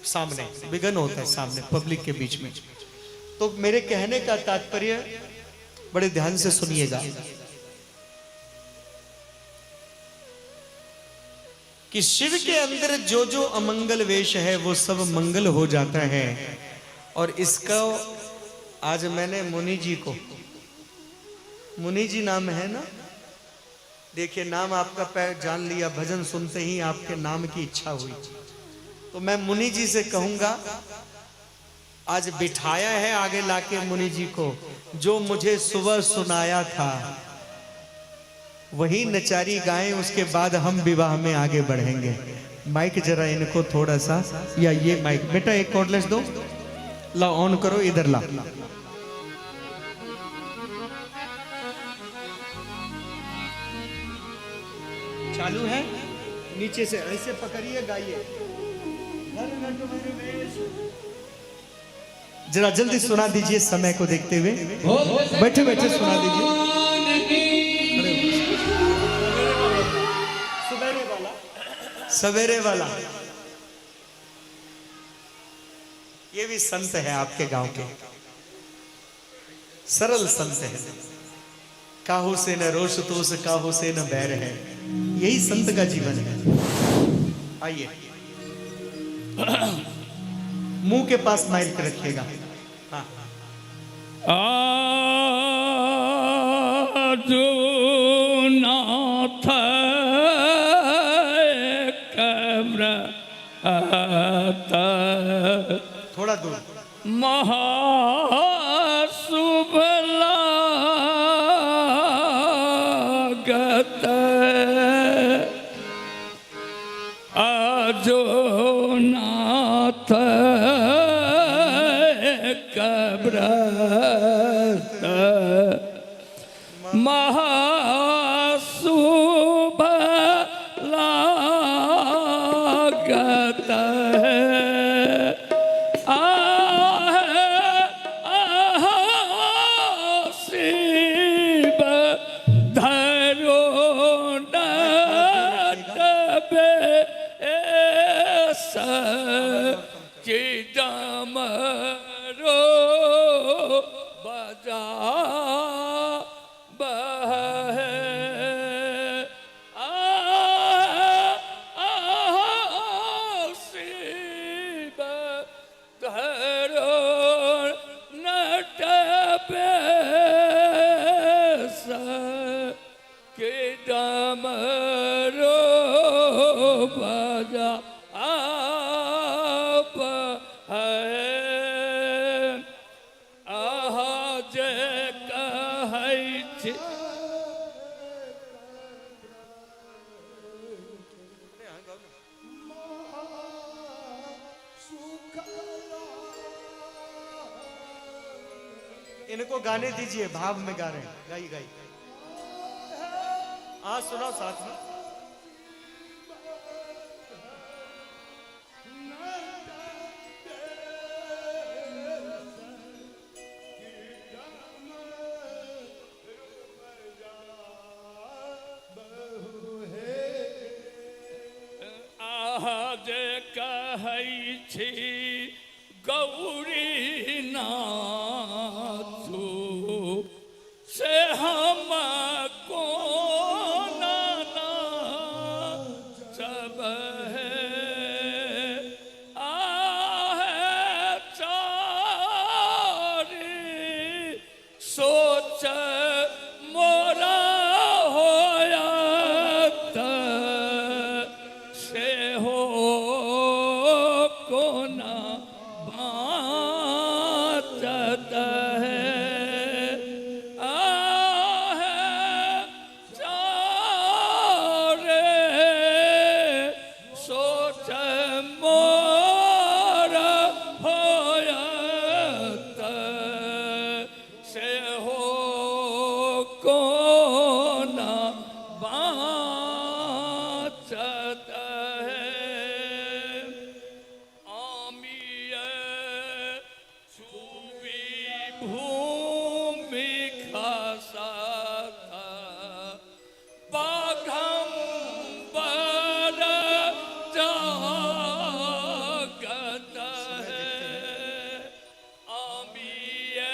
सामने विघ्न होता है, सामने पब्लिक के बीच में। तो मेरे कहने का तात्पर्य बड़े ध्यान से सुनिएगा कि शिव के अंदर जो जो अमंगल वेश है वो सब मंगल हो जाता है। और इसका आज मैंने मुनि जी को, मुनि जी नाम है ना, देखिए नाम आपका पैर जान लिया, भजन सुनते ही आपके नाम की इच्छा हुई। तो मैं मुनि जी से कहूंगा, आज बिठाया है आगे लाके मुनि जी को, जो मुझे सुबह सुनाया था वही नचारी गाएं, उसके बाद हम विवाह में आगे बढ़ेंगे। माइक जरा इनको थोड़ा सा, या ये माइक बेटा एक कॉर्डलेस दो, ला ऑन करो, इधर ला। चालू है, नीचे से ऐसे पकड़िए, गाइए। जरा जल्दी सुना दीजिए, समय को देखते हुए, बैठे बैठे सुना दीजिए। सवेरे वाला ये भी संत है आपके गांव के, सरल संत है। काहू से न रोष तोष, काहू से न बैर है, यही संत का जीवन है। आइए, मुंह के पास माइक रखिएगा। हाँ, नाथ थोड़ा दूर। महाशुभ लागत आजो नाथ कब्रत महाशुभ लागत शिव धरो नटबे चिदमरो बजा शिव धरो नटबे किदमरो बजा आप है। आहा जे कहै छी इनको गाने दीजिए, भाव में गा रहे हैं, गाई गाई। हाँ सुनाओ साथ में। आज कहै छी गौरी नाथू से हम कोन सब है। आहे चारी सोच मोरा होयत से हो कोना बाचत भूमि खसता बाघंबर जागत है आमिये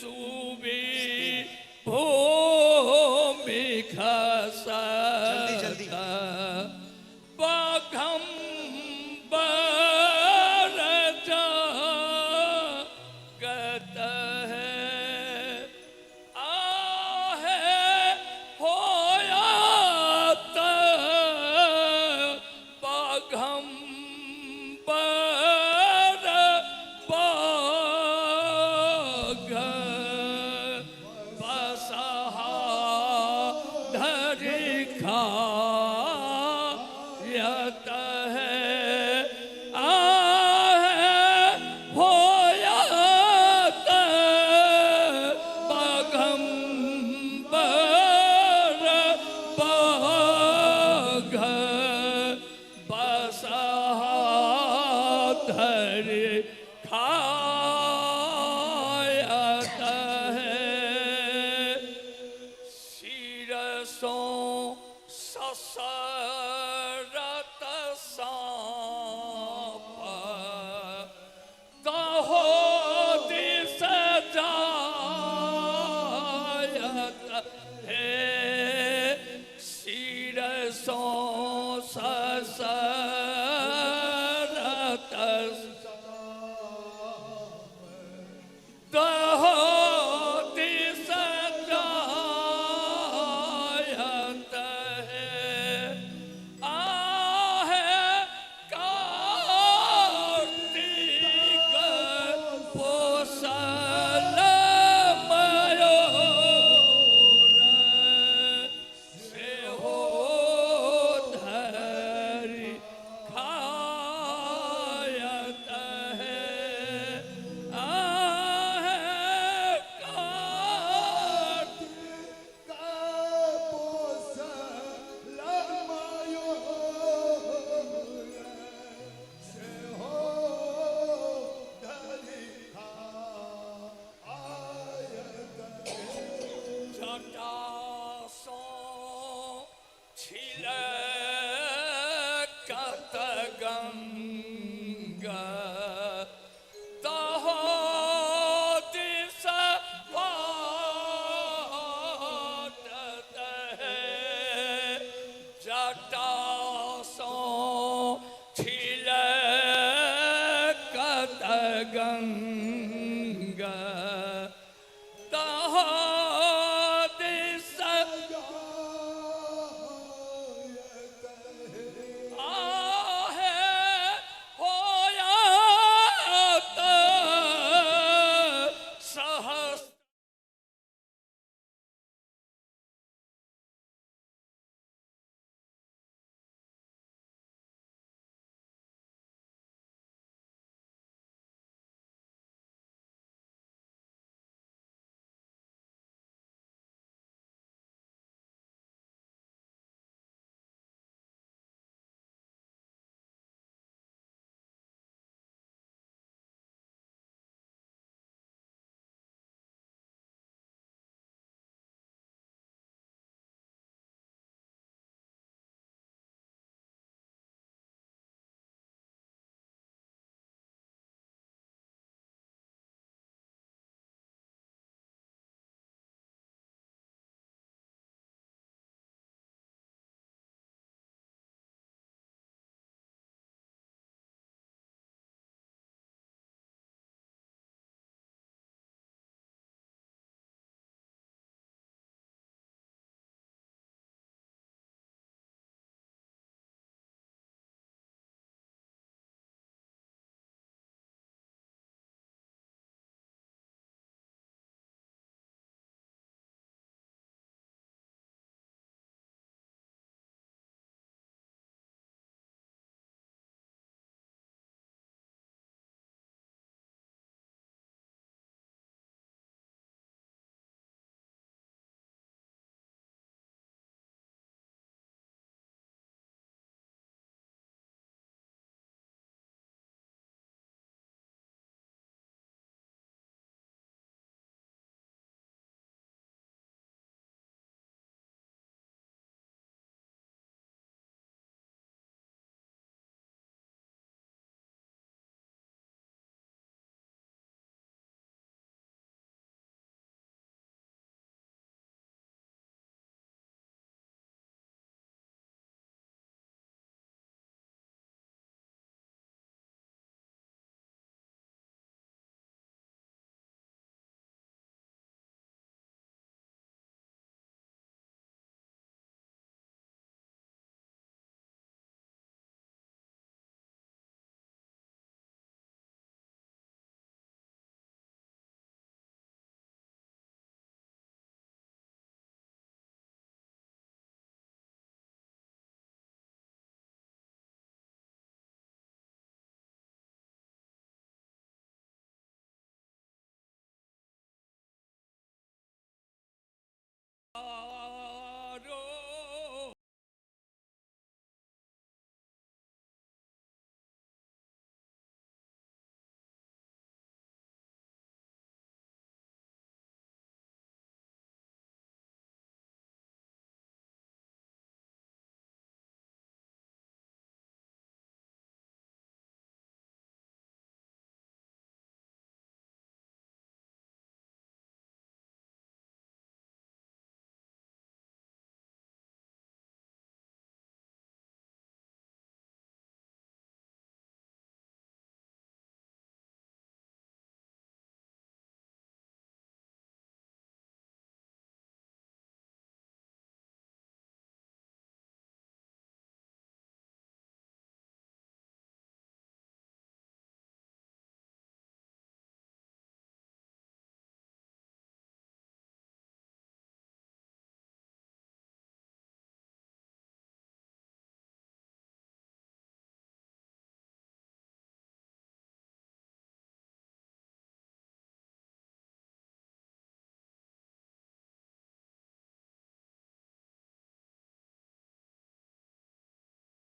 चूबी भूमि खसता जल्दी। बाघंबर जागत है आहे होयात बाघंबर बाघ बसहा धरि खायत है आहे होयात बाघंबर बाघ बसहा धरि खायत है शिरसों ससरत सांप दहो दिस जायत है शिरसों ससरत दहो दिस जायत है आहे कार्तिक पोसल मयूर से हो धरि खायत है आहे कार्तिक जटासो छिलकत गंगा दहो दिस पाटत है जटासो छिलकत गंगा दहो दिस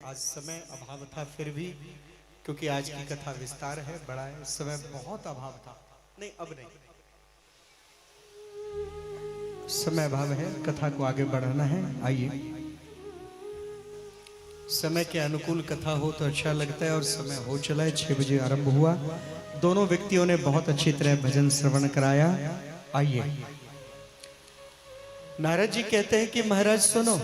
आज समय अभाव था फिर भी, क्योंकि आज की कथा विस्तार है, बड़ा है, समय बहुत अभाव था। नहीं, अब नहीं, समय अभाव है, कथा को आगे बढ़ाना है। आइए, समय के अनुकूल कथा हो तो अच्छा लगता है, और समय हो चला है, 6 बजे आरंभ हुआ। दोनों व्यक्तियों ने बहुत अच्छी तरह भजन श्रवण कराया। आइए, नारद जी कहते हैं कि महाराज सुनो,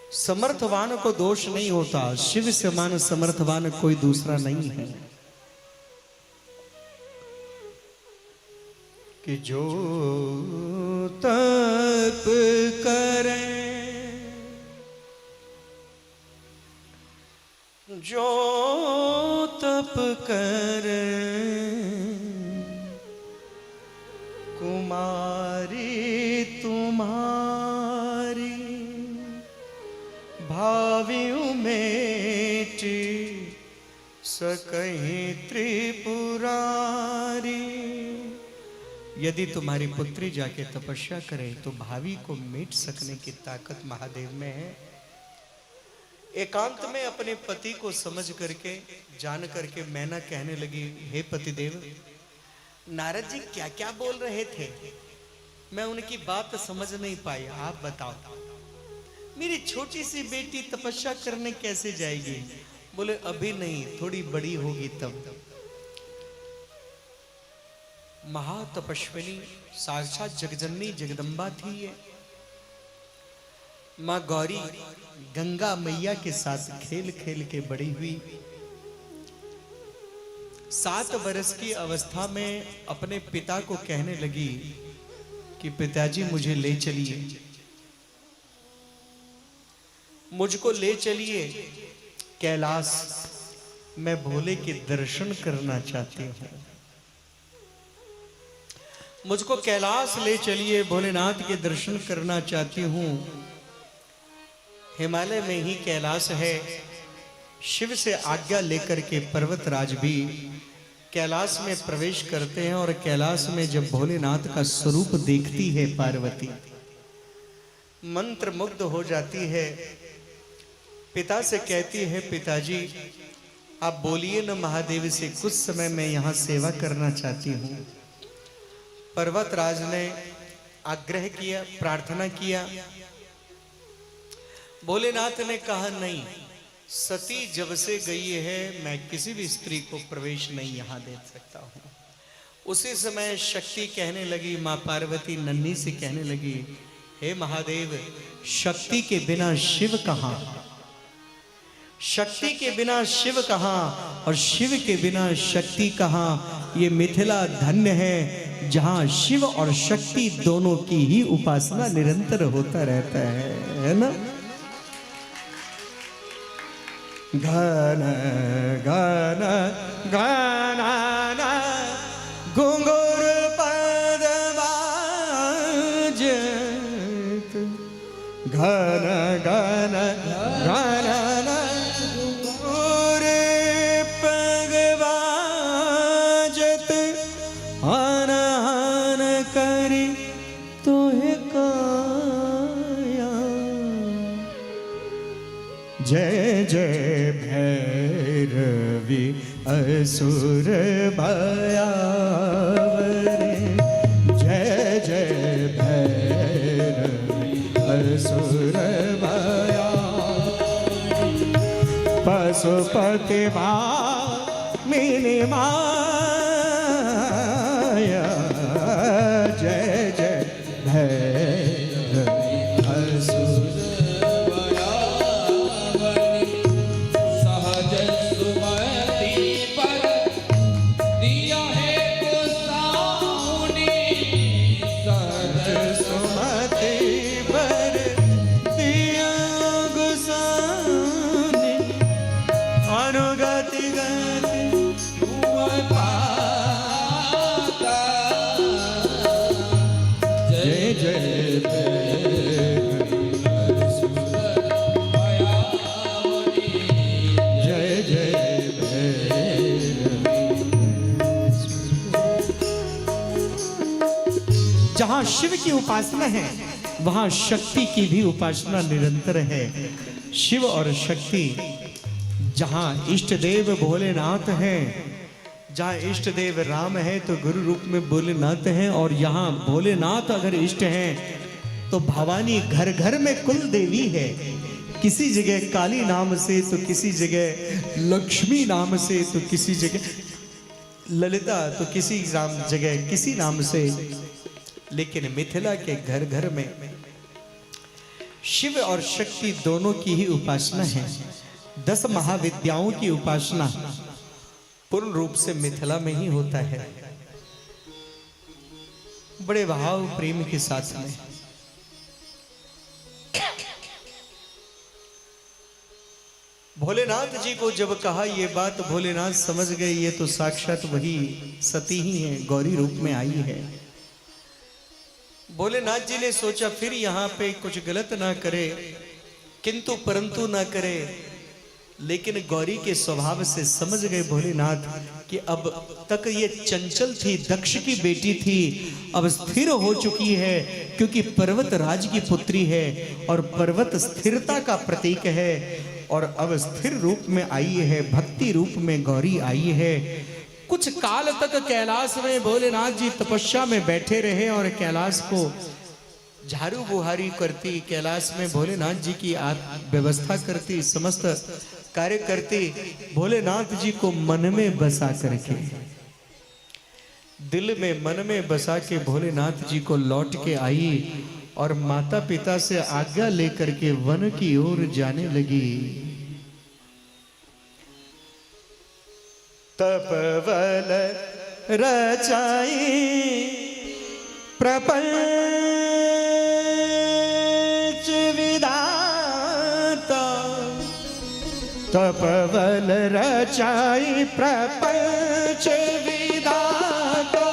समर्थवान को दोष नहीं होता, शिव समान समर्थवान कोई दूसरा नहीं है। कि जो तप करे, जो तप करे, कुमारी तुम्हारी भावी उमेटी सकहीं त्रिपुरारी। यदि तुम्हारी पुत्री जाके तपस्या करे तो भावी को मिट सकने की ताकत महादेव में है। एकांत में अपने पति को समझ करके, जान करके मैना कहने लगी, हे पतिदेव, नारद जी क्या क्या बोल रहे थे, मैं उनकी बात समझ नहीं पाई, आप बताओ। मेरी छोटी सी बेटी तपस्या करने कैसे जाएगी? बोले अभी नहीं, थोड़ी बड़ी होगी तब। महातपस्विनी साक्षात जगजननी जगदम्बा थी ये। माँ गौरी गंगा मैया के साथ खेल खेल के बड़ी हुई। 7 वर्ष की अवस्था में अपने पिता को कहने लगी कि पिताजी मुझे ले चलिए, मुझको ले चलिए कैलाश, मैं भोले के दर्शन करना चाहती हूँ। मुझको कैलाश ले चलिए, भोलेनाथ के दर्शन करना चाहती हूँ। हिमालय में ही कैलाश है। शिव से आज्ञा लेकर के पर्वतराज भी कैलाश में प्रवेश करते हैं, और कैलाश में जब भोलेनाथ का स्वरूप देखती है पार्वती, मंत्र मुग्ध हो जाती है। पिता से कहती है, पिताजी आप बोलिए न महादेव से, कुछ समय मैं यहाँ सेवा करना चाहती हूँ। पर्वतराज ने आग्रह किया, प्रार्थना किया। भोलेनाथ ने कहा नहीं, सती जब से गई है मैं किसी भी स्त्री को प्रवेश नहीं यहाँ दे सकता हूँ। उसी समय शक्ति कहने लगी, माँ पार्वती नन्ही से कहने लगी, हे महादेव, शक्ति के बिना शिव कहाँ, शक्ति के बिना शिव कहाँ, और शिव के बिना शक्ति कहाँ। ये मिथिला धन्य है जहाँ शिव और शक्ति दोनों की ही उपासना निरंतर होता रहता है ना। गान गान गाना घुंघरू पद बाजत, गान गान गाना तो है का असुर भयावरे जय जय भैरवी असुर भया पशुपति भामिनी माया जय जय भैरवी असुर सहज सुमति पर दिया है गोसाउनी सहज सुमति पर दिया गुसाने अनुगति गति पाता जय जय जय जय जहाँ शिव की उपासना है वहाँ शक्ति की भी उपासना निरंतर है। शिव और शक्ति जहाँ इष्ट देव भोलेनाथ हैं, जहाँ इष्ट देव राम है तो गुरु रूप में भोलेनाथ हैं, और यहाँ भोलेनाथ अगर इष्ट हैं तो भवानी घर घर में कुल देवी है। किसी जगह काली नाम से तो किसी जगह लक्ष्मी नाम से तो किसी जगह ललिता तो किसी जगह किसी नाम से, लेकिन मिथिला के घर घर में शिव और शक्ति दोनों की ही उपासना है। 10 महाविद्याओं की उपासना पूर्ण रूप से मिथिला में ही होता है, बड़े भाव प्रेम के साथ में। भोलेनाथ जी को जब कहा ये बात, भोलेनाथ समझ गए ये तो साक्षात वही सती ही है, गौरी रूप में आई है। भोलेनाथ जी ने सोचा फिर यहाँ पे कुछ गलत ना करे, किंतु परंतु ना करे, लेकिन गौरी के स्वभाव से समझ गए भोलेनाथ कि अब तक ये चंचल थी, दक्ष की बेटी थी, अब स्थिर हो चुकी है, क्योंकि पर्वत राज की पुत्री है और पर्वत स्थिरता का प्रतीक है, और अब स्थिर रूप में आई है, भक्ति रूप में गौरी आई है। कुछ काल तक कैलाश में भोलेनाथ जी तपस्या में बैठे रहे और कैलाश को झाड़ू बुहारी करती, कैलाश में भोलेनाथ जी की व्यवस्था करती, समस्त कार्य करती, भोलेनाथ जी को मन में बसा करके, दिल में मन में बसा के भोलेनाथ जी को लौट के आई और माता पिता से आज्ञा लेकर के वन की ओर जाने लगी। तपवल रचाई प्रपंच विधाता, तपवल रचाई प्रपंच विधाता,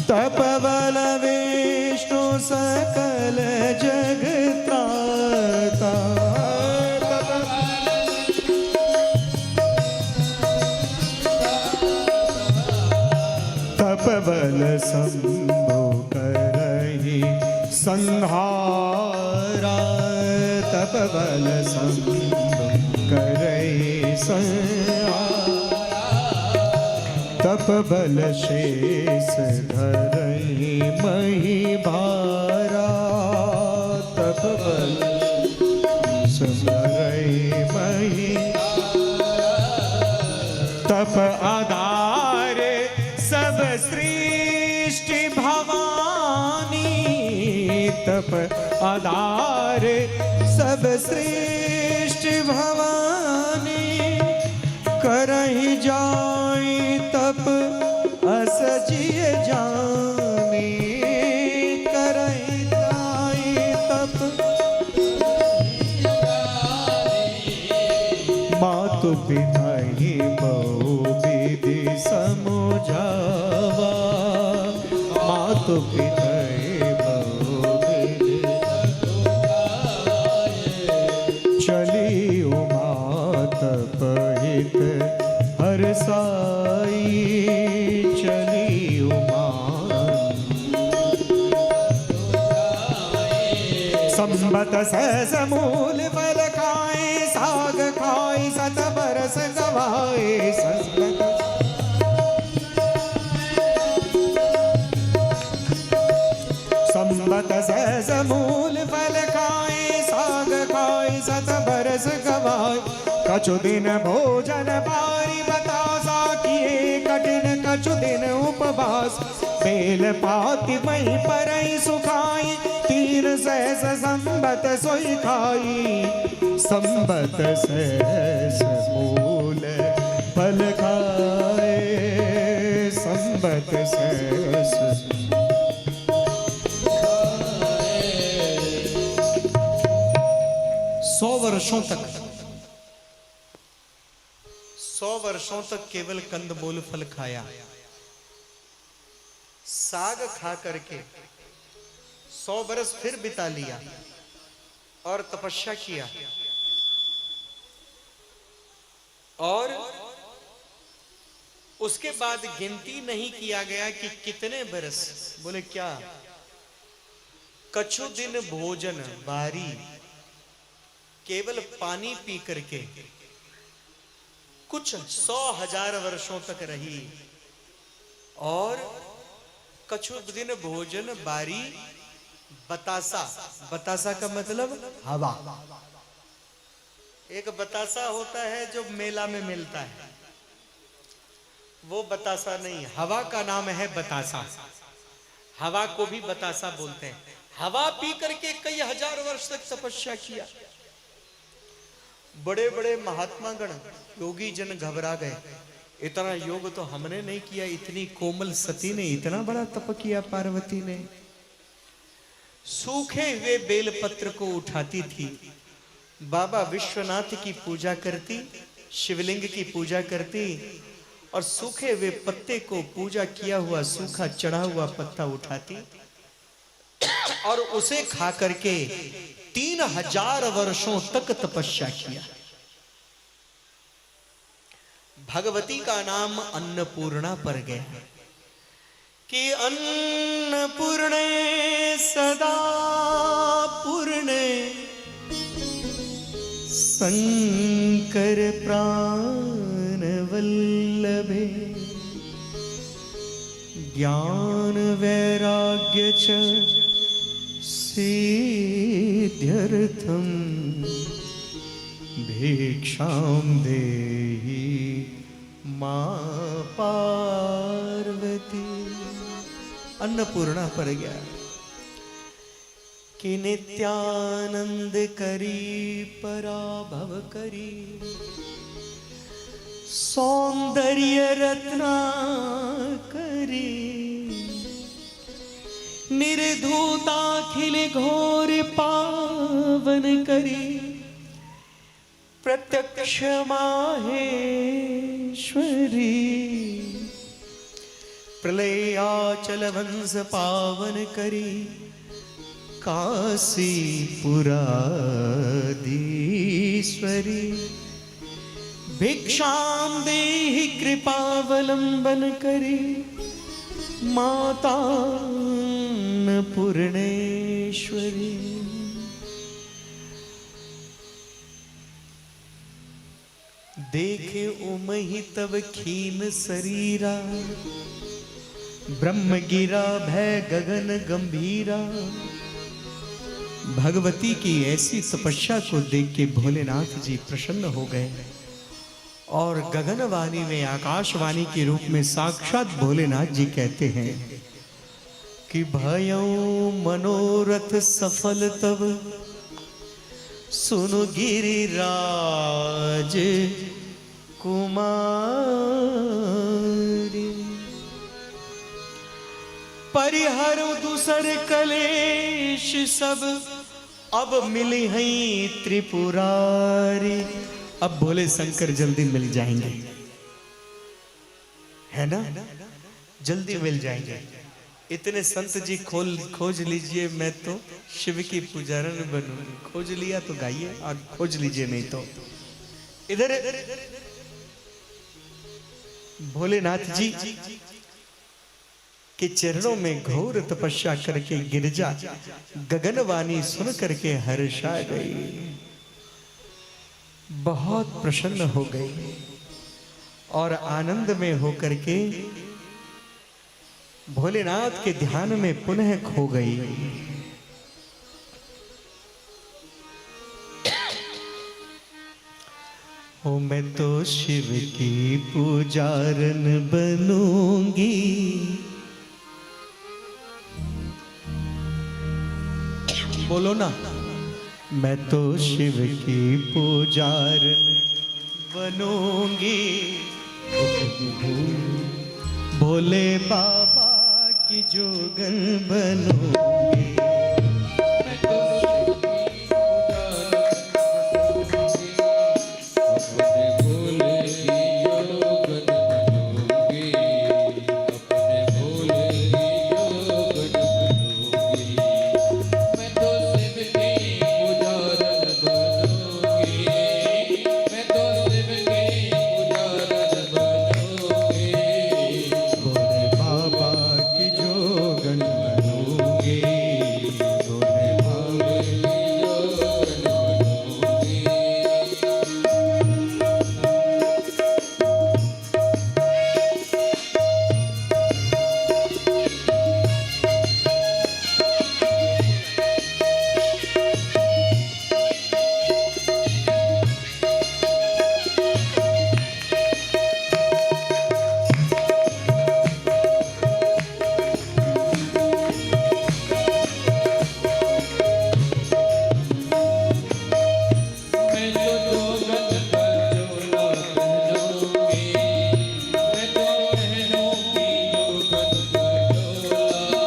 तपवल विष्णु सकल जग त्राता, तपबल शंभु करहि संहारा, तपबल शंभु करहि संहारा, तपबल शेष धरहि मही भारा, तपबल धरहि मही, तप आधार सब सृष्टि भवानी, तप आधार सब सृष्टि भवानी, करहि जाई तप अस जिय जानी, करहि जाई तप मातु पिता ही बहु विधि समझावा, मातु पिता बहु विधि चली उमा तपहित हर साई, चली उमा संबत सहस मूल फल खाए, साग खाए सत बरस गवाए, संबत सहस मूल फल खाए, साग खाए 7 बरस गवाए। कछु दिन भोजन बारी बतासा, किए कठिन कछु दिन उपवास। बेल पाती वहीं पर ही सुखाई, 3 सहस संबत सोई खाई। संबत सहस मूल फल खाए, संबत सहस। 100 वर्षों तक केवल कंदमूल फल खाया, साग खा करके 100 बरस फिर बिता लिया और तपस्या किया। और उसके बाद गिनती नहीं किया गया कि कितने बरस। बोले क्या? कछु दिन भोजन बारी, केवल पानी पी करके कुछ 100,000 वर्षों तक रही। और कछु दिन भोजन बारी, बतासा, बतासा का मतलब हवा। एक बतासा होता है जो मेला में मिलता है, वो बतासा नहीं, हवा का नाम है बतासा। हवा को भी बतासा बोलते हैं। हवा पी करके कई हजार वर्ष तक तपस्या किया। बड़े बड़े महात्मा गण, योगी जन घबरा गए। इतना योग तो हमने नहीं किया, इतनी कोमल सती ने इतना बड़ा तप किया। पार्वती ने सूखे हुए बेलपत्र को उठाती थी, बाबा विश्वनाथ की पूजा करती, शिवलिंग की पूजा करती, और सूखे हुए पत्ते को, पूजा किया हुआ सूखा चढ़ा हुआ पत्ता उठाती और उसे खा करके 3000 वर्षों तक तपस्या किया। भगवती का नाम अन्नपूर्णा पड़ गया कि अन्नपूर्णे सदा पूर्णे, शंकर प्राण वल्लभे, ज्ञान वैराग्य च सिद्ध्यर्थम, भिक्षां देहि मां पार्वती। अन्नपूर्णा पड़ गया कि नित्यानंद करी पराभव करी, सौंदर्य रत्ना करी, निर्धूताखिल घोर पावन करी, प्रत्यक्ष माहेश्वरी, प्रलयाचल वंश पावन करी, काशीपुराधीश्वरी, भिक्षां देहि कृपावलंबन करी, माता अन्नपूर्णेश्वरी। देखे उमहि तब खीन शरीरा, ब्रह्म गिरा भय गगन गंभीरा। भगवती की ऐसी तपस्या को देख के भोलेनाथ जी प्रसन्न हो गए और गगनवाणी में, आकाशवाणी के रूप में साक्षात भोलेनाथ जी कहते हैं कि भयो मनोरथ सफल तब, सुनु गिरिराज कुमारी, परिहरु दूसर कलेश सब, अब मिली हैं त्रिपुरारी। अब भोले शंकर जल्दी मिल जाएंगे, है ना, जल्दी मिल जाएंगे। इतने संत जी खोज लीजिए, मैं तो शिव की पुजारन बनूंगी। खोज लिया तो गाइए, और खोज लीजिए नहीं तो इधर भोलेनाथ जी के चरणों में घोर तपस्या करके गिरजा गगनवाणी सुन करके हर्षा गई, बहुत प्रसन्न हो गई और आनंद में होकर के भोलेनाथ के ध्यान में पुनः खो गई। हो मैं तो शिव की पुजारन बनूंगी, बोलो ना, मैं तो शिव की पुजारन बनूंगी, भोले बाबा की जोगन बनूंगी। मैं तो शिव की पुजारन बनूंगी, मैं तो शिव की पुजारन बनूंगी, भोले बाबा की जोगन बनूंगी, भोले बाबा मैं तो जोगन पर जोला पहनूंगी, मैं तो पहनूंगी जोगन पर जोला,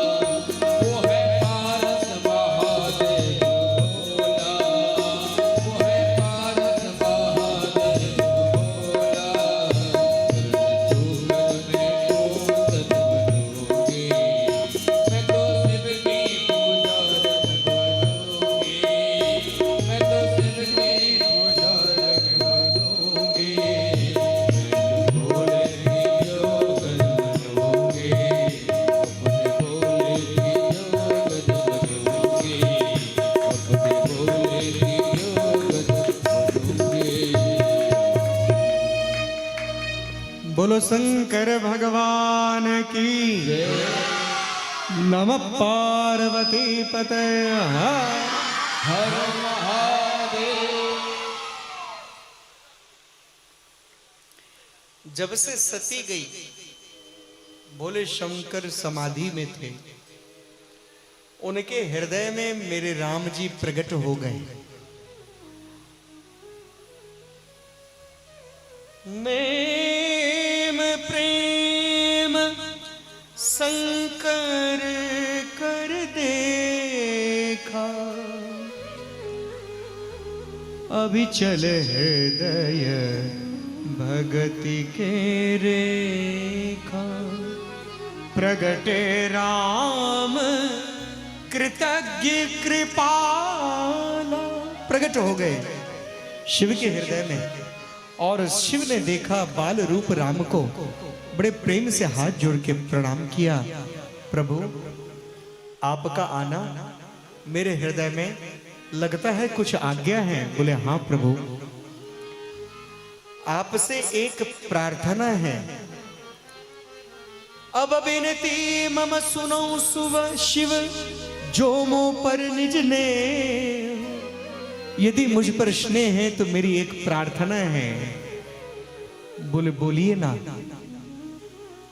वो है पारस महादेव भोला, वो है पारस महादेव भोला, जोगन में जोगन बनूंगी, मैं तो शिव की पुजारन बनूंगी, मैं तो शिव की पुजारन बनूंगी, मैं भोले की जोगन बनूंगी, अपने भोले की जोगन बनूंगी, अपने भोले की जोगन बनूंगी। बोलो शंकर भगवान की नमः पार्वती पते। हर महादेव। जब से सती गई, बोले शंकर समाधि में थे, उनके हृदय में मेरे राम जी प्रकट हो गए। नेम प्रेम शंकर कर देखा, अभी चले हृदय भगति के रेखा, प्रगटे राम कृतज्ञ कृपाला। प्रकट हो गए शिव के हृदय में, और शिव ने देखा बाल रूप राम को, बड़े प्रेम से हाथ जोड़ के प्रणाम किया। प्रभु, आपका आना मेरे हृदय में लगता है कुछ आज्ञा है। बोले हाँ प्रभु, आपसे एक प्रार्थना है। अब विनती मम सुनो सुव शिव, जो मो पर निज ने। यदि मुझ पर स्नेह है तो मेरी एक प्रार्थना है। बोले बोलिए ना।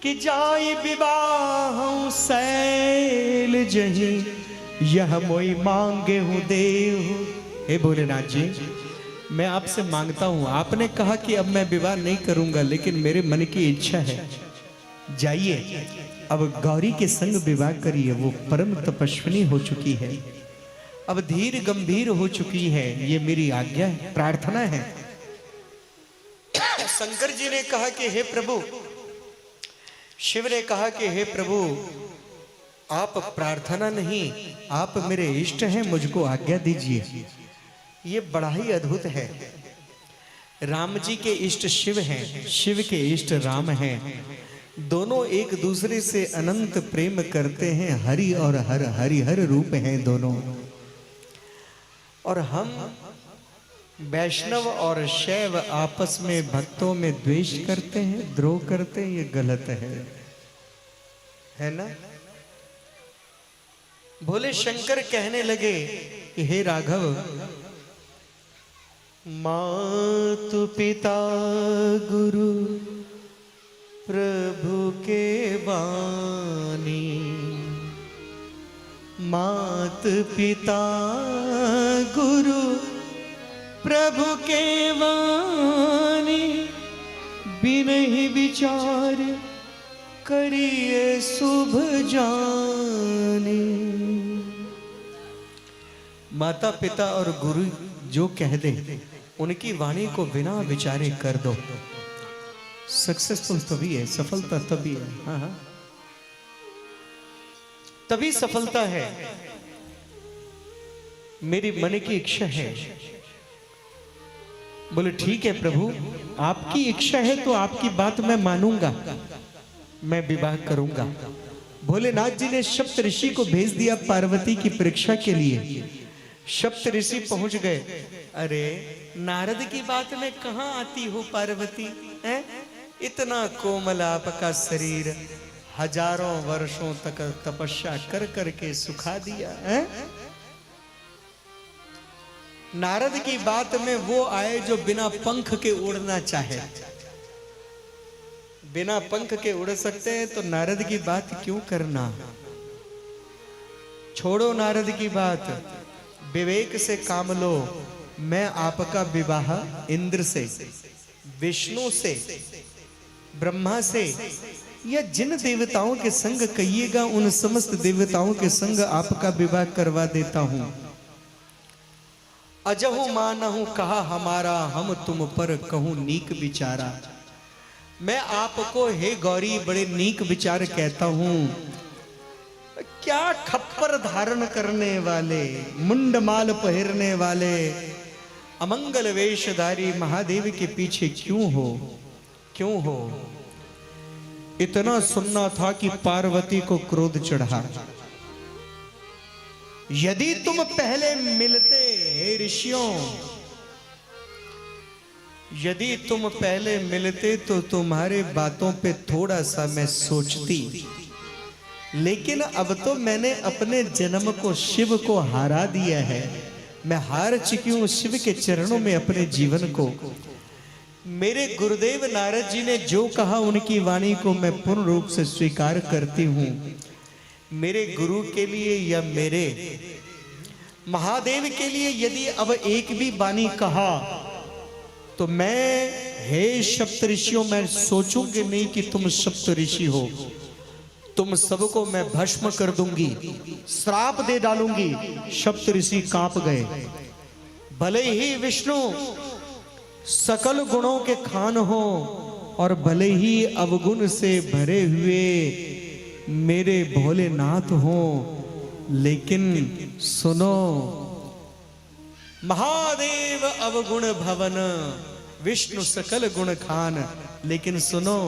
कि जाय विवाह सैल जही, यह मोई मांगे हूं देव। हे भोलेनाथ जी, मैं आपसे मांगता हूं, आपने कहा कि अब मैं विवाह नहीं करूंगा, लेकिन मेरे मन की इच्छा है। जाइए अब गौरी के संग विवाह करिए। वो परम तपस्विनी हो चुकी है, अब धीर गंभीर हो चुकी है। ये मेरी आज्ञा है, प्रार्थना है। शंकर जी ने कहा कि हे प्रभु, शिव ने कहा कि हे प्रभु, आप प्रार्थना नहीं, आप मेरे इष्ट हैं, मुझको आज्ञा दीजिए। ये बड़ा ही अद्भुत है। राम जी के इष्ट शिव हैं, शिव के इष्ट राम हैं। दोनों एक दूसरे से अनंत प्रेम करते हैं। हरि और हर, हरिहर रूप हैं दोनों। और हम वैष्णव और शैव आपस में भक्तों में द्वेष करते हैं, द्रोह करते हैं। ये गलत है ना? भोले शंकर कहने लगे कि हे राघव, मातु पिता गुरु प्रभु के बानी, मात पिता गुरु प्रभु के वाणी, बिनहि विचार करिए शुभ जानी। माता पिता और गुरु जो कह दे उनकी वाणी को बिना विचारे कर दो। सक्सेसफुल तभी है, सफलता तभी है। हाँ हाँ, तभी सफलता है। मेरी मन की इच्छा है। बोले ठीक है प्रभु, आपकी इच्छा है तो आपकी बात मैं मानूंगा, मैं विवाह करूंगा। भोलेनाथ जी ने सप्त ऋषि को भेज दिया पार्वती की परीक्षा के लिए। सप्त ऋषि पहुंच गए। अरे नारद की बात में कहां आती हो पार्वती, है? इतना कोमल आपका शरीर हजारों वर्षों तक तपस्या कर करके सुखा दिया है। नारद की बात में वो आए जो बिना पंख के उड़ना चाहे। बिना पंख के उड़ सकते हैं तो नारद की बात क्यों करना। छोड़ो नारद की बात, विवेक से काम लो। मैं आपका विवाह इंद्र से, विष्णु से, ब्रह्मा से या जिन देवताओं के संग कहिएगा उन समस्त देवताओं के संग आपका विवाह करवा देता हूं। अजहु मानहु कहा हमारा, हम तुम पर कहूं नीक विचारा। मैं आपको हे गौरी बड़े नीक विचार कहता हूं। क्या खप्पर धारण करने वाले, मुंडमाल पहिरने वाले, अमंगल वेशधारी महादेव के पीछे क्यों हो, क्यों हो। इतना सुनना था कि पार्वती को क्रोध चढ़ा। यदि तुम पहले मिलते हे ऋषियों, यदि तुम पहले मिलते तो तुम्हारे बातों पे थोड़ा सा मैं सोचती, लेकिन अब तो मैंने अपने जन्म को, शिव को हारा दिया है। मैं हार चुकी हूं शिव के चरणों में अपने जीवन को। मेरे गुरुदेव नारद जी ने जो कहा उनकी वाणी को मैं पूर्ण रूप से स्वीकार करती हूं। मेरे गुरु के लिए या मेरे महादेव के लिए यदि अब एक भी वाणी कहा तो मैं, हे सप्तऋषियों, मैं सोचूंगी नहीं कि तुम सप्तऋषि हो। तुम सबको मैं भस्म कर दूंगी, श्राप दे डालूंगी। सप्तऋषि कांप गए। भले ही विष्णु सकल गुणों के खान हो और भले ही अवगुण से भरे हुए मेरे भोलेनाथ हो, लेकिन सुनो, महादेव अवगुण भवन, विष्णु सकल गुण खान। लेकिन सुनो,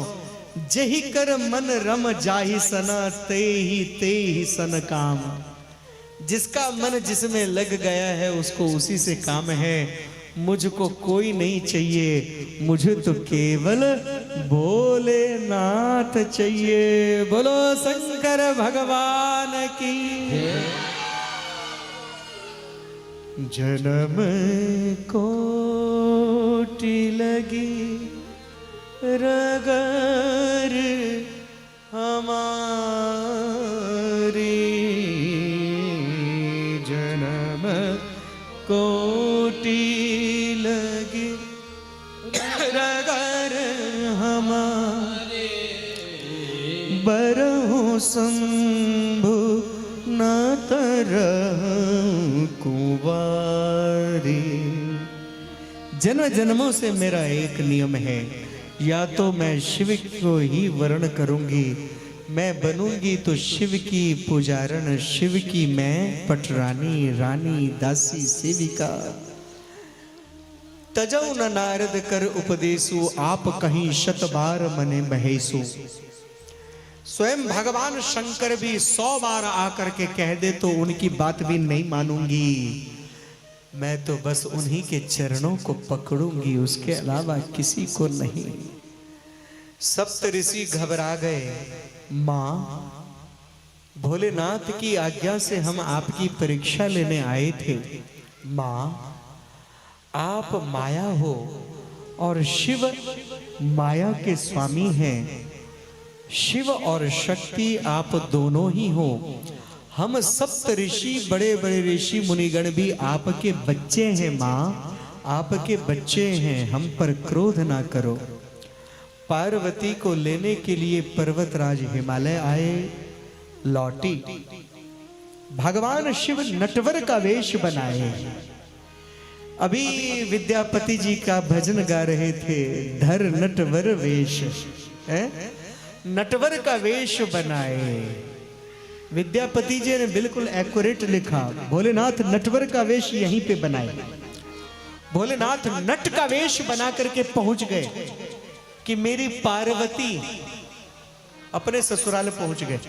जही कर मन रम जाहि सना, ते ही सन काम। जिसका मन जिसमें लग गया है उसको उसी से काम है। मुझको कोई नहीं चाहिए, मुझे तो केवल भोलेनाथ चाहिए। बोलो शंकर भगवान की। जन्म कोटि लगी रगर हमारी, जन्म कोटि लगी रगर हमारे, बरहु शंभु न तरहु कुंवारी। जन्म जन्मों से मेरा एक नियम है, या तो मैं शिव को ही वर्ण करूंगी, मैं बनूंगी तो शिव की पुजारन, शिव की मैं पटरानी, रानी, दासी, सेविका। तजौ न नारद कर उपदेशु, आप कहीं शत बार मने महेशु। स्वयं भगवान शंकर भी 100 बार आकर के कह दे तो उनकी बात भी नहीं मानूंगी। मैं तो बस उन्हीं के चरणों को पकड़ूंगी, उसके अलावा किसी को नहीं। सप्त ऋषि घबरा गए। मां, भोलेनाथ की आज्ञा से हम आपकी परीक्षा लेने आए थे। मां, आप माया हो और शिव माया के स्वामी हैं। शिव और शक्ति आप दोनों ही हो। हम सप्त ऋषि, बड़े बड़े ऋषि मुनिगण भी आपके बच्चे हैं माँ, आपके बच्चे हैं, हम पर क्रोध ना करो। पार्वती को लेने के लिए पर्वतराज हिमालय आए, लौटी। भगवान शिव नटवर का वेश बनाए। अभी विद्यापति जी का भजन गा रहे थे, धर नटवर वेश, नटवर का वेश बनाए। विद्यापति जी ने बिल्कुल एक्यूरेट लिखा, भोलेनाथ नटवर का वेश यहीं पे बनाए। भोलेनाथ नट का वेश बना करके पहुंच गए कि मेरी पार्वती, अपने ससुराल पहुंच गए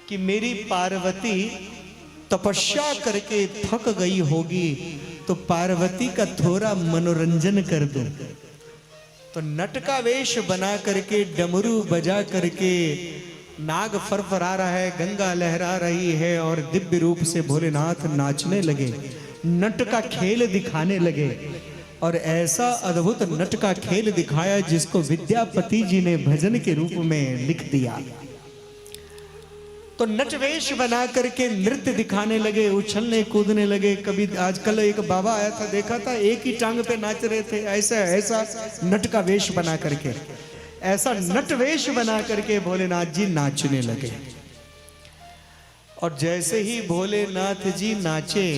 कि मेरी पार्वती तपस्या करके थक गई होगी, तो पार्वती का थोड़ा मनोरंजन कर दूं। तो नट का वेश बना करके, डमरू बजा करके, नाग फरफरा रहा है, गंगा लहरा रही है और दिव्य रूप से भोलेनाथ नाचने लगे, नट का खेल दिखाने लगे। और ऐसा अद्भुत नट का खेल दिखाया जिसको विद्यापति जी ने भजन के रूप में लिख दिया। तो नट वेश बना करके नृत्य दिखाने लगे, उछलने कूदने लगे। कभी आजकल एक बाबा आया था, देखा था, एक ही टांग पे नाच रहे थे, ऐसा ऐसा नट का वेश बना करके, ऐसा नट वेश बना करके भोलेनाथ जी नाचने लगे। और जैसे ही भोलेनाथ जी नाचे,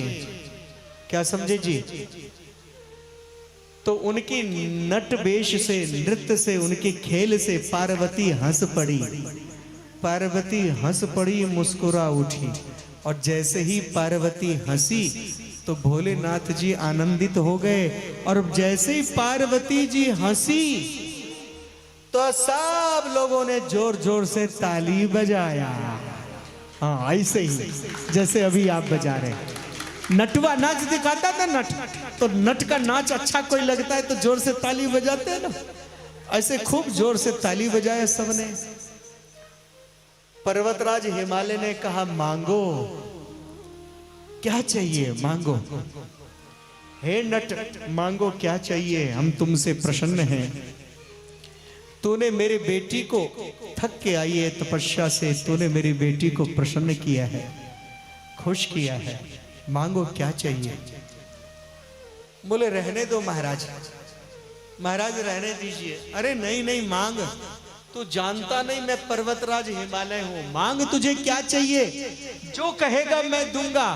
क्या समझे जी, तो उनकी नट वेश से, नृत्य से, उनके खेल से पार्वती हंस पड़ी। पार्वती हंस पड़ी, मुस्कुरा उठी। और जैसे ही पार्वती हंसी तो भोलेनाथ जी आनंदित हो गए। और जैसे ही पार्वती जी हंसी तो सब लोगों ने जोर जोर से ताली बजाया। हाँ, ऐसे ही जैसे अभी आप बजा रहे हैं। नटवा नाच दिखाता था नट, तो नट का नाच अच्छा कोई लगता है तो जोर से ताली बजाते हैं ना, ऐसे खूब जोर से ताली बजाया सबने। पर्वतराज हिमालय ने कहा, मांगो, क्या चाहिए मांगो। हे नट, मांगो क्या चाहिए, हम तुमसे प्रसन्न हैं। तूने मेरी बेटी को, थक के आई है तपस्या से, तूने मेरी बेटी को प्रसन्न किया है, खुश किया है, मांगो क्या चाहिए। बोले रहने दो महाराज, महाराज रहने दीजिए। अरे नहीं नहीं, मांग, तू जानता नहीं मैं पर्वतराज हिमालय हूं, मांग तुझे क्या चाहिए, जो कहेगा मैं दूंगा।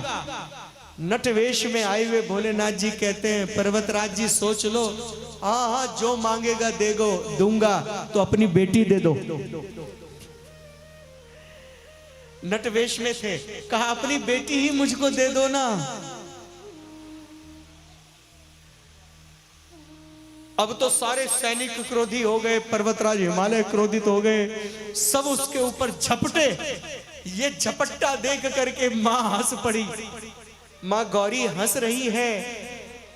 नट वेश में आए हुए भोलेनाथ जी कहते हैं, पर्वतराज जी सोच लो, हाँ हाँ जो मांगेगा देगो, दूंगा, तो अपनी बेटी दे दो। नट वेश में थे, कहा अपनी बेटी ही मुझको दे दो ना। अब तो सारे सैनिक क्रोधी हो गए, पर्वतराज हिमालय क्रोधित हो गए, सब उसके ऊपर झपटे। ये झपट्टा देख करके मां हंस पड़ी। मां गौरी हंस रही है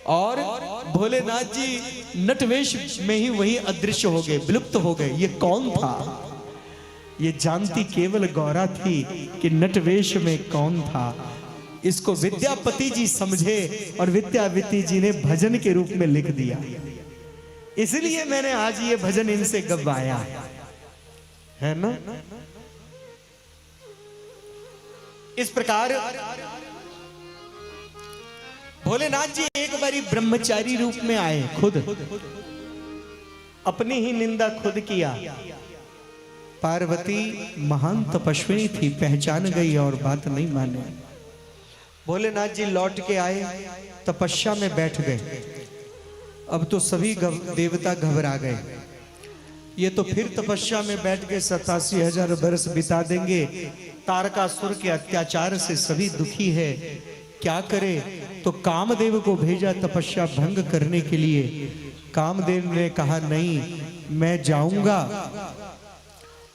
और भोलेनाथ जी नटवेश में ही वही अदृश्य हो गए, विलुप्त हो गए। ये कौन था? ये जानती केवल गौरा थी कि नटवेश में कौन था। इसको विद्यापति जी समझे और विद्यापति जी ने भजन के रूप में लिख दिया। इसलिए मैंने आज ये भजन इनसे गवाया है ना। इस प्रकार भोलेनाथ जी एक बारी ब्रह्मचारी रूप में आए, खुद अपनी ही निंदा खुद किया। पार्वती महान तपस्विनी थी, पहचान गई और बात नहीं माने। भोलेनाथ जी लौट के आए, तपस्या में बैठ गए। अब तो सभी देवता घबरा गए। ये तो फिर तपस्या में बैठ के 87,000 वर्ष बिता देंगे। तारकासुर के अत्याचार से सभी दुखी है, क्या करे? तो कामदेव को भेजा तपस्या भंग करने के लिए। कामदेव ने कहा नहीं, मैं जाऊंगा,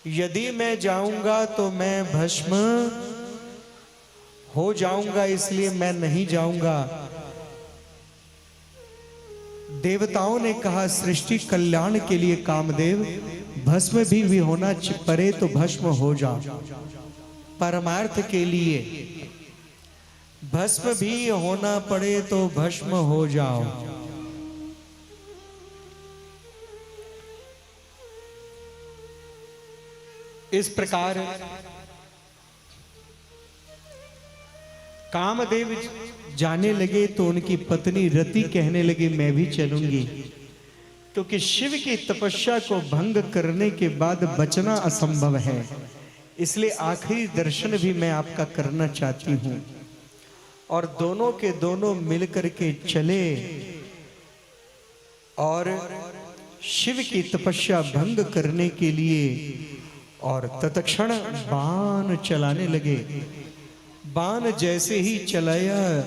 यदि मैं जाऊंगा तो मैं भस्म हो जाऊंगा, इसलिए मैं नहीं जाऊंगा। देवताओं ने कहा सृष्टि कल्याण के लिए कामदेव भस्म भी होना पड़े तो भस्म हो जाओ। परमार्थ के लिए भस्म भी होना पड़े तो भस्म हो जाओ। इस प्रकार कामदेव जाने लगे तो उनकी पत्नी रति कहने लगी मैं भी चलूंगी, क्योंकि शिव की तपस्या को भंग करने के बाद बचना असंभव है, इसलिए आखिरी दर्शन भी मैं आपका करना चाहती हूं। और दोनों के दोनों मिलकर के चले और शिव की तपस्या भंग करने के लिए और तत्क्षण बाण चलाने लगे। बाण जैसे ही चलाया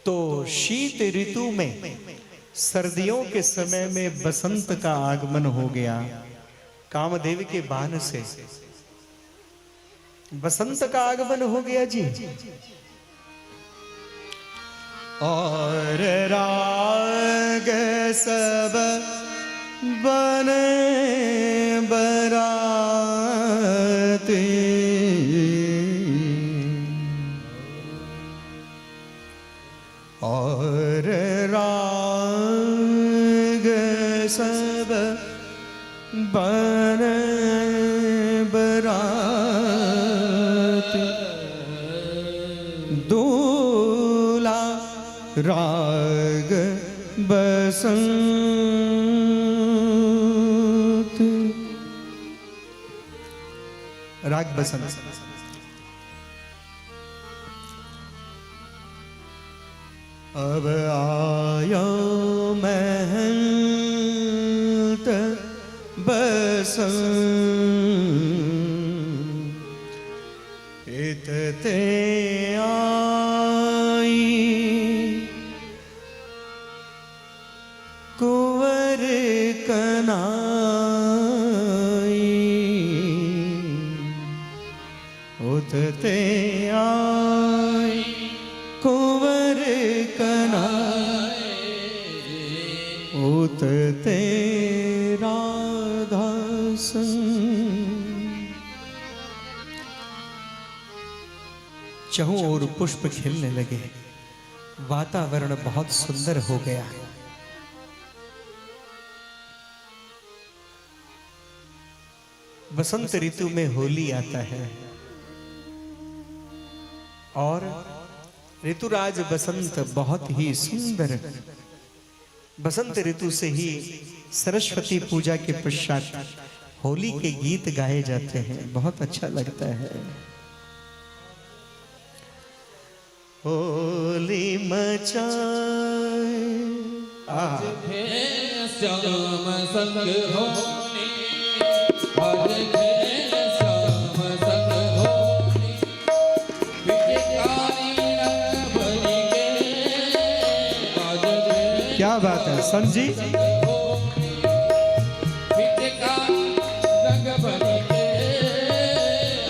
तो शीत ऋतु में, सर्दियों के समय में बसंत का आगमन हो गया। कामदेव के बाण से बसंत का आगमन हो गया जी। और राग सब बने बराती, और राग सब बने बराती, दूल्हा राग बसंत, राग बसंत। अब आया महंत बसंत, इतते आई कुंवर कनाई, उतते आई कुंवर कनाई, उतते राधा संग। चहुं ओर पुष्प खिलने लगे, वातावरण बहुत सुंदर हो गया। बसंत ऋतु में होली आता है और ऋतुराज बसंत बहुत ही सुंदर। बसंत ऋतु से ही सरस्वती पूजा के पश्चात होली के गीत गाए जाते हैं, बहुत अच्छा लगता है। होली मचाए आज फिर श्याम संग होली, आज फिर श्याम संग होली, पिचकारी रंग भरी के, आज फिर क्या बात है संजी। पिचकारी रंग भरी के,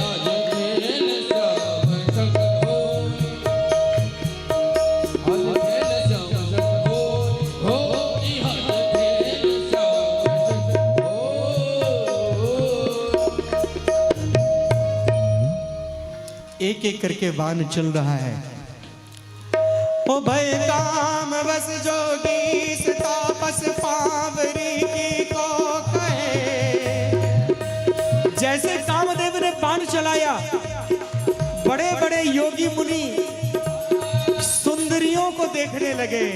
आज फिर श्याम संग होली, आज फिर श्याम संग होली, आज फिर श्याम संग होली। एक एक करके बाण चल रहा है। ओ भय काम बस जोगी तापस पावरी की को कहे। जैसे कामदेव ने बाण चलाया, बड़े बड़े योगी मुनि सुंदरियों को देखने लगे,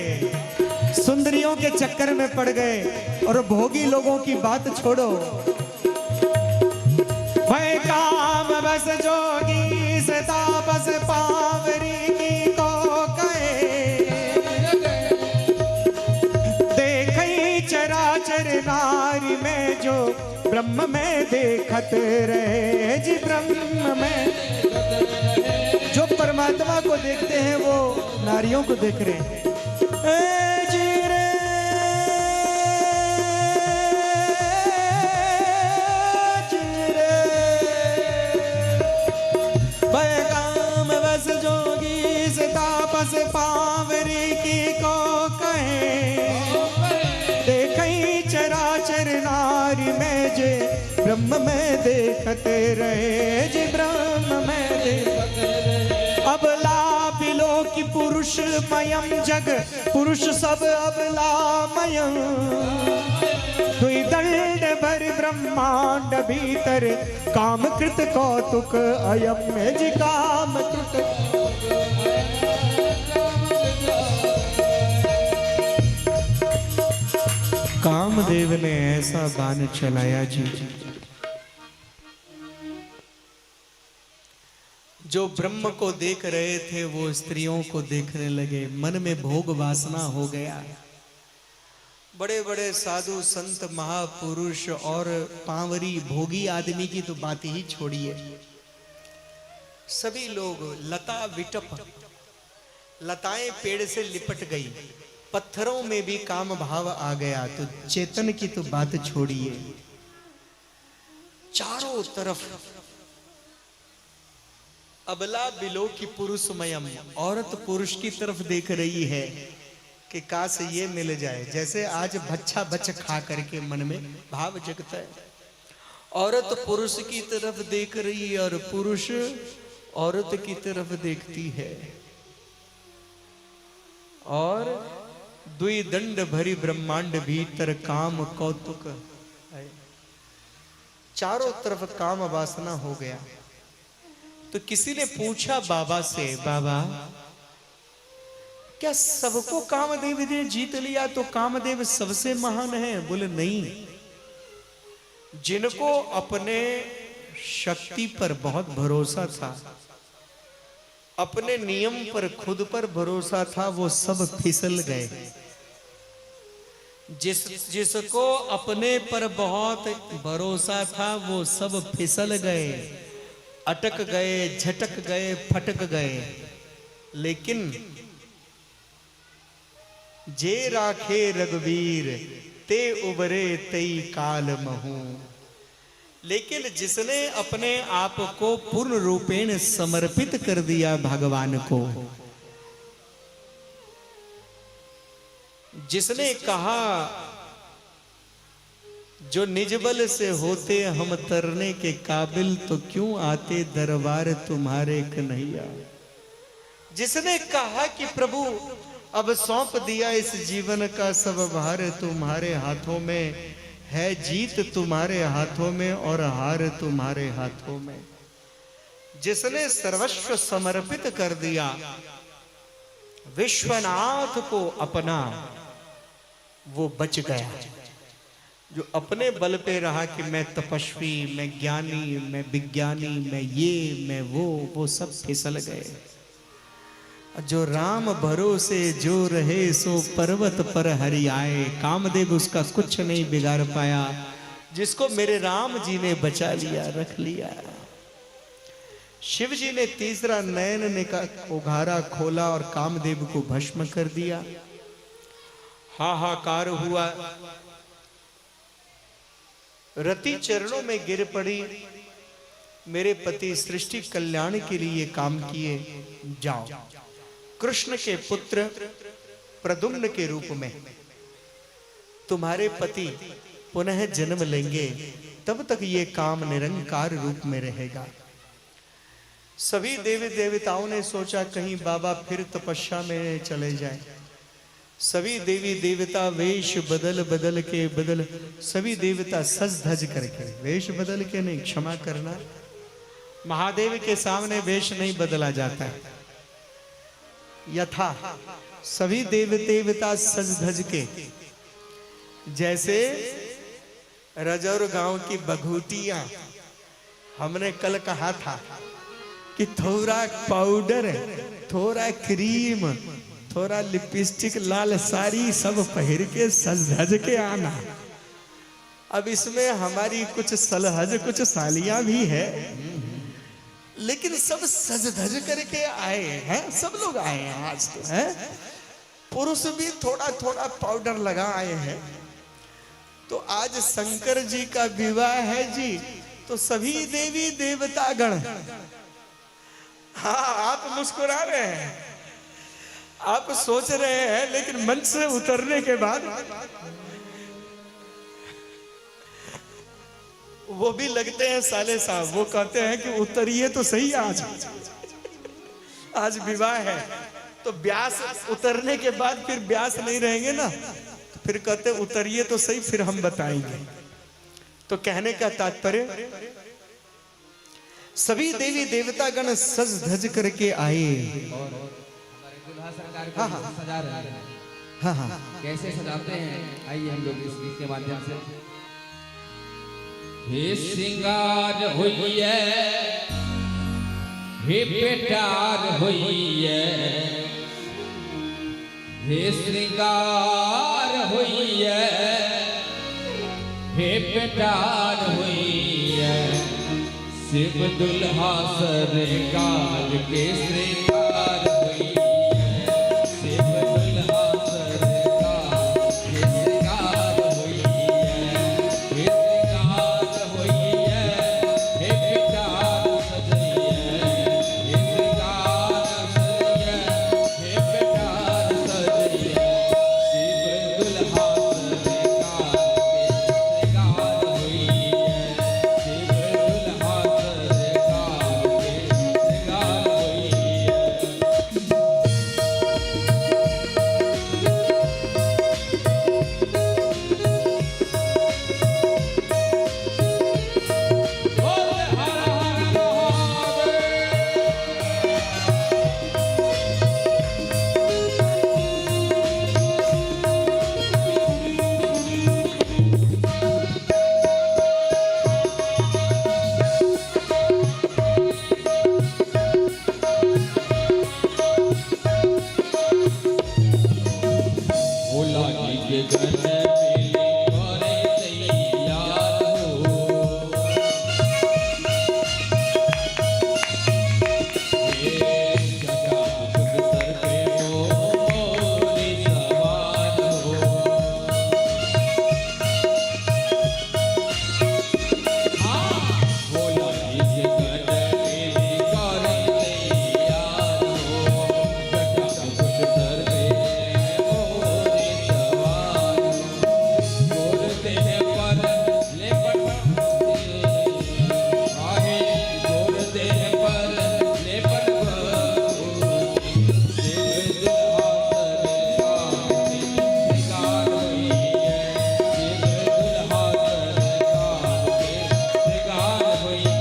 सुंदरियों के चक्कर में पड़ गए। और भोगी लोगों की बात छोड़ो, भय काम बस जोगी तापस पावरी की को कहे। देखई चराचर नारी में जो ब्रह्म में देखत रहे जी, ब्रह्म में जो परमात्मा को देखते हैं वो नारियों को देख रहे हैं। ए जी रे पावरी की को कहे। देखई चराचर नारी में जे ब्रह्म में देखते रहे जी, ब्रह्म में देखते रहे। अबला बिलो की पुरुष मयम जग, पुरुष सब अबला मयम। दुई दंड भरि ब्रह्मांड भीतर काम कृत कौतुक अयम में जी काम कृत। कामदेव ने ऐसा बाण चलाया जी, जो ब्रह्म को देख रहे थे वो स्त्रियों को देखने लगे, मन में भोग वासना हो गया। बड़े बड़े साधु संत महापुरुष और पांवरी भोगी आदमी की तो बात ही छोड़िए, सभी लोग लता विटप, लताएं पेड़ से लिपट गई, पत्थरों में भी काम भाव आ गया, तो चेतन की तो बात छोड़िए, चारों तरफ अबला बिलो की पुरुषमयम, औरत पुरुष की तरफ देख रही है कि काश ये मिल जाए। जैसे आज बच्चा बच खा करके मन में भाव जगता है, औरत पुरुष की तरफ देख रही है और पुरुष औरत की तरफ देखती है, और दुई दंड भरी ब्रह्मांड भीतर काम कौतुक, चारों तरफ काम वासना हो गया। तो किसी ने पूछा बाबा से, बाबा क्या सबको कामदेव ने जीत लिया तो कामदेव सबसे महान है? बोले नहीं, जिनको अपने शक्ति पर बहुत भरोसा था, अपने नियम पर खुद पर भरोसा था, वो सब फिसल गए। जिसको अपने पर बहुत भरोसा था वो सब फिसल गए, अटक गए, झटक गए, फटक गए। लेकिन जे राखे रघुवीर ते उबरे तई काल महू, लेकिन जिसने अपने आप को पूर्ण रूपेण समर्पित कर दिया भगवान को, जिसने कहा जो निज बल से होते हम तरने के काबिल, तो क्यों आते दरबार तुम्हारे कन्हैया। जिसने कहा कि प्रभु अब सौंप दिया इस जीवन का सब भार तुम्हारे हाथों में है, जीत तुम्हारे हाथों में और हार तुम्हारे हाथों में। जिसने सर्वस्व समर्पित कर दिया, विश्वनाथ को अपना, वो बच गया। जो अपने बल पे रहा कि मैं तपस्वी, मैं ज्ञानी, मैं विज्ञानी, मैं ये, मैं वो सब फिसल गए। जो राम भरोसे जो रहे सो पर्वत पर हरि आए। कामदेव उसका कुछ नहीं बिगाड़ पाया, जिसको मेरे राम जी ने बचा लिया, रख लिया। शिव जी ने तीसरा नयन ने का उघारा खोला और कामदेव को भस्म कर दिया। हाहाकार हुआ, रति चरणों में गिर पड़ी, मेरे पति सृष्टि कल्याण के लिए काम किए, जाओ कृष्ण के पुत्र प्रद्युम्न के रूप में तुम्हारे पति पुनः जन्म लेंगे, तब तक ये काम निरंकार रूप में रहेगा। सभी देवी देवताओं ने सोचा कहीं बाबा फिर तपस्या में चले जाएं। सभी देवी देवता वेश बदल बदल के सभी देवता सज धज करके, वेश बदल के नहीं, क्षमा करना, महादेव के सामने वेश नहीं बदला जाता है। यथा सभी देवता सज धज के, जैसे रजौर गांव की बघूटियां, हमने कल कहा था कि थोड़ा पाउडर, थोड़ा क्रीम, थोड़ा लिपस्टिक, लाल साड़ी सब पहन के सज धज के आना। अब इसमें हमारी कुछ सलहज, कुछ सालियां भी है, लेकिन सब सज धज करके आए हैं, सब लोग आए हैं आज तो है। पुरुष भी थोड़ा थोड़ा पाउडर लगा आए हैं। तो आज शंकर जी का विवाह है जी, तो सभी देवी देवता गण, हाँ आप मुस्कुरा रहे हैं, आप सोच रहे हैं, लेकिन मंच से उतरने के बाद वो भी लगते हैं साले साहब, वो कहते हैं कि उतरिए तो सही, आज विवाह है। तो ब्यास उतरने के बाद फिर ब्यास नहीं रहेंगे ना, फिर कहते उतरिए तो सही, फिर हम बताएंगे। तो कहने का तात्पर्य, सभी देवी देवता गण सज धज करके आए। हमारे दुल्हा सरकार को सजा रहे हैं। हाँ हाँ, कैसे सजाते हैं, आइए हम लोग इस गीत के माध्यम से। हे श्रृंगार होइए, हे पेटार होइए, हे श्रृंगार होइए, हे पेटार होइए, शिव दुल्हा सरकार के श्रृंगार होइए, शिव दुल्हा सरकार के श्रृंगार होइए, हे श्रृंगार होइए, हे पेटार सजइए, हे श्रृंगार सजइए, हे पेटार सजइए, शिव दुल्हा सरकार के श्रृंगार होइए, शिव दुल्हा सरकार के श्रृंगार होइए। बोल हर हर महादेव। भोला जी के गन मिली करे तैयार हो, हे जटा मुकुट सर पे मोरी सवार हो। हाँ, भोला जी के गन मिली करे तैयार हो, जटा मुकुट सर पे मोरी सवार हो। गोरते हैं पर लेपट आहे, गोरते हैं पर लेपट शिव दुल्हा सरकार के श्रृंगार होइए, शिव दुल्हा सरकार के श्रृंगार होइए।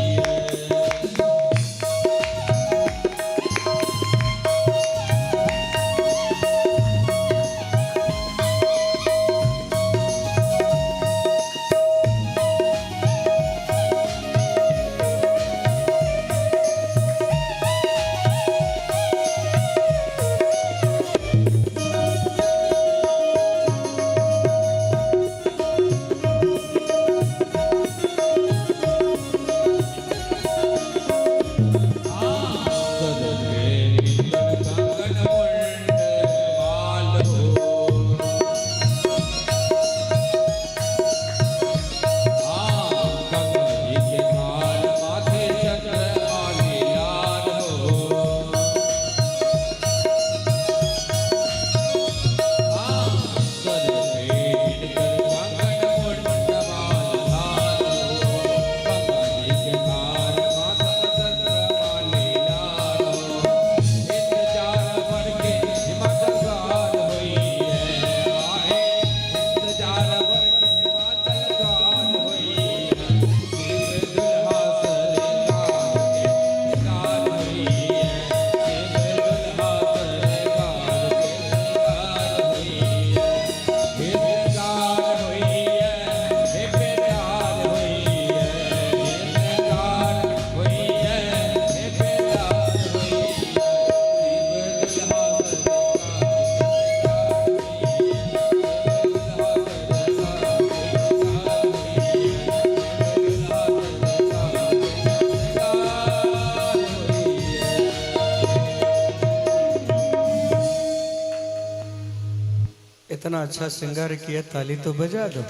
इतना अच्छा श्रृंगार किया, ताली तो बजा दो।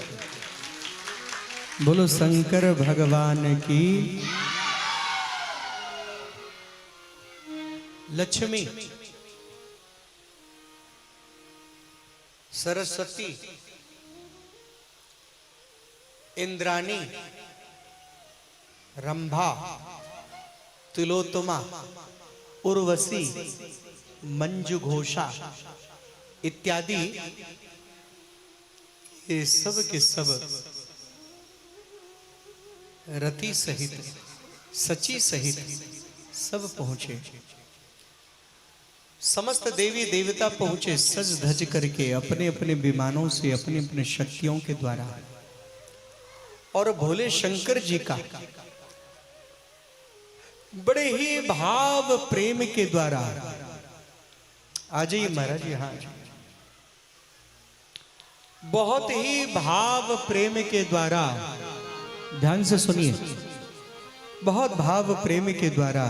बोलो शंकर भगवान की। लक्ष्मी, सरस्वती, इंद्राणी, रंभा, तिलोत्तमा, उर्वशी, मंजू घोषा इत्यादि ये सब के सब रति सहित सची सहित सब पहुंचे। समस्त देवी देवता पहुंचे सज धज करके अपने अपने विमानों से, अपने अपने शक्तियों के द्वारा। और भोले शंकर जी का बड़े ही भाव प्रेम के द्वारा, आ जाइए महाराज यहाँ, बहुत ही भाव प्रेम के द्वारा, ध्यान से सुनिए, बहुत भाव प्रेम के द्वारा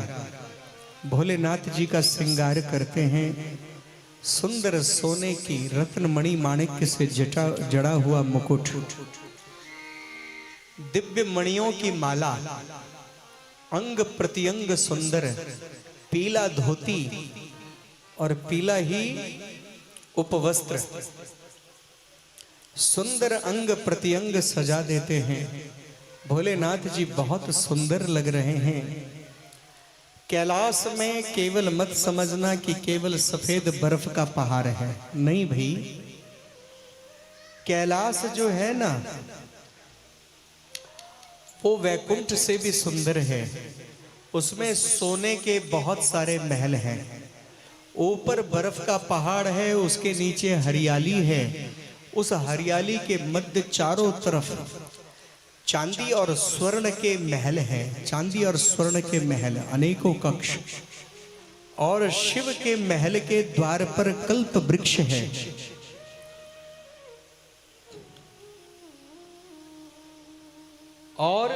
भोलेनाथ जी का श्रृंगार करते हैं। सुंदर सोने की रत्नमणि माणिक्य से जड़ा हुआ मुकुट, दिव्य मणियों की माला, अंग प्रत्यंग सुंदर, पीला धोती और पीला ही उपवस्त्र, सुंदर अंग प्रत्यंग सजा देते हैं। भोलेनाथ जी बहुत सुंदर लग रहे हैं। कैलाश में केवल मत समझना कि केवल सफेद बर्फ का पहाड़ है, नहीं भाई। कैलाश जो है ना, वो वैकुंठ से भी सुंदर है। उसमें सोने के बहुत सारे महल हैं, ऊपर बर्फ का पहाड़ है, उसके नीचे हरियाली है। उस हरियाली के मध्य चारों तरफ चांदी और स्वर्ण के महल हैं, चांदी और स्वर्ण के महल, अनेकों कक्ष। और शिव के महल के द्वार पर कल्प वृक्ष है। और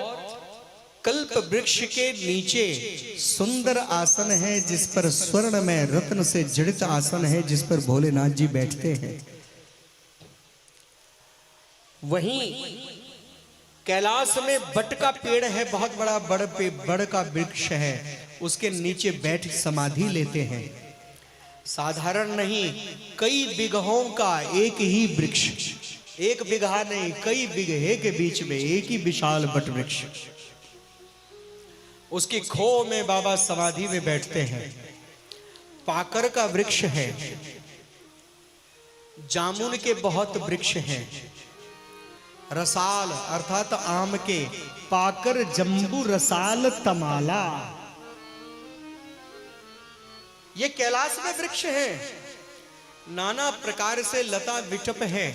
कल्प वृक्ष के नीचे सुंदर आसन है, जिस पर स्वर्ण में रत्न से जड़ित आसन है, जिस पर भोलेनाथ जी बैठते हैं। वहीं कैलाश में बट का पेड़ है, बहुत बड़ा बड़ का वृक्ष है, उसके नीचे बैठ समाधि लेते हैं। साधारण नहीं, कई बिगहों का एक ही वृक्ष, एक बिगहा नहीं, कई बिगहे के बीच में एक ही विशाल बट वृक्ष, उसकी खो में बाबा समाधि में बैठते हैं। पाकर का वृक्ष है, जामुन के बहुत वृक्ष हैं, रसाल अर्थात आम के, पाकर जंबू रसाल तमाला, ये कैलाश में वृक्ष है। नाना प्रकार से लता विटप है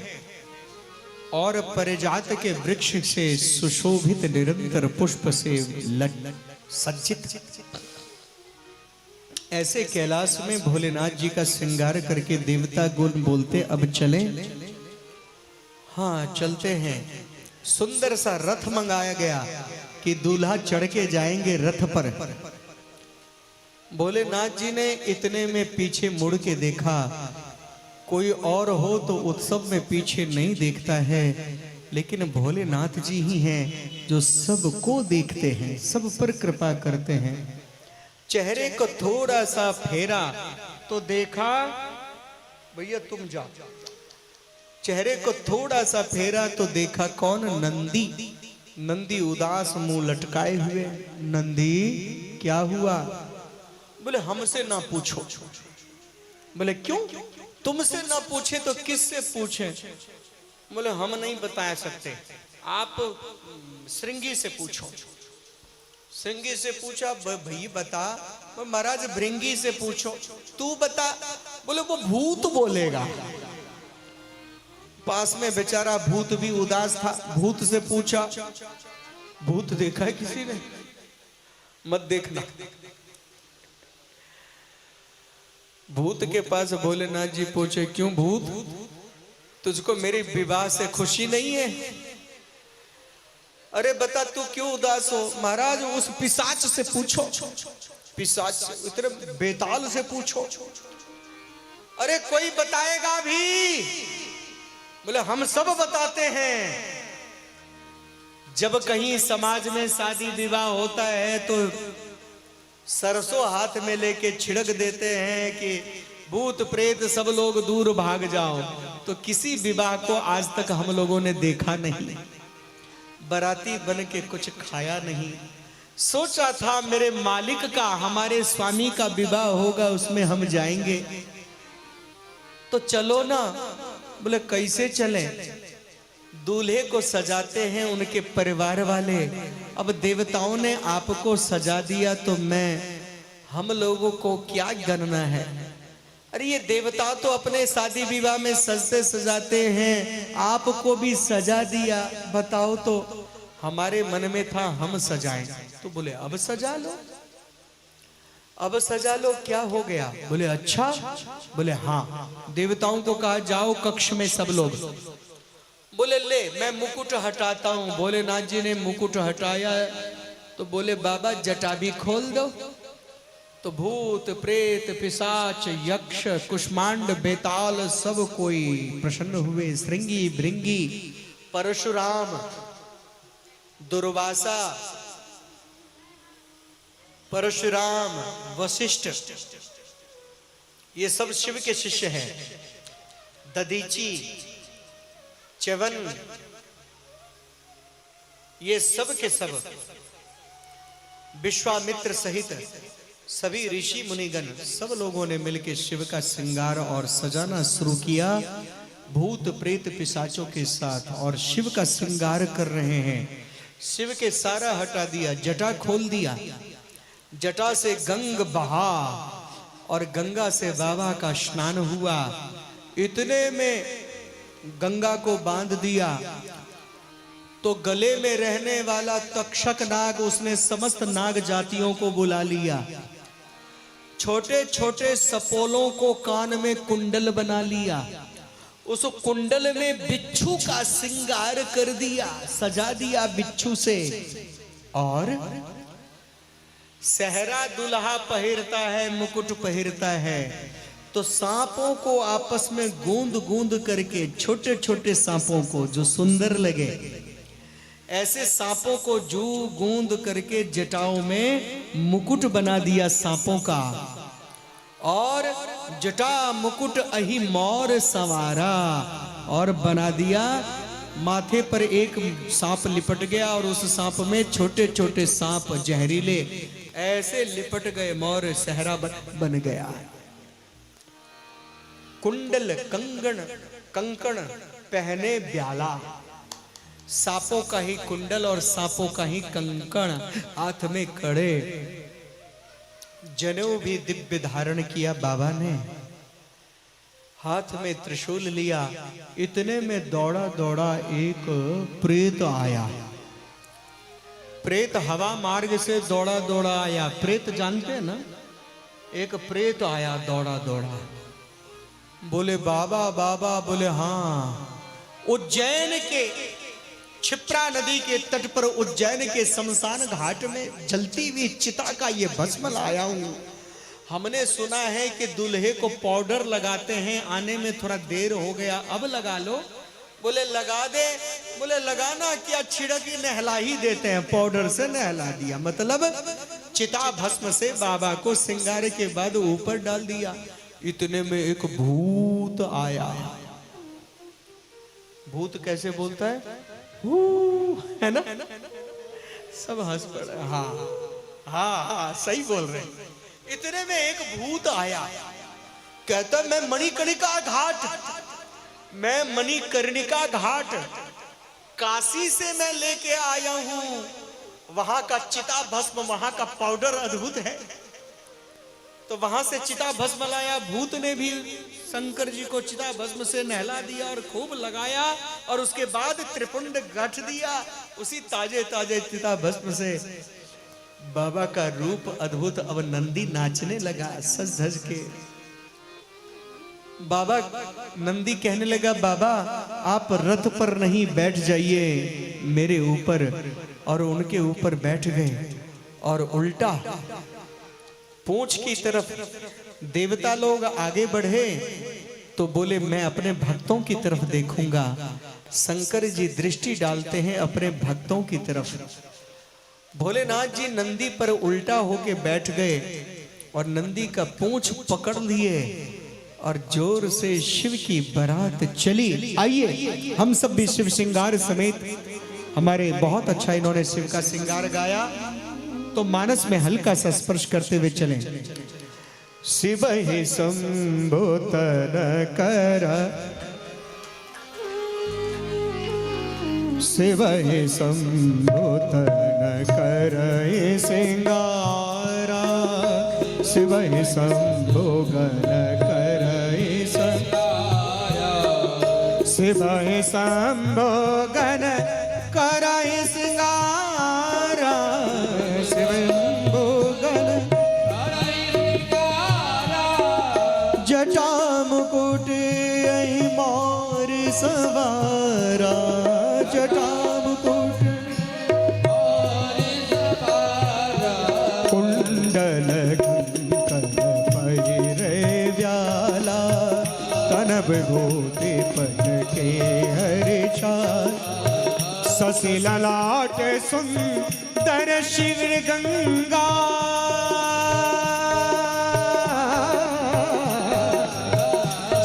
और परिजात के वृक्ष से सुशोभित निरंतर पुष्प से सज्जित। ऐसे कैलाश में भोलेनाथ जी का श्रृंगार करके देवता गुण बोलते, अब चलें? हाँ चलते हैं। सुंदर सा रथ मंगाया गया कि दूल्हा चढ़ के जाएंगे रथ पर। भोलेनाथ जी ने इतने में पीछे मुड़ के देखा, कोई और हो तो उत्सव में पीछे नहीं देखता है, लेकिन भोलेनाथ जी ही हैं जो सबको देखते हैं, सब पर कृपा करते हैं। चेहरे को थोड़ा सा फेरा तो देखा, भैया तुम जाओ। चेहरे को थोड़ा सा फेरा तो देखा कौन? नंदी। नंदी उदास मुंह लटकाए हुए। नंदी क्या हुआ? बोले हमसे ना पूछो। बोले क्यों? तुमसे ना पूछे तो किससे पूछे? बोले हम नहीं बता सकते, आप श्रृंगी से पूछो। श्रृंगी से पूछा, भई बता। महाराज भृंगी से पूछो। तू बता। बोले वो भूत बोलेगा। पास में बेचारा भूत भी उदास था, भूत से पूछा। भूत देखा है किसी ने? मत देखना। भूत के पास भोलेनाथ जी पूछे, क्यों भूत, तुझको मेरे विवाह से खुशी नहीं है? अरे बता तू क्यों उदास हो? महाराज उस पिशाच से पूछो। पिशाच से, इतने बेताल से पूछो। अरे कोई बताएगा भी? बोले हम सब बताते हैं। जब कहीं समाज में शादी विवाह होता है तो सरसों हाथ में लेके छिड़क देते हैं कि भूत प्रेत सब लोग दूर भाग जाओ। तो किसी विवाह को आज तक हम लोगों ने देखा नहीं, बाराती बन के कुछ खाया नहीं। सोचा था मेरे मालिक का, हमारे स्वामी का विवाह होगा, उसमें हम जाएंगे। तो चलो ना। बोले कैसे चलें? दूल्हे को सजाते हैं उनके परिवार वाले। अब देवताओं ने आपको सजा दिया तो हम लोगों को क्या गणना है। अरे ये देवता तो अपने शादी विवाह में सजते सजाते हैं, आपको भी सजा दिया। बताओ तो हमारे मन में था हम सजाएं, तो बोले अब सजा लो, अब सजा लो, क्या हो गया। बोले अच्छा, बोले हाँ। देवताओं को कहा जाओ कक्ष में सब लोग। बोले ले मैं मुकुट हटाता हूं। भोलेनाथ जी ने मुकुट हटाया तो बोले बाबा जटा भी खोल दो। तो भूत प्रेत पिशाच यक्ष कुष्मांड बेताल सब कोई प्रसन्न हुए। श्रृंगी भृंगी परशुराम दुर्वासा परशुराम वशिष्ठ ये सब शिव के शिष्य हैं। दधीची च्यवन ये सब के सब विश्वामित्र सहित सभी ऋषि मुनिगण सब लोगों ने मिलकर शिव का श्रृंगार और सजाना शुरू किया भूत प्रेत पिशाचों के साथ, और शिव का श्रृंगार कर रहे हैं। शिव के सारा हटा दिया, जटा खोल दिया, जटा से गंग बहा और गंगा से बाबा का स्नान हुआ। इतने में गंगा को बांध दिया तो गले में रहने वाला तक्षक नाग उसने समस्त नाग जातियों को बुला लिया। छोटे छोटे सपोलों को कान में कुंडल बना लिया, उस कुंडल में बिच्छू का श्रृंगार कर दिया, सजा दिया बिच्छू से। और सहरा दुल्हा पहिरता है, मुकुट पहिरता है, तो सांपों को आपस में गूंद गूंद करके, छोटे छोटे सांपों को जो सुंदर लगे ऐसे सांपों को जू गूंद करके जटाओं में मुकुट बना दिया सांपों का। और जटा मुकुट अहि मोर सवारा, और बना दिया माथे पर एक सांप लिपट गया और उस सांप में छोटे छोटे सांप जहरीले ऐसे लिपट गए, मोर सहरा बन गया। कुंडल कंगन कंकण पहने ब्याला, सांपों का ही कुंडल और सांपों का ही कंकण, हाथ में कड़े, जनेऊ भी दिव्य धारण किया बाबा ने, हाथ में त्रिशूल लिया। इतने में दौड़ा दौड़ा एक प्रेत आया। प्रेत हवा मार्ग से दौड़ा दौड़ा आया। प्रेत जानते हैं ना, एक प्रेत आया दौड़ा दौड़ा। बोले बाबा बाबा, बोले हाँ। उज्जैन के क्षिप्रा नदी के तट पर, उज्जैन के शमशान घाट में जलती हुई चिता का ये भस्म लाया हूं। हमने सुना है कि दूल्हे को पाउडर लगाते हैं, आने में थोड़ा देर हो गया, अब लगा लो। बोले लगा दे। बोले लगाना क्या, छिड़क ही नहला ही देते हैं, पाउडर से नहला दिया। मतलब चिता भस्म से बाबा को श्रृंगार के बाद ऊपर डाल दिया। इतने में एक भूत आया। भूत कैसे बोलता है ना? सब हंस पड़े। हाँ हाँ हाँ सही बोल रहे। इतने में एक भूत आया, कहता मैं मणिकर्णिका घाट, मैं मणिकर्णिका घाट काशी से मैं लेके आया हूं। वहां का चिता भस्म, वहां का पाउडर अद्भुत है। तो वहां से चिता भस्म लाया। भूत ने भी शंकर जी को चिता भस्म से नहला दिया और खूब लगाया, और उसके बाद त्रिपुंड गठ दिया। उसी ताजे ताजे चिता भस्म से बाबा का रूप अद्भुत। अब नंदी नाचने लगा सज धज के। बाबा नंदी कहने लगा बाबा आप रथ पर नहीं बैठ जाइए मेरे ऊपर, और उनके ऊपर बैठ गए। और उल्टा पूंछ की तरफ देवता लोग आगे बढ़े तो बोले मैं अपने भक्तों की तरफ देखूंगा। शंकर जी दृष्टि डालते हैं अपने भक्तों की तरफ। भोलेनाथ जी नंदी पर उल्टा होके बैठ गए और नंदी का पूंछ पकड़ लिए और जोर से शिव की बारात चली। आइए हम सब भी शिव श्रृंगार समेत, हमारे बहुत अच्छा इन्होंने शिव का श्रृंगार गाया, तो मानस में हल्का सा स्पर्श करते हुए चलें। शिव ही शंभो तर कर शिवहि संभुतन करहि सिंगारा शिवहि संभोगन करहि सिंगारा शिवहि संभोगन करहि सिंगारा शिवहि संभोगन जटा मुकुट यही मोर सवारा जटा मुकुट कुंडल कंकण पहिरे व्याला तनब गोते पन के हरि छाल शशि ललाट सुंदर शिव गंगा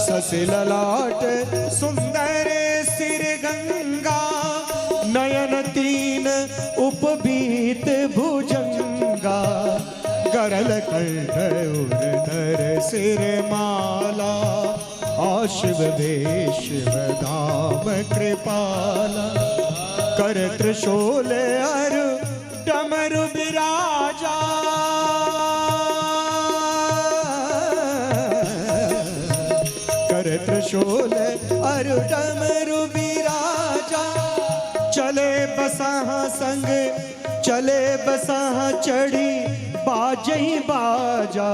शशि ललाट सुंदर सिर गंगा नयन तीन उपबीत भुजंगा गरल कंठ उर्धर सिर माला आशिव देशिव धाम कृपाला कर त्रिशूल अरु डमरु विराजा कर त्रिशूल अरु डमरु विराजा चले बसहा संग चले बसहा चढ़ी बाजही बाजा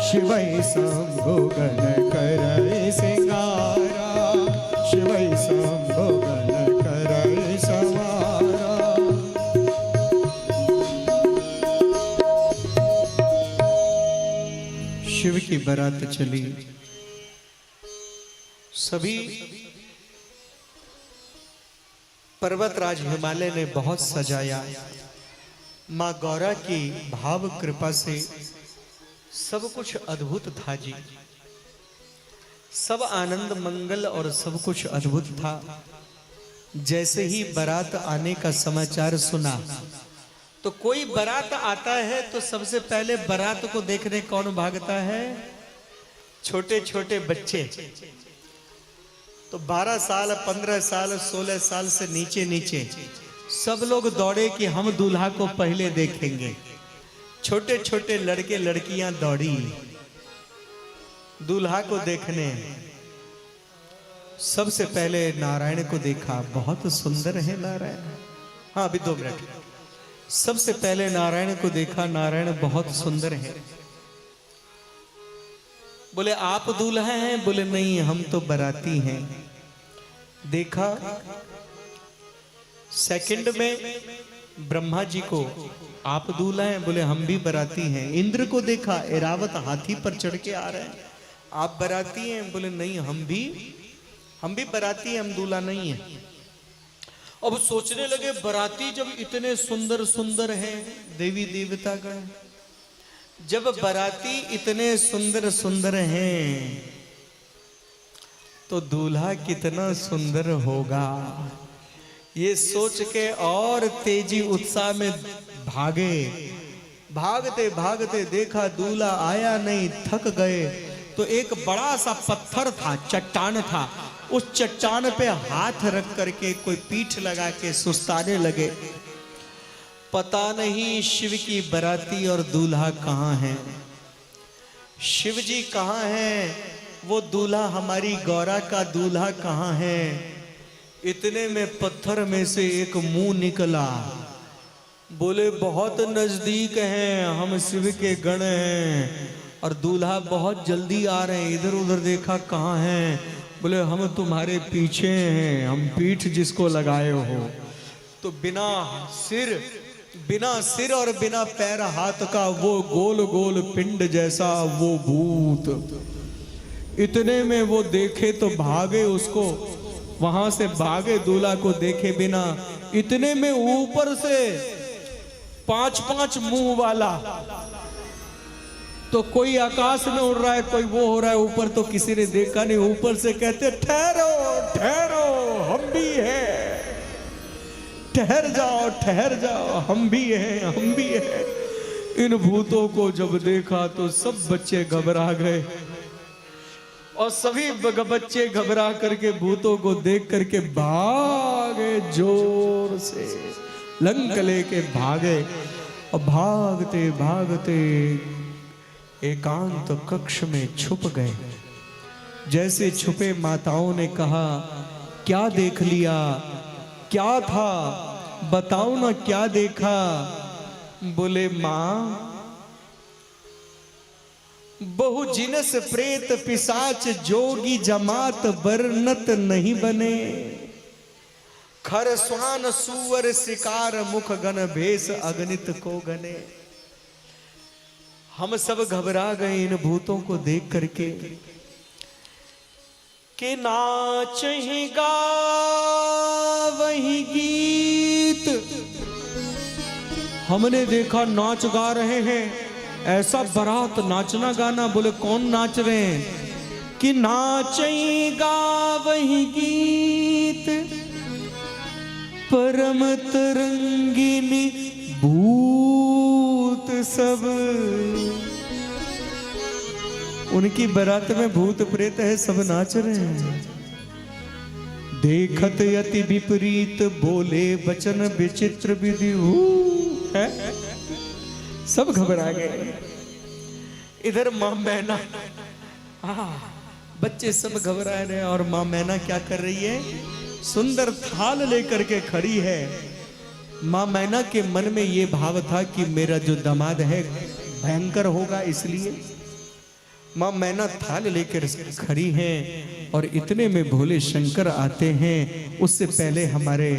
शिवै संभोगन करहि सिंगारा शिवै संभोगन करहि सवारा शिव की बारात चली सभी पर्वतराज हिमालय ने बहुत सजाया मां गौरा की भाव कृपा से सब कुछ अद्भुत था जी सब आनंद मंगल और सब कुछ अद्भुत था जैसे ही बारात आने का समाचार सुना तो कोई बारात आता है तो सबसे पहले बारात को देखने कौन भागता है छोटे छोटे बच्चे तो 12 साल 15 साल 16 साल से नीचे नीचे सब लोग दौड़े कि हम दूल्हा को पहले देखेंगे छोटे छोटे लड़के लड़कियां दौड़ी दूल्हा को देखने सबसे पहले नारायण को देखा बहुत सुंदर है नारायण हाँ अभी 2 मिनट सबसे पहले नारायण को देखा नारायण बहुत सुंदर है बोले आप दूल्हा हैं बोले नहीं हम तो बाराती हैं देखा सेकंड में ब्रह्मा जी को आप दूल्हा हैं बोले हम भी बाराती हैं इंद्र को देखा ऐरावत हाथी पर चढ़ के आ रहे हैं आप बाराती हैं बोले नहीं हम भी बाराती हैं हम दूल्हा नहीं है अब सोचने लगे बाराती जब इतने सुंदर सुंदर हैं देवी देवता गण जब बाराती इतने सुंदर सुंदर हैं तो दूल्हा कितना सुंदर होगा ये सोच के और तेजी उत्साह में भागे भागते भागते देखा दूल्हा आया नहीं थक गए तो एक बड़ा सा पत्थर था चट्टान था उस चट्टान पे हाथ रख करके कोई पीठ लगा के सुस्ताने लगे पता नहीं शिव की बाराती और दूल्हा कहाँ है शिव जी कहाँ हैं वो दूल्हा हमारी गौरा का दूल्हा कहाँ है इतने में पत्थर में से एक मुंह निकला बोले बहुत नजदीक हैं हम शिव के गण हैं और दूल्हा बहुत जल्दी आ रहे हैं इधर उधर देखा कहाँ हैं बोले हम तुम्हारे पीछे हैं हम पीठ जिसको लगाए हो तो बिना सिर और बिना पैर हाथ का वो गोल गोल पिंड जैसा वो भूत इतने में वो देखे तो भागे उसको वहां से भागे दूल्हा को देखे बिना इतने में ऊपर से 5-5 मुंह वाला तो कोई आकाश में उड़ रहा है कोई वो हो रहा है ऊपर तो किसी ने देखा नहीं ऊपर से कहते ठहरो ठहरो हम भी हैं ठहर जाओ हम भी हैं इन भूतों को जब देखा तो सब बच्चे घबरा गए और सभी बच्चे घबरा करके भूतों को देख करके भाग भागे जोर से, लंक लेके भागे और भागते भागते एकांत कक्ष में छुप गए। जैसे छुपे माताओं ने कहा, क्या देख लिया, क्या था, बताओ ना क्या देखा। बोले मां, बहु जिनस प्रेत पिशाच जोगी जमात वर्णत नहीं बने। खर स्वान सुअर शिकार मुख गण भेष अगणित को गने। हम सब घबरा गए इन भूतों को देख करके कि नाच ही गा वही गीत। हमने देखा नाच गा रहे हैं, ऐसा बारात नाचना गाना। बोले कौन नाच रहे हैं? कि नाच ही गा वही गीत, परम तरंगिनी भूत सब। उनकी बारात में भूत प्रेत है, सब नाच रहे हैं। देखत अति विपरीत बोले वचन विचित्र विधि है। सब घबरा गए। इधर मां मैना, बच्चे सब घबरा रहे हैं और मां मैना क्या कर रही है? सुंदर थाल लेकर के खड़ी है। मां मैना के मन में ये भाव था कि मेरा जो दामाद है भयंकर होगा, इसलिए मां मैना थाल लेकर खड़ी हैं। और इतने में भोले शंकर आते हैं। उससे पहले हमारे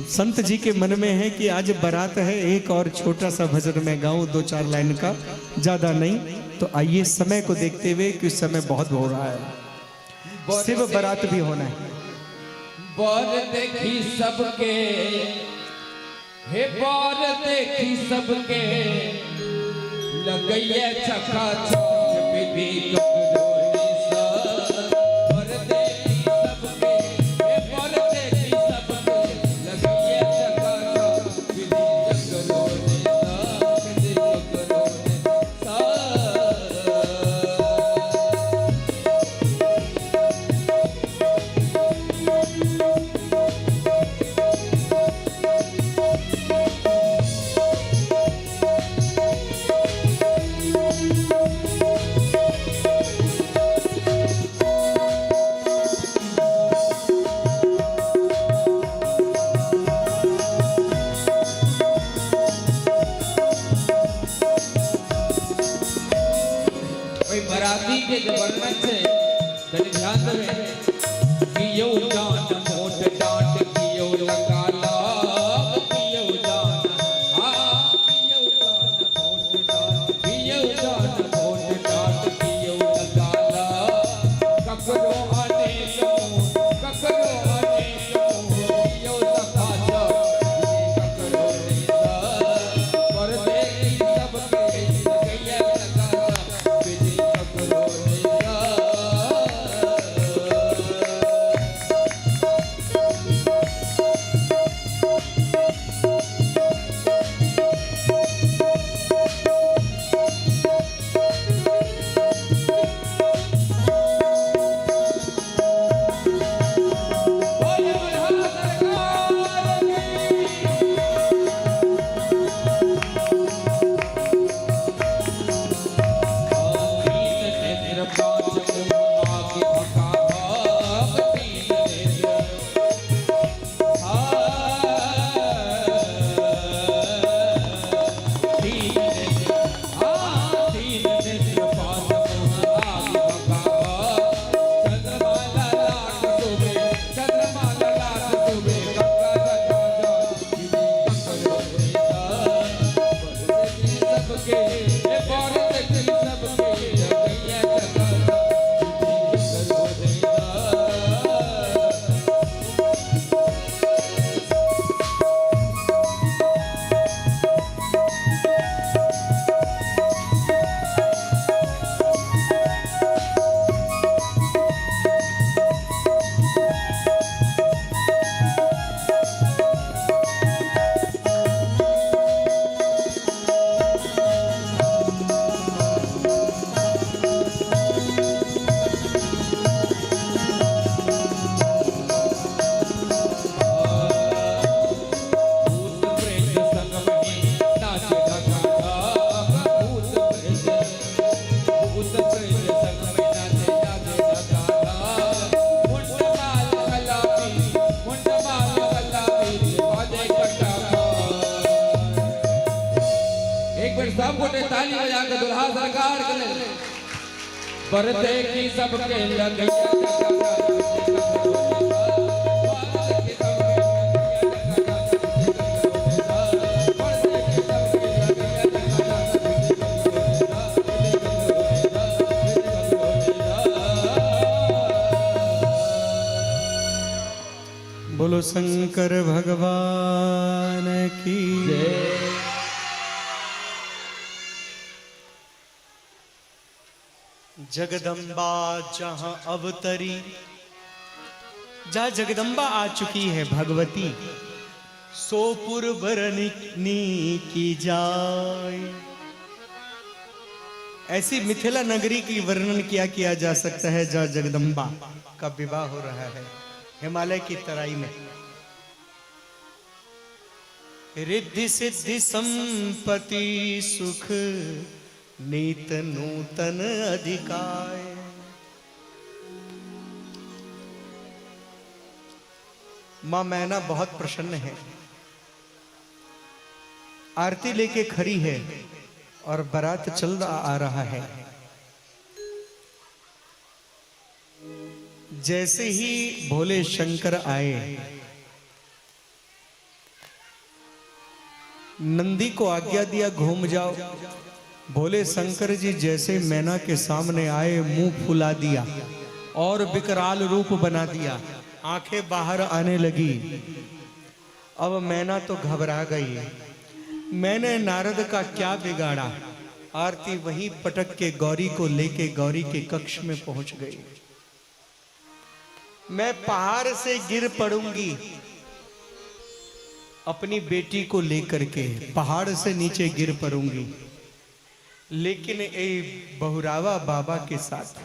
संत जी के मन में है कि आज बारात है, एक और छोटा सा भजन में गाऊं, 2-4 लाइन का, ज्यादा नहीं। तो आइए समय को देखते हुए कि समय बहुत हो रहा है, शिव बारात भी होना है। बर देखी सबके, हे बर देखी सबके, लगैया चका चौक विधि ककरोनी सा। बर देखी सबके, हे बर देखी सबके, लगैया चका चौक विधि ककरोनी सा, विधि ककरोनी सा। बराती के जो वर्णन से तनि ध्यान देवे कियो जान मोट डांट कियो लगा लाग कियो जान कियो जान मोट डांट कियो जान मोट डांट कियो लगा लाग ककरो आने ककरो आने कियो सखा जा ककरो नहीं पर देखी सबके लगैया लगा विधि ककरो नहीं। ताली बजा के दुल्हा सरकार के ले बरते की सबके लगैया बोलो शंकर भगवान की जय। जगदम्बा जहां अवतरी, जहां जगदम्बा आ चुकी है भगवती, सोपुर बरनी की जाय। ऐसी मिथिला नगरी की वर्णन किया जा सकता है जहां जगदम्बा का विवाह हो रहा है हिमालय की तराई में। रिद्धि सिद्धि संपत्ति सुख नीत नूतन अधिकार। मां मैना बहुत प्रसन्न है, आरती लेके खड़ी है और बारात चल आ रहा है। जैसे ही भोले शंकर आए, नंदी को आज्ञा दिया घूम जाओ। भोले शंकर जी जैसे मैना के सामने आए, मुंह फुला दिया और विकराल रूप बना दिया, आंखें बाहर आने लगी। अब मैना तो घबरा गई। मैंने नारद का क्या बिगाड़ा? आरती वहीं पटक के गौरी को लेके गौरी के कक्ष में पहुंच गई। मैं पहाड़ से गिर पड़ूंगी अपनी बेटी को लेकर के, पहाड़ से नीचे गिर पड़ूंगी, लेकिन ए बहुरावा बाबा के साथ,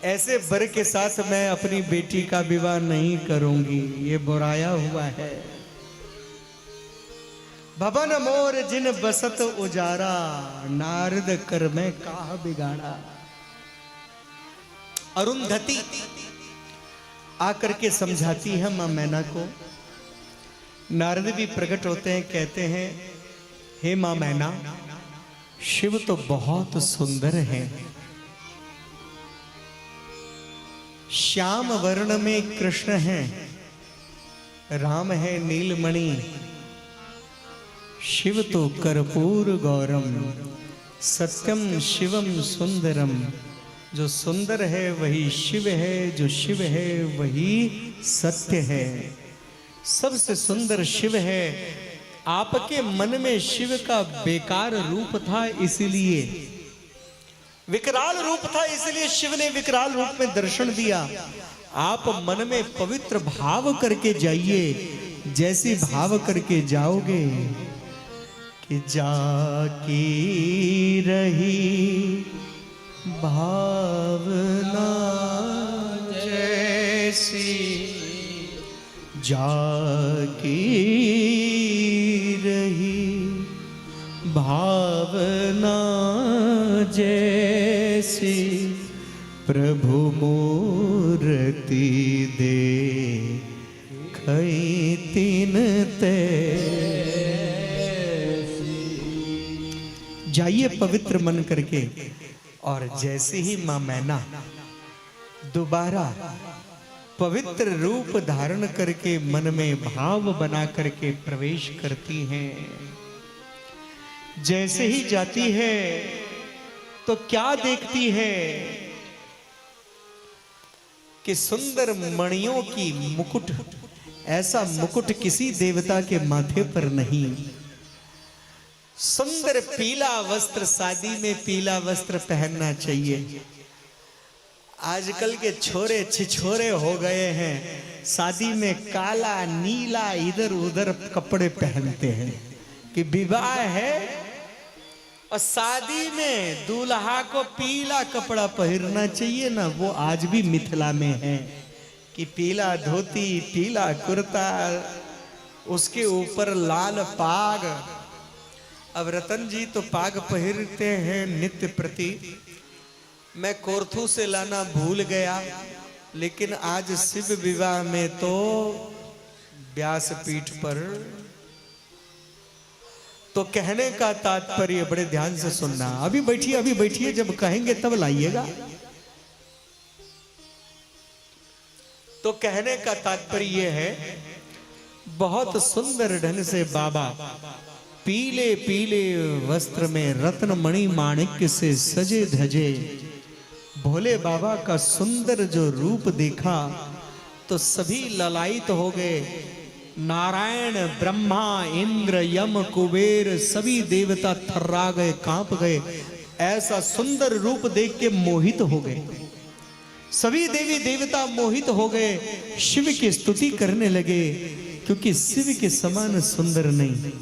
ऐसे वर के साथ मैं अपनी बेटी का विवाह नहीं करूंगी। ये बुराया हुआ है। भवन मोर जिन बसत उजारा, नारद कर मैं काह बिगाड़ा। अरुंधति आकर के समझाती है मां मैना को। नारद भी प्रकट होते हैं, कहते हैं हे मां मैना, शिव तो बहुत सुंदर है। श्याम वर्ण में कृष्ण है, राम है नीलमणि, शिव तो कर्पूर गौरम, सत्यम शिवम सुंदरम। जो सुंदर है वही शिव है, जो शिव है वही सत्य है। सबसे सुंदर शिव है। आपके मन में शिव का बेकार रूप था, इसलिए विकराल रूप था, इसलिए शिव ने विकराल रूप में दर्शन दिया। आप मन में पवित्र भाव करके जाइए। जैसे भाव करके जाओगे कि जाकी रही भावना जैसी, जाकी रही भावना जैसी, प्रभु मूर्ति दे खई तीन ते। जाइए पवित्र मन करके। और जैसे ही मां मैना दोबारा पवित्र रूप धारण करके मन में भाव बना करके प्रवेश करती हैं, जैसे ही जाती है तो क्या देखती है कि सुंदर मणियों की मुकुट, ऐसा मुकुट किसी देवता के माथे पर नहीं। सुंदर पीला वस्त्र, शादी में पीला वस्त्र पहनना चाहिए। आजकल के छोरे छिछोरे हो गए हैं, शादी में काला नीला इधर उधर कपड़े पहनते हैं कि विवाह है, और शादी में दूल्हा को पीला कपड़ा पहनना चाहिए ना। वो आज भी मिथिला में है कि पीला धोती, पीला कुर्ता, उसके ऊपर लाल पाग। अब रतन जी तो पाग पहनते हैं नित्य प्रति। मैं कोरथू से लाना भूल गया, लेकिन आज शिव विवाह में तो व्यासपीठ पर तो कहने का तात्पर्य बड़े ध्यान से सुनना। अभी बैठिए, जब कहेंगे तब लाइएगा। तो कहने का तात्पर्य यह है, बहुत सुंदर ढंग से बाबा पीले पीले वस्त्र में रत्न मणि माणिक्य से सजे धजे भोले बाबा का सुंदर जो रूप देखा तो सभी ललायित हो गए। नारायण, ब्रह्मा, इंद्र, यम, कुबेर सभी देवता थर्रा गए, कांप गए। ऐसा सुंदर रूप देख के मोहित हो गए। सभी देवी देवता मोहित हो गए, शिव की स्तुति करने लगे, क्योंकि शिव के समान सुंदर नहीं।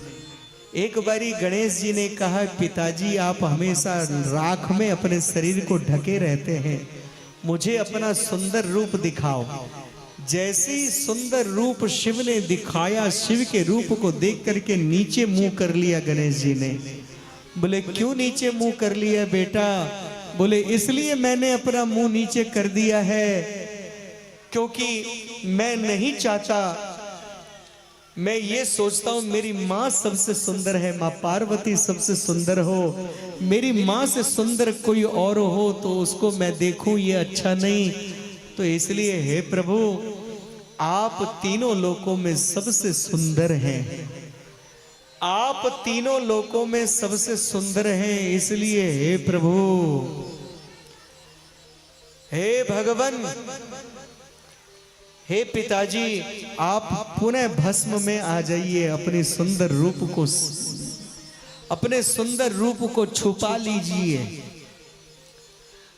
एक बारी गणेश जी ने कहा, पिताजी आप हमेशा राख में अपने शरीर को ढके रहते हैं, मुझे अपना सुंदर रूप दिखाओ। जैसे ही सुंदर रूप शिव ने दिखाया, शिव के रूप को देख करके नीचे मुंह कर लिया गणेश जी ने। बोले क्यों नीचे मुंह कर लिया बेटा? बोले इसलिए मैंने अपना मुंह नीचे कर दिया है क्योंकि मैं नहीं चाहता, मैं ये सोचता हूं मेरी माँ सबसे सुंदर है, माँ पार्वती सबसे सुंदर हो, मेरी माँ से सुंदर कोई और हो तो उसको मैं देखूं, ये अच्छा नहीं। तो इसलिए हे प्रभु आप तीनों लोकों में सबसे सुंदर हैं, आप तीनों लोकों में सबसे सुंदर हैं, इसलिए हे प्रभु, हे भगवान, हे पिताजी आप पुनः भस्म में आ जाइए, अपने सुंदर रूप को छुपा लीजिए,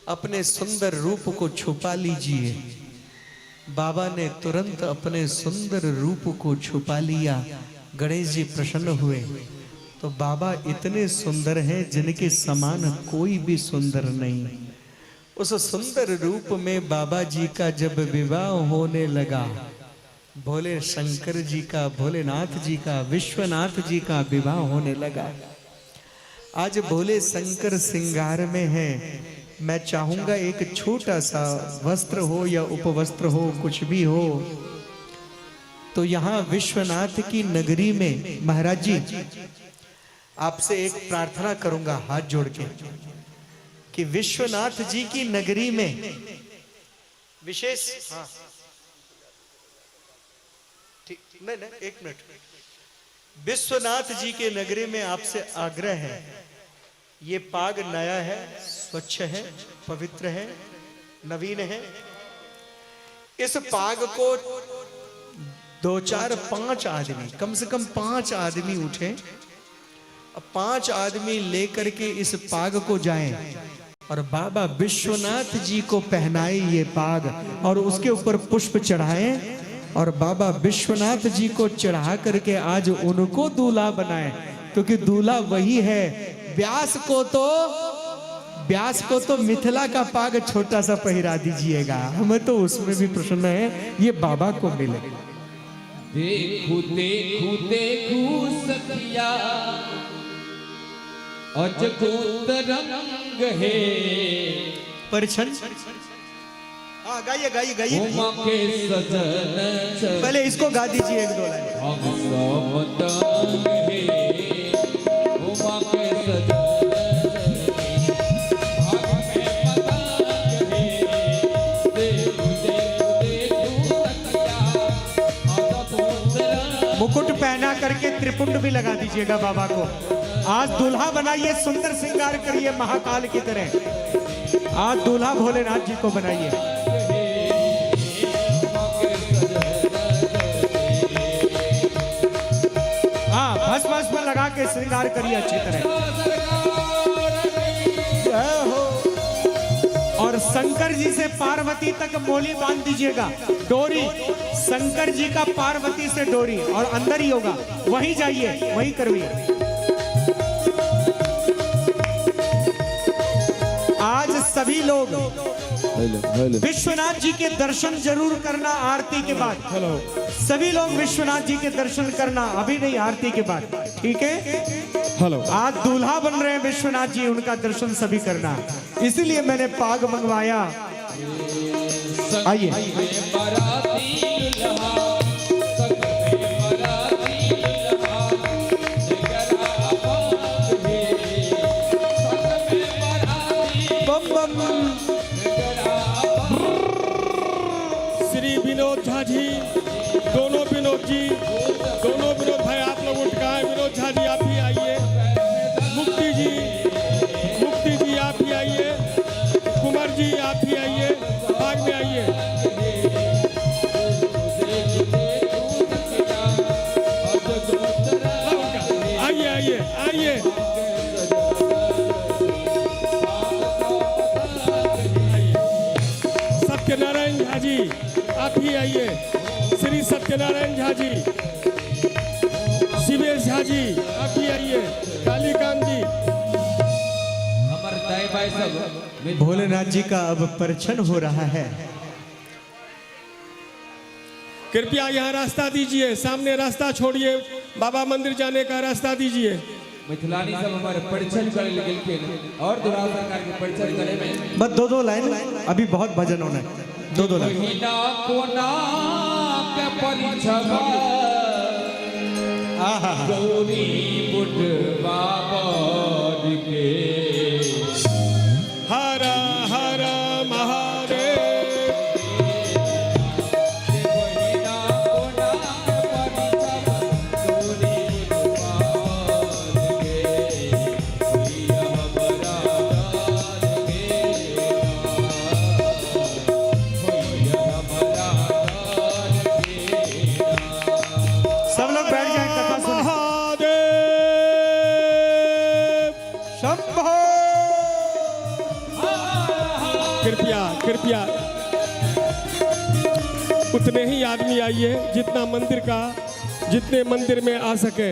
अपने सुंदर रूप को छुपा लीजिए। बाबा ने तुरंत अपने सुंदर रूप को छुपा लिया। गणेश जी प्रसन्न हुए। तो बाबा इतने सुंदर हैं जिनके समान कोई भी सुंदर नहीं। उस सुंदर रूप में बाबा जी का जब विवाह होने लगा, भोले शंकर जी का, भोलेनाथ जी का, विश्वनाथ जी का विवाह होने लगा। आज भोले शंकर श्रृंगार में है। मैं चाहूंगा एक छोटा सा वस्त्र हो या उपवस्त्र हो, कुछ भी हो, तो यहाँ विश्वनाथ की नगरी में महाराज जी आपसे एक प्रार्थना करूंगा हाथ जोड़ के कि विश्वनाथ जी की नगरी में विशेष, हाँ ठीक, नहीं एक मिनट, विश्वनाथ जी के नगरी में आपसे आग्रह है, ये पाग नया है, स्वच्छ है, पवित्र है, नवीन है। इस पाग को 2 4 5 आदमी, कम से कम 5 आदमी उठे, 5 आदमी लेकर के इस पाग को जाएं और बाबा विश्वनाथ जी को पहनाए ये पाग और उसके ऊपर पुष्प चढ़ाएं और बाबा विश्वनाथ जी को चढ़ा करके आज उनको दूल्हा बनाए, क्योंकि दूल्हा वही है। व्यास को तो मिथिला का पाग छोटा सा पहिरा दीजिएगा, हमें तो उसमें भी प्रसन्न है, ये बाबा को मिले। देखू देखू देखू सखिया अजगोत रंग है परछन। हाँ गाइए गाइए गाइए, उमा के सजन पहले इसको गा दीजिए एक दो लाइन। हम सब तंग है उमा के सजन मुकुट पहना करके त्रिपुंड भी लगा दीजिएगा बाबा को। आज दूल्हा बनाइए, सुंदर श्रृंगार करिए महाकाल की तरह। आज दूल्हा भोलेनाथ जी को बनाइए। हाँ भस्म लगा के श्रृंगार करिए अच्छी तरह। और शंकर जी से पार्वती तक मोली बांध दीजिएगा, डोरी शंकर जी का पार्वती से डोरी, और अंदर ही होगा, वहीं जाइए वहीं करिए। आज सभी लोग विश्वनाथ जी के दर्शन जरूर करना आरती के बाद। सभी लोग विश्वनाथ जी के दर्शन करना, अभी नहीं आरती के बाद, ठीक है? हेलो, आज दूल्हा बन रहे हैं विश्वनाथ जी, उनका दर्शन सभी करना, इसलिए मैंने पाग मंगवाया। आइए विनोद झा जी, दोनों विनोद जी, दोनों विनोद भाई आप लोग उठ गए। विनोद झा जी आप ही आइए। मुक्ति जी आप ही आइए। कुमार जी आप ही आइए, भाग में आइए। आइए आइए आइए। सत्यनारायण झा जी आप ही आइए। श्री सत्यनारायण झा जी, शिवेश झा जी आप ही आइए। कालीकांत जी, हमारे दाई भाई सब भोलेनाथ जी का अब परिछन हो रहा है। कृपया यहाँ रास्ता दीजिए, सामने रास्ता छोड़िए, बाबा मंदिर जाने का रास्ता दीजिए। मिथिलानी सब हमारे परिचय करे लगे के और दूरा सरकार के परिचय करे में बस दो लाइन, अभी बहुत भजन होना है। दो लाइन। महीना कोना के परिचय आहा, गौरी बुट बाबा के हर हर महादेव। सब लोग बैठ जाए, कथा सुने। महादेव शंभो। कृपया उतने ही आदमी आइए जितने मंदिर में आ सके।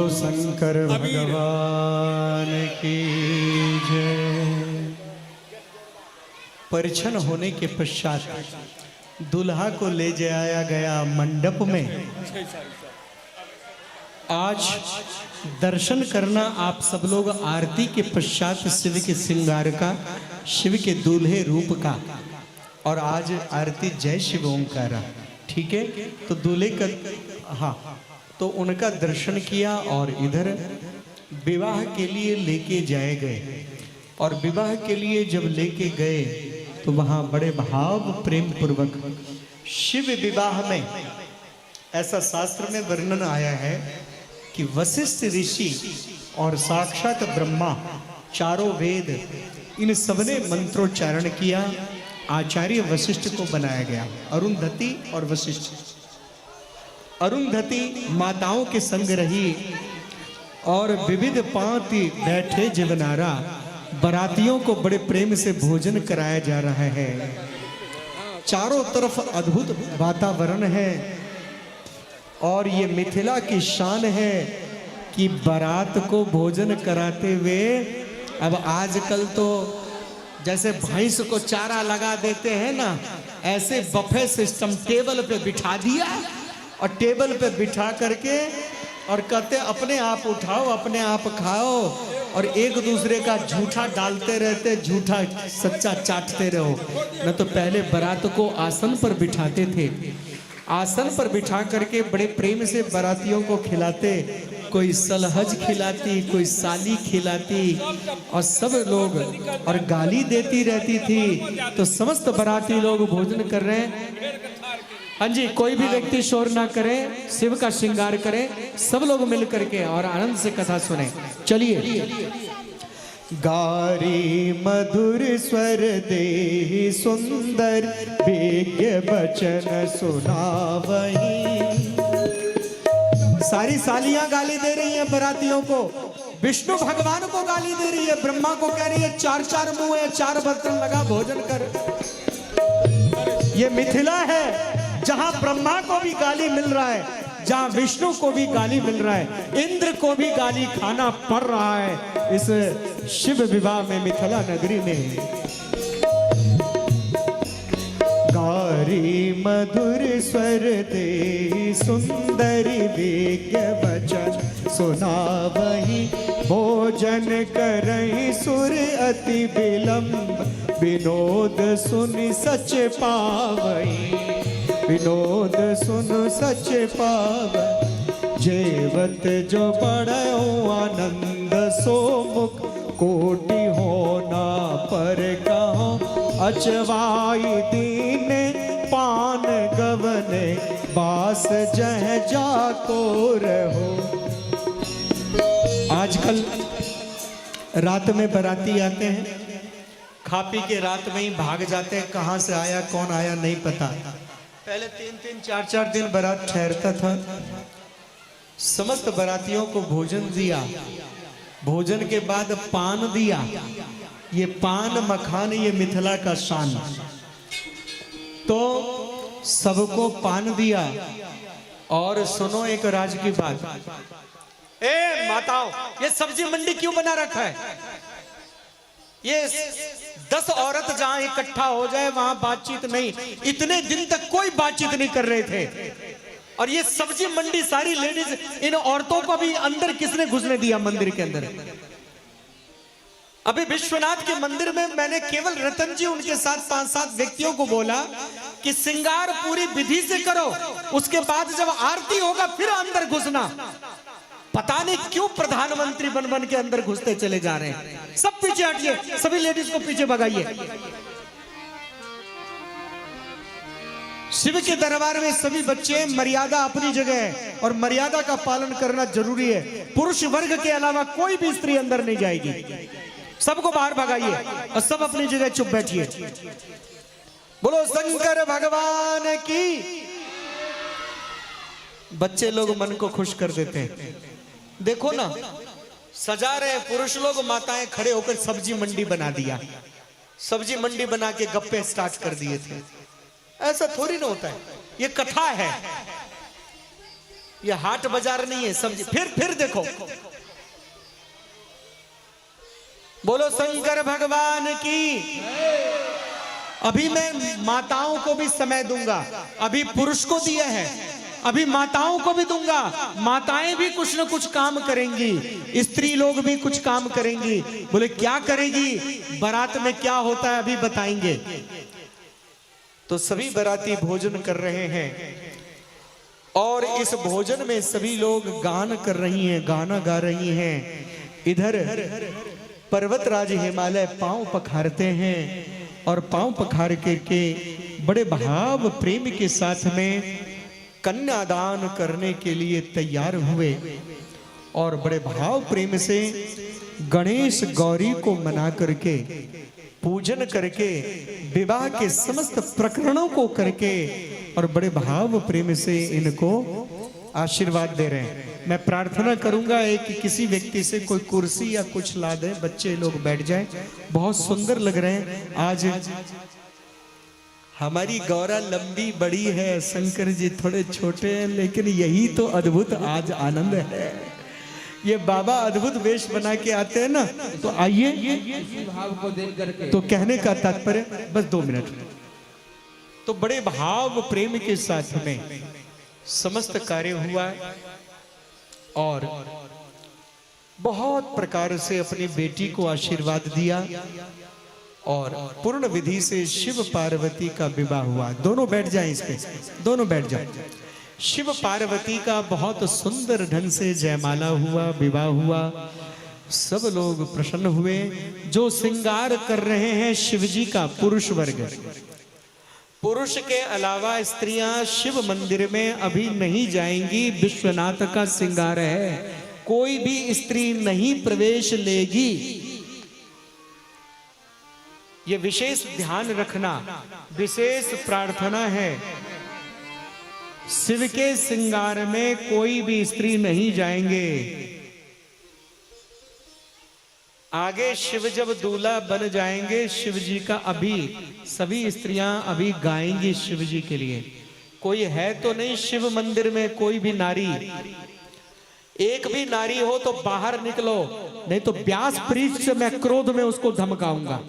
शंकर भगवान की जय। परिछन होने के पश्चात दुल्हा को ले जाया गया मंडप में। आज दर्शन करना आप सब लोग आरती के पश्चात शिव के श्रृंगार का, शिव के दूल्हे रूप का, और आज आरती जय शिव ओंकार। ठीक है, तो दूल्हे का हाँ तो उनका दर्शन किया और इधर विवाह के लिए लेके जाए गए। और विवाह के लिए जब लेके गए तो वहां बड़े भाव प्रेम पूर्वक शिव विवाह में, ऐसा शास्त्र में वर्णन आया है कि वशिष्ठ ऋषि और साक्षात ब्रह्मा, चारों वेद, इन सबने मंत्रोच्चारण किया आचार्य वशिष्ठ को बनाया गया, अरुंधति और वशिष्ठ। अरुंधति माताओं के संग रही और विविध पांति बैठे जीवनारा, बरातियों को बड़े प्रेम से भोजन कराया जा रहा है। चारों तरफ अद्भुत वातावरण है और ये मिथिला की शान है कि बारात को भोजन कराते हुए, अब आजकल तो जैसे भैंस को चारा लगा देते हैं ना, ऐसे बफे सिस्टम टेबल पे बिठा दिया और टेबल पे बिठा करके और कहते अपने आप उठाओ अपने आप खाओ और एक दूसरे का झूठा डालते रहते, झूठा सच्चा चाटते रहो। न तो पहले बारात को आसन पर बिठाते थे, आसन पर बिठा करके बड़े प्रेम से बारातियों को खिलाते, कोई सलहज खिलाती, कोई साली खिलाती और सब लोग, और गाली देती रहती थी। तो समस्त बाराती लोग भोजन कर रहे हैं। हाँ जी, कोई भी व्यक्ति शोर ना करे, शिव का श्रृंगार करे, सब लोग मिल करके और आनंद से कथा सुने। चलिए। गारी मधुर स्वर दे सुंदर विज्ञ बचन सुनावहीं। सारी सालियां गाली दे रही हैं बरातियों को, विष्णु भगवान को गाली दे रही है, ब्रह्मा को कह रही है चार चार मुंह है, चार बर्तन लगा भोजन कर। ये मिथिला है जहां ब्रह्मा को भी गाली मिल रहा है, जहां विष्णु को भी गाली मिल रहा है, इंद्र को भी गाली खाना पड़ रहा है इस शिव विवाह में मिथिला नगरी में। गारी मधुर स्वर दे सुंदरी विज्ञ वचन सुनावहीं। भोजन करहीं सुर अति विलंब, विनोद सुनि सच पावहीं। विनोद सुन सच पावहीं। जेवत जो बड़ो आनंद सो मुख, कोटि होना पर कहो। अचवाई दीन पान गवने, बास जह जाको रहो। आजकल रात में बाराती आते हैं, खा पी के रात में ही भाग जाते हैं, कहां से आया कौन आया नहीं पता। पहले 3-3 4-4 दिन बारात ठहरता था। समस्त बारातियों को भोजन दिया, भोजन के बाद पान दिया। ये पान मखान ये मिथिला का शान। तो सबको पान दिया। और सुनो एक राज की बात, ए माताओं, ये सब्जी मंडी क्यों बना रखा है? ये 10 औरत जहां इकट्ठा हो जाए वहां बातचीत नहीं। इतने दिन तक कोई बातचीत नहीं कर रहे थे, और ये सब्जी मंडी सारी लेडीज, इन औरतों को भी अंदर किसने घुसने दिया मंदिर के अंदर? अभी विश्वनाथ के मंदिर में मैंने केवल रतन जी उनके साथ 5-7 व्यक्तियों को बोला कि श्रृंगार पूरी विधि से करो, उसके बाद जब आरती होगा फिर अंदर घुसना। पता नहीं क्यों प्रधानमंत्री बन बन के अंदर घुसते चले जा रहे हैं। सब पीछे हटिए, सभी लेडीज को पीछे भगाइए। शिव के दरबार में सभी बच्चे, मर्यादा अपनी जगह है और मर्यादा का पालन करना जरूरी है। पुरुष वर्ग के अलावा कोई भी स्त्री अंदर नहीं जाएगी। सबको बाहर भगाइए और सब अपनी जगह चुप बैठिए। बोलो शंकर भगवान की। बच्चे लोग मन को खुश कर देते हैं। देखो ना, सजा रहे पुरुष लोग, माताएं खड़े होकर सब्जी मंडी बना दिया। सब्जी मंडी बना के गप्पे स्टार्ट कर दिए थे। ऐसा थोड़ी ना होता है, ये कथा है, ये हाट बाजार नहीं है। सब्जी फिर देखो। बोलो शंकर भगवान की। अभी मैं माताओं को भी समय दूंगा, अभी पुरुष को दिया है, अभी माताओं को भी दूंगा। माताएं भी कुछ न कुछ काम करेंगी, स्त्री लोग भी कुछ काम करेंगी। बोले क्या करेगी? बारात में क्या होता है अभी बताएंगे। तो सभी बाराती भोजन कर रहे हैं और इस भोजन में सभी लोग गान कर रही हैं, गाना गा रही हैं। इधर पर्वतराज हिमालय पांव पखारते हैं और पांव पखार के बड़े भाव प्रेम के साथ में कन्यादान करने के लिए तैयार हुए और बड़े भाव प्रेम से गणेश गौरी को मना करके पूजन करके विवाह के समस्त प्रकरणों को करके और बड़े भाव प्रेम से इनको आशीर्वाद दे रहे हैं। मैं प्रार्थना करूंगा कि किसी व्यक्ति से कोई कुर्सी या कुछ ला दे, बच्चे लोग बैठ जाएं। बहुत सुंदर लग रहे हैं। आज हमारी गौरा लंबी बड़ी है, शंकर जी थोड़े छोटे हैं, लेकिन यही तो अद्भुत आज आनंद है। ये बाबा अद्भुत वेश बना के आते हैं ना, तो आइए इसी भाव को देख करके तो कहने का तात्पर्य बस 2 मिनट। तो बड़े भाव प्रेम के साथ में समस्त कार्य हुआ और बहुत प्रकार से अपनी बेटी को आशीर्वाद दिया और पूर्ण विधि से शिव पार्वती का विवाह हुआ। दोनों बैठ जाएं, इस पे दोनों बैठ जाएं। शिव पार्वती का बहुत सुंदर ढंग से जयमाला हुआ, विवाह हुआ। सब लोग प्रसन्न हुए। जो श्रृंगार कर रहे हैं शिव जी का पुरुष वर्ग, पुरुष के अलावा स्त्रियां शिव मंदिर में अभी नहीं जाएंगी। विश्वनाथ का श्रृंगार है, कोई भी स्त्री नहीं प्रवेश लेगी। ये विशेष ध्यान रखना, विशेष प्रार्थना है। शिव के श्रृंगार में कोई भी स्त्री नहीं जाएंगे। आगे शिव जब दूल्हा बन जाएंगे शिव जी का, अभी सभी स्त्रियां अभी गाएंगी शिव जी के लिए। कोई है तो नहीं शिव मंदिर में कोई भी नारी? एक भी नारी हो तो बाहर निकलो, नहीं तो व्यास पृष्ठ से मैं क्रोध में उसको धमकाऊंगा।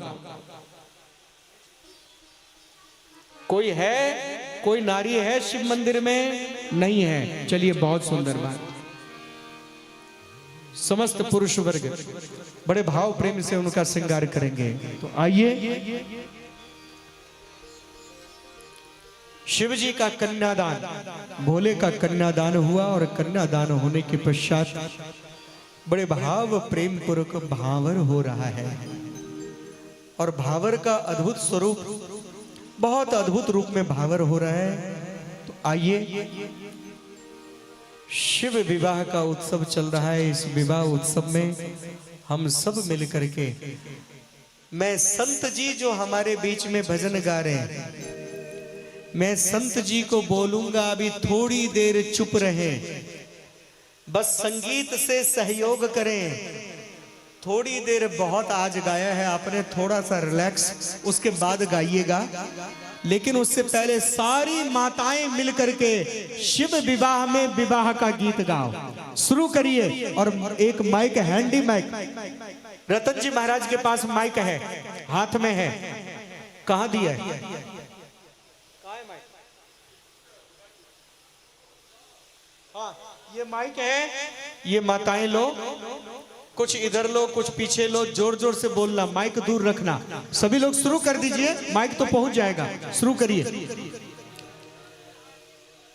कोई है, कोई नारी है शिव मंदिर में? नहीं है। चलिए, बहुत सुंदर बात। समस्त पुरुष वर्ग बड़े भाव प्रेम से उनका श्रृंगार करेंगे। तो आइए, शिव जी का कन्यादान, भोले का कन्यादान हुआ और कन्यादान होने के पश्चात बड़े भाव प्रेम पूर्वक भावर हो रहा है। और भावर का अद्भुत स्वरूप, बहुत अद्भुत रूप में भावर हो रहा है। तो आइए, शिव विवाह का उत्सव चल रहा है। इस विवाह उत्सव में हम सब मिलकर के, मैं संत जी जो हमारे बीच में भजन गा रहे हैं, मैं संत जी को बोलूंगा अभी थोड़ी देर चुप रहे, बस संगीत से सहयोग करें। थोड़ी देर बहुत आज गाया है आपने, थोड़ा सा रिलैक्स, उसके बाद गाइएगा। लेकिन उससे पहले सारी माताएं मिलकर के शिव विवाह में विवाह का गीत गाओ। शुरू करिए। और एक माइक, हैंडी माइक, रतन जी महाराज के पास माइक है, हाथ में है, कहां दिया है? हाँ, ये माइक है। ये माताएं लो, कुछ इधर लो, कुछ पीछे लो, जोर जोर से बोलना, माइक दूर रखना। सभी लोग शुरू कर दीजिए, माइक तो पहुंच जाएगा। शुरू करिए।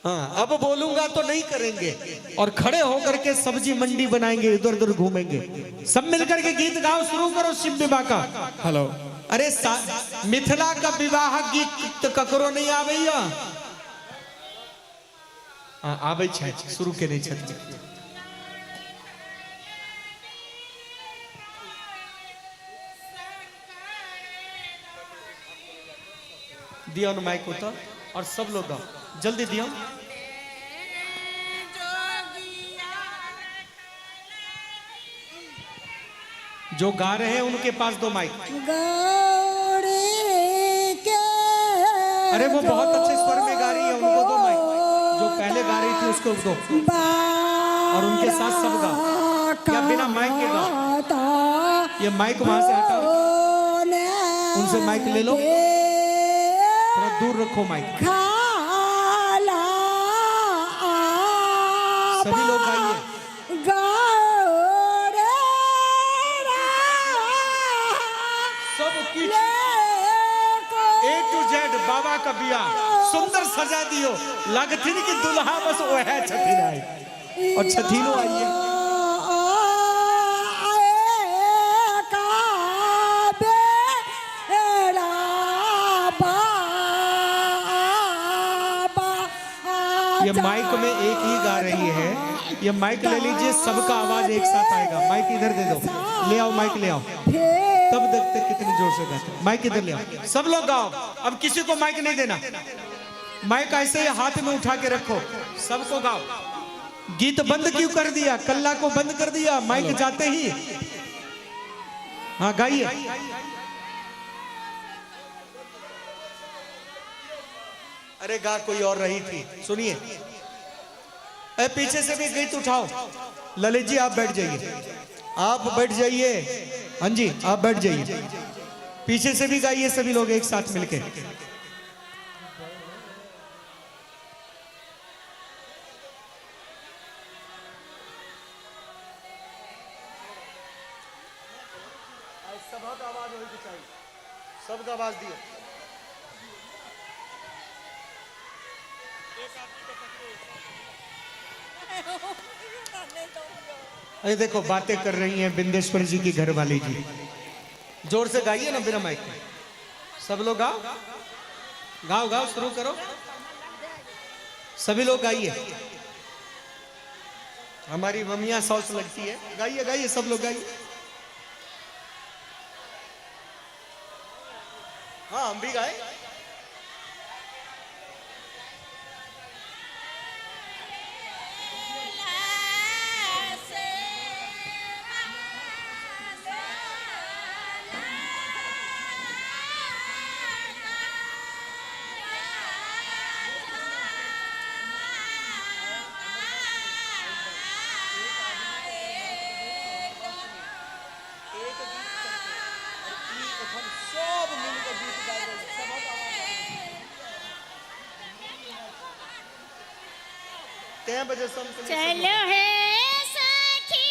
हाँ, अब बोलूंगा तो नहीं करेंगे और खड़े होकर के सब्जी मंडी बनाएंगे, इधर उधर घूमेंगे। सब मिलकर के गीत गाओ, शुरू करो शिव विवाह का। हेलो। अरे मिथिला का विवाह गीत तो ककरो नहीं आवेया? हाँ, आवे छै, शुरू के नहीं छथि। दियो न माइक होता और सब लोग गाओ, जल्दी दियो। जो गा रहे हैं उनके पास दो माइक। अरे वो बहुत अच्छे स्वर में गा रही है, उनको दो माइक। जो पहले गा रही थी उसको दो, और उनके साथ सब गा, या बिना माइक के गा। ये माइक वहां से हटाओ, उनसे माइक ले लो, थोड़ा दूर रखो माइक। सभी लोग गाइए। सब कुछ A to Z बाबा का बिया सुंदर सजा दियो, लगथिन की दुल्हा बस वो है छठीन आई, और छठीनो आइए। ये माइक में एक ही गा रही है, ये माइक ले लीजिए, सबका आवाज एक साथ आएगा। माइक इधर दे दो, ले आओ माइक ले आओ। तब देखते कितने जोर से गाते। माइक इधर ले आओ, सब लोग गाओ। अब किसी को माइक नहीं देना, माइक ऐसे ही हाथ में उठा के रखो, सबको गाओ। गीत बंद क्यों कर दिया? कल्ला को बंद कर दिया माइक जाते ही। हाँ गाइए। अरे गा कोई और रही थी, सुनिए। अरे पीछे से भी गीत उठाओ। ललित जी आप बैठ जाइए, आप बैठ जाइए। हाँ जी आप बैठ जाइए। पीछे से भी गाइए सभी लोग एक साथ मिलके। सबका आवाज होनी चाहिए, सबका आवाज दिए। अरे देखो बातें कर रही हैं बिंदेश्वर जी की घर वाली जी। जोर से गाइए ना बिना माइक में। सब लोग गाओ गाओ गाओ, शुरू करो। सभी लोग गाइए। हमारी मम्मियां सॉस लगती है। गाइए गाइए सब लोग गाइए। हाँ हम भी गाए। चलो है सखी,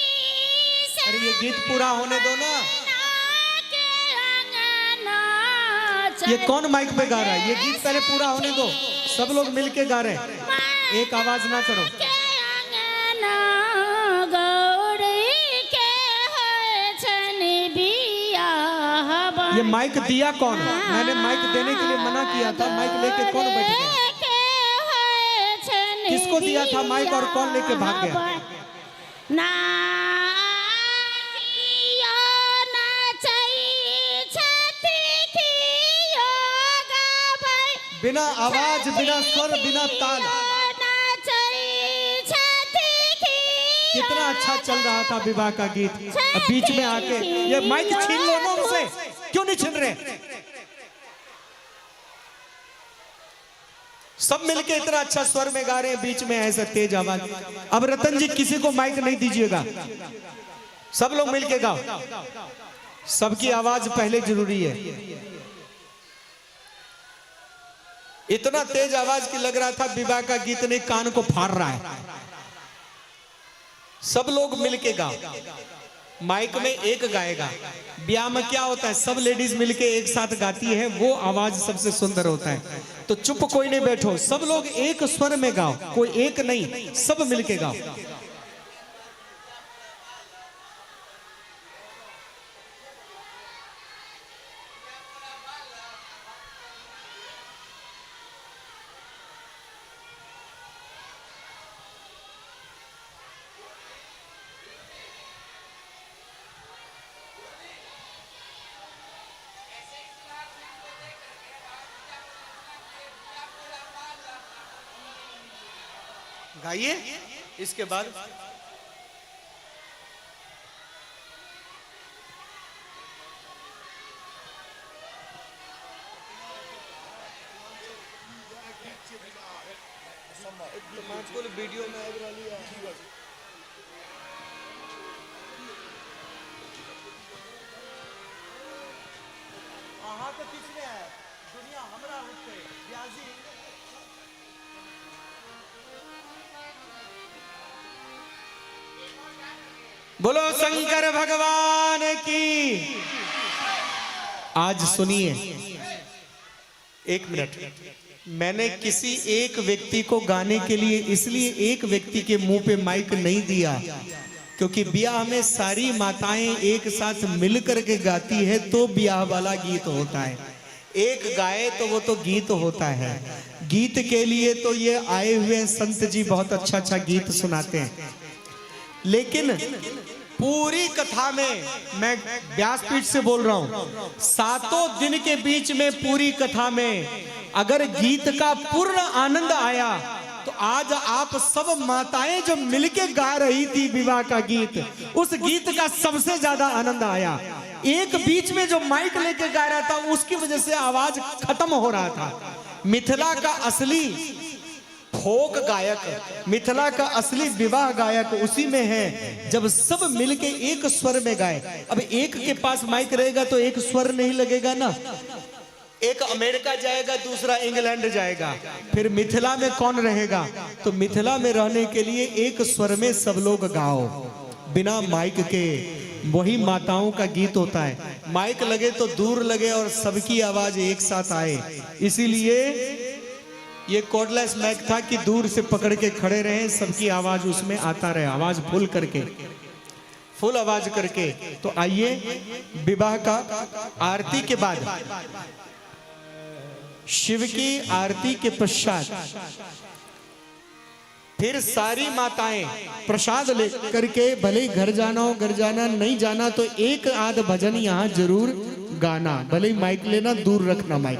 अरे ये गीत पूरा होने दो ना। ये कौन माइक पे गा रहा है? ये गीत पहले पूरा होने दो। सब लोग मिलके गा रहे हैं, एक आवाज ना करो। ये माइक दिया कौन है? मैंने माइक देने के लिए मना किया था। माइक लेके कौन बैठ गया? किसको दिया था माइक और कौन लेके भाग गया? बिना आवाज, बिना स्वर, बिना ताल, कितना अच्छा चल रहा था विवाह का गीत। अब बीच में आके ये माइक छीन लो ना उनसे। क्यों नहीं छीन रहे? सब मिलके इतना अच्छा स्वर में गा रहे हैं, बीच में ऐसा तेज आवाज। अब रतन जी किसी को माइक नहीं दीजिएगा, सब लोग मिलके गाओ। सबकी आवाज पहले जरूरी है। इतना तेज आवाज की लग रहा था विवाह का गीत नहीं, कान को फाड़ रहा है। सब लोग मिलके गाओ। माइक में एक गाएगा। ब्याह में क्या होता है, सब लेडीज मिलके एक साथ गाती है, वो आवाज सबसे सुंदर होता है। तो चुप कोई नहीं बैठो, सब लोग एक स्वर में गाओ, कोई एक नहीं, सब मिलके गाओ। गाइए इसके बाद। वीडियो में तो किसने है दुनिया हमरा होते ब्याजी। बोलो शंकर भगवान की। आज सुनिए एक मिनट, मैंने किसी एक व्यक्ति को गाने के लिए इसलिए एक व्यक्ति के मुंह पे माइक नहीं दिया, क्योंकि ब्याह में सारी माताएं एक साथ मिलकर के गाती है तो ब्याह वाला गीत होता है। एक गाए तो वो तो गीत होता है। गीत के लिए तो ये आए हुए संत जी बहुत अच्छा अच्छा गीत सुनाते हैं, लेकिन पूरी कथा में, मैं व्यासपीठ से बोल रहा हूं, 7 दिन के बीच में पूरी कथा में अगर गीत का पूर्ण आनंद आया तो आज आप सब माताएं जो मिलके गा रही थी विवाह का गीत, उस गीत का सबसे ज्यादा आनंद आया। एक बीच में जो माइक लेके गा रहा था उसकी वजह से आवाज खत्म हो रहा था। मिथिला का असली फोक गायक, मिथिला का असली विवाह गायक उसी में है जब सब मिलके एक स्वर में गाए। अब एक के पास माइक रहेगा तो एक स्वर नहीं लगेगा ना, एक अमेरिका जाएगा दूसरा इंग्लैंड जाएगा, फिर मिथिला में कौन रहेगा? तो मिथिला में रहने के लिए एक स्वर में सब लोग गाओ बिना माइक के। वही माताओं का गीत होता है। माइक लगे तो दूर लगे और सबकी आवाज एक साथ आए, इसीलिए ये कॉर्डलेस माइक था कि दूर से पकड़ के खड़े रहे, सबकी आवाज उसमें आता रहे, आवाज फुल करके, फुल आवाज करके। तो आइए विवाह का आरती के बाद, शिव की आरती के पश्चात फिर सारी माताएं प्रसाद लेकर के, भले ही घर जाना हो घर जाना, नहीं जाना तो एक आध भजन यहाँ जरूर गाना, भले ही माइक लेना दूर रखना माइक,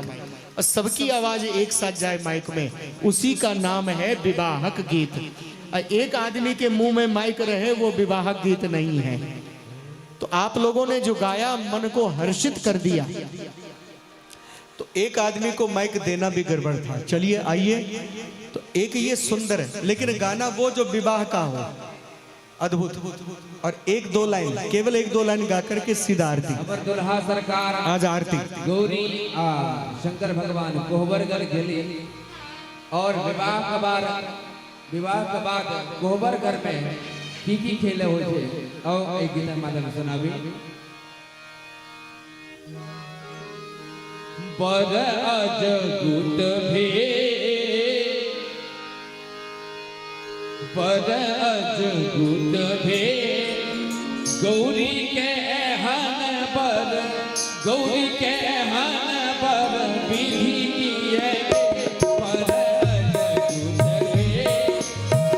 और सबकी आवाज एक साथ जाए माइक में, उसी का नाम है विवाहक गीत। एक आदमी के मुंह में माइक रहे वो विवाहक गीत नहीं है। तो आप लोगों ने जो गाया मन को हर्षित कर दिया, तो एक आदमी को माइक देना भी गड़बड़ था। चलिए आइए, तो एक ये सुंदर है, लेकिन गाना वो जो विवाह का हो, अद्भुत, और 1-2 लाइन, केवल 1-2 लाइन गा करके सीधा आरती। अमर दुल्हा सरकार आज आरती गौरी शंकर भगवान कोहबरगर गेली और विवाह के बाद कोहबरगर में की खेले हो छे। और एक गीत माध्यम सुनावी। पर अजगुत भे, पर अजगुत भे, गौरी के हन पर, गौरी के हन पर विधि किए। पर अजगुत भे,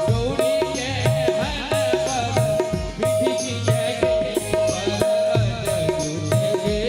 गौरी के हन पर विधि किए। पर अजगुत भे,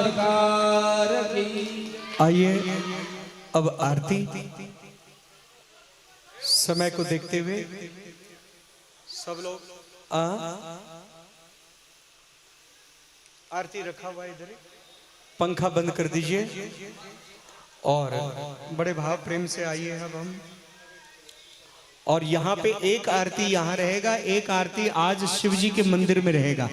सरकार की। आइए अब आरती। समय को देखते हुए सब लोग आरती रखा हुआ इधर, पंखा बंद कर दीजिए और बड़े भाव प्रेम से आइए अब हम। और यहाँ पे एक आरती यहाँ रहेगा, एक आरती आज शिव जी के मंदिर में रहेगा।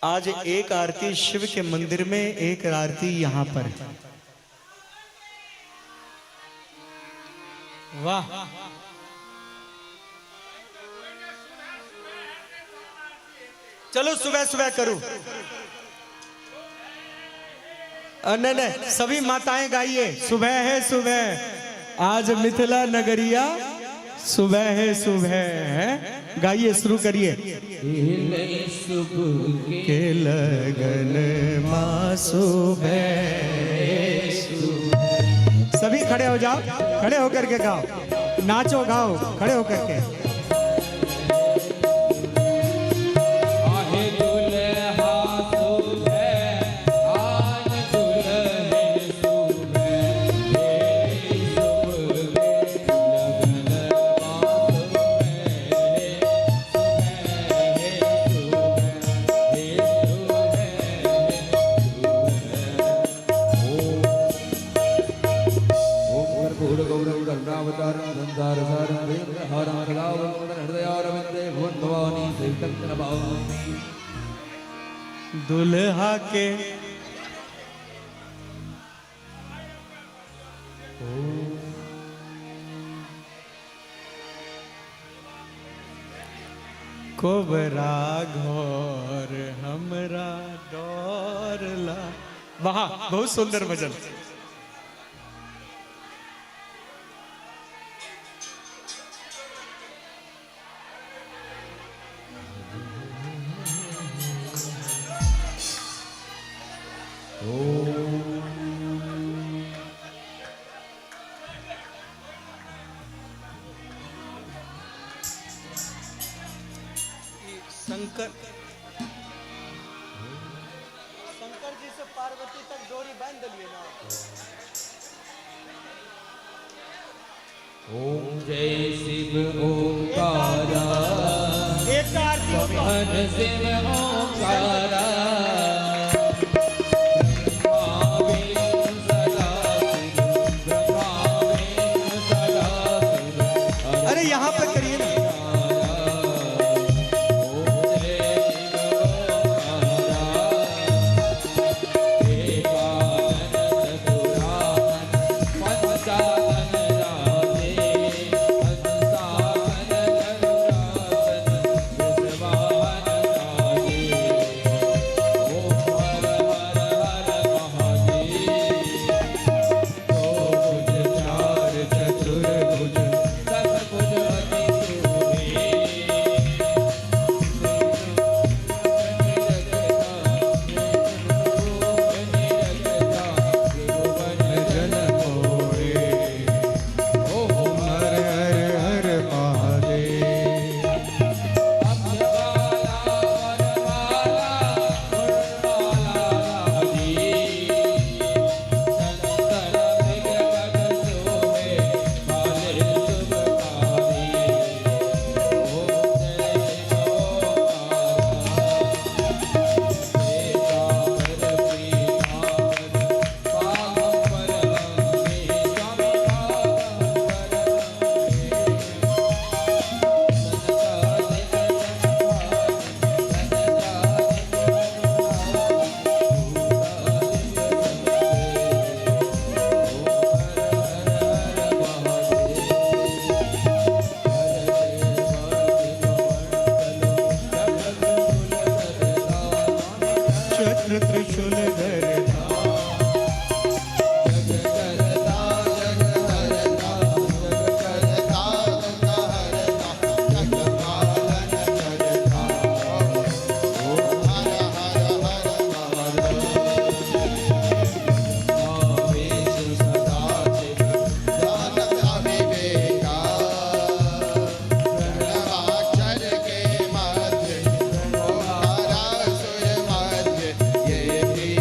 आज एक आरती शिव के मंदिर में, एक आरती यहाँ पर। वाह, चलो सुबह सुबह करूं। नहीं नहीं, सभी माताएं गाइए, सुबह है सुबह, आज मिथिला नगरिया सुबह है सुबह है। गाइए, शुरू करिए। के लगन मां सुबह। सभी खड़े हो जाओ, खड़े होकर के गाओ, नाचो गाओ खड़े होकर के। दुल्हा के कोबरा घोर हमरा डोरला। वाह, बहुत सुंदर भजन। शंकर जी से पार्वती तक डोरी बांध लिए ना। ओम जय शिव ओंकारा, एक आरती शिव ओंकारा। अरे यहाँ पे करिए ना। ये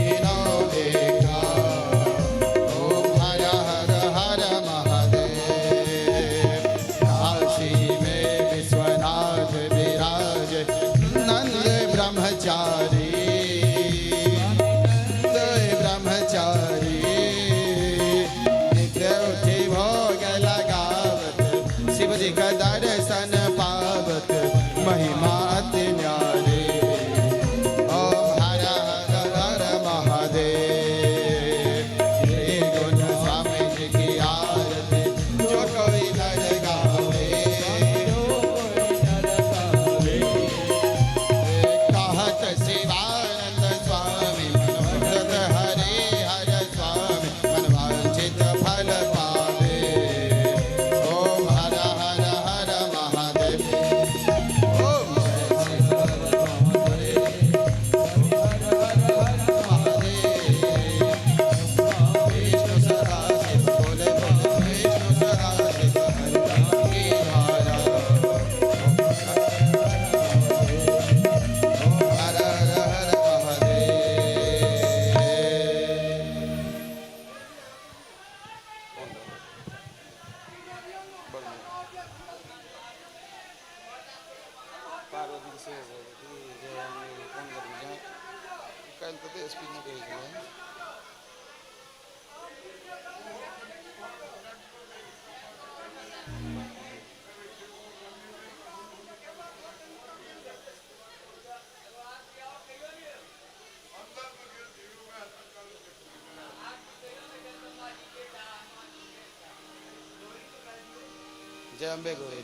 जय अम्बे गौरी,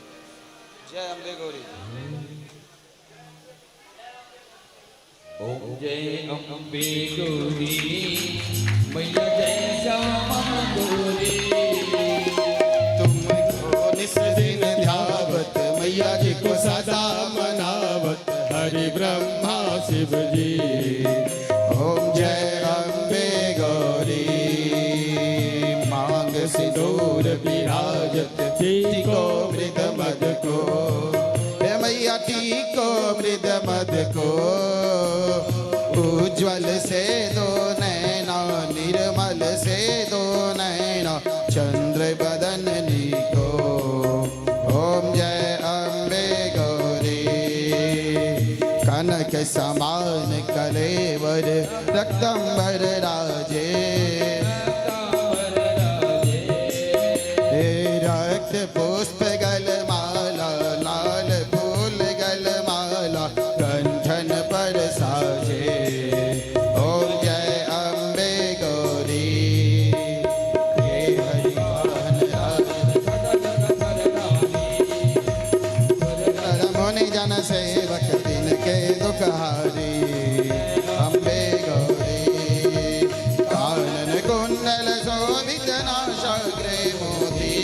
जय अम्बे गौरी। ओम जय अम्बे गौरी मैया जय श्यामा गौरी। तुमको निस दिन ध्यावत मैया जी को सदा मनावत हरि ब्रह्मा शिव जी। ओम जय अम्बे गौरी मांग सिंदूर विराजत टीको मृद मद को। हे मैया टीको मृद मद को। उज्ज्वल से दो नैना निर्मल से दो नैना चंद्र बदननी को। ओम जय अम्बे गौरी कनक समान कलेवर रक्तंबर राजे। रक्त पुष्प गल माला लाल फूल गल माला कंठन पर साजे। ओम जय अम्बे गौरी हे हरि मुनि जन सेवक तिनके दुखहारी। अम्बे गौरी कानन कुंडल शोभित नाशाग्रे मोती।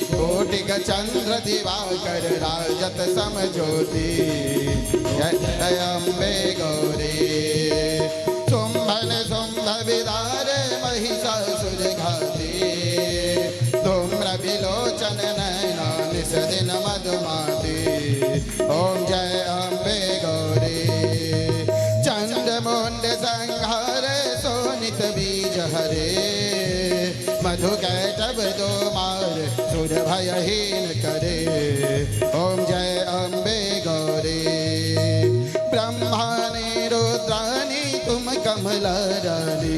कोटिक चंद्र दिवाकर राजत समज्योति। जय अम्बे गौरी शुंभन शुंभ विदार महिषासुर घाती। धूम्र विलोचन नैना निस दिन मधुमाती। ओम जय अम्बे गौरी चंड मुंड संहार सोनित बीज हरे। मधु कैटभ दो मार सुर भयहीन करे। ओम जय अम्बे गौरी ब्रह्माणी रुद्राणी तुम कमला रानी।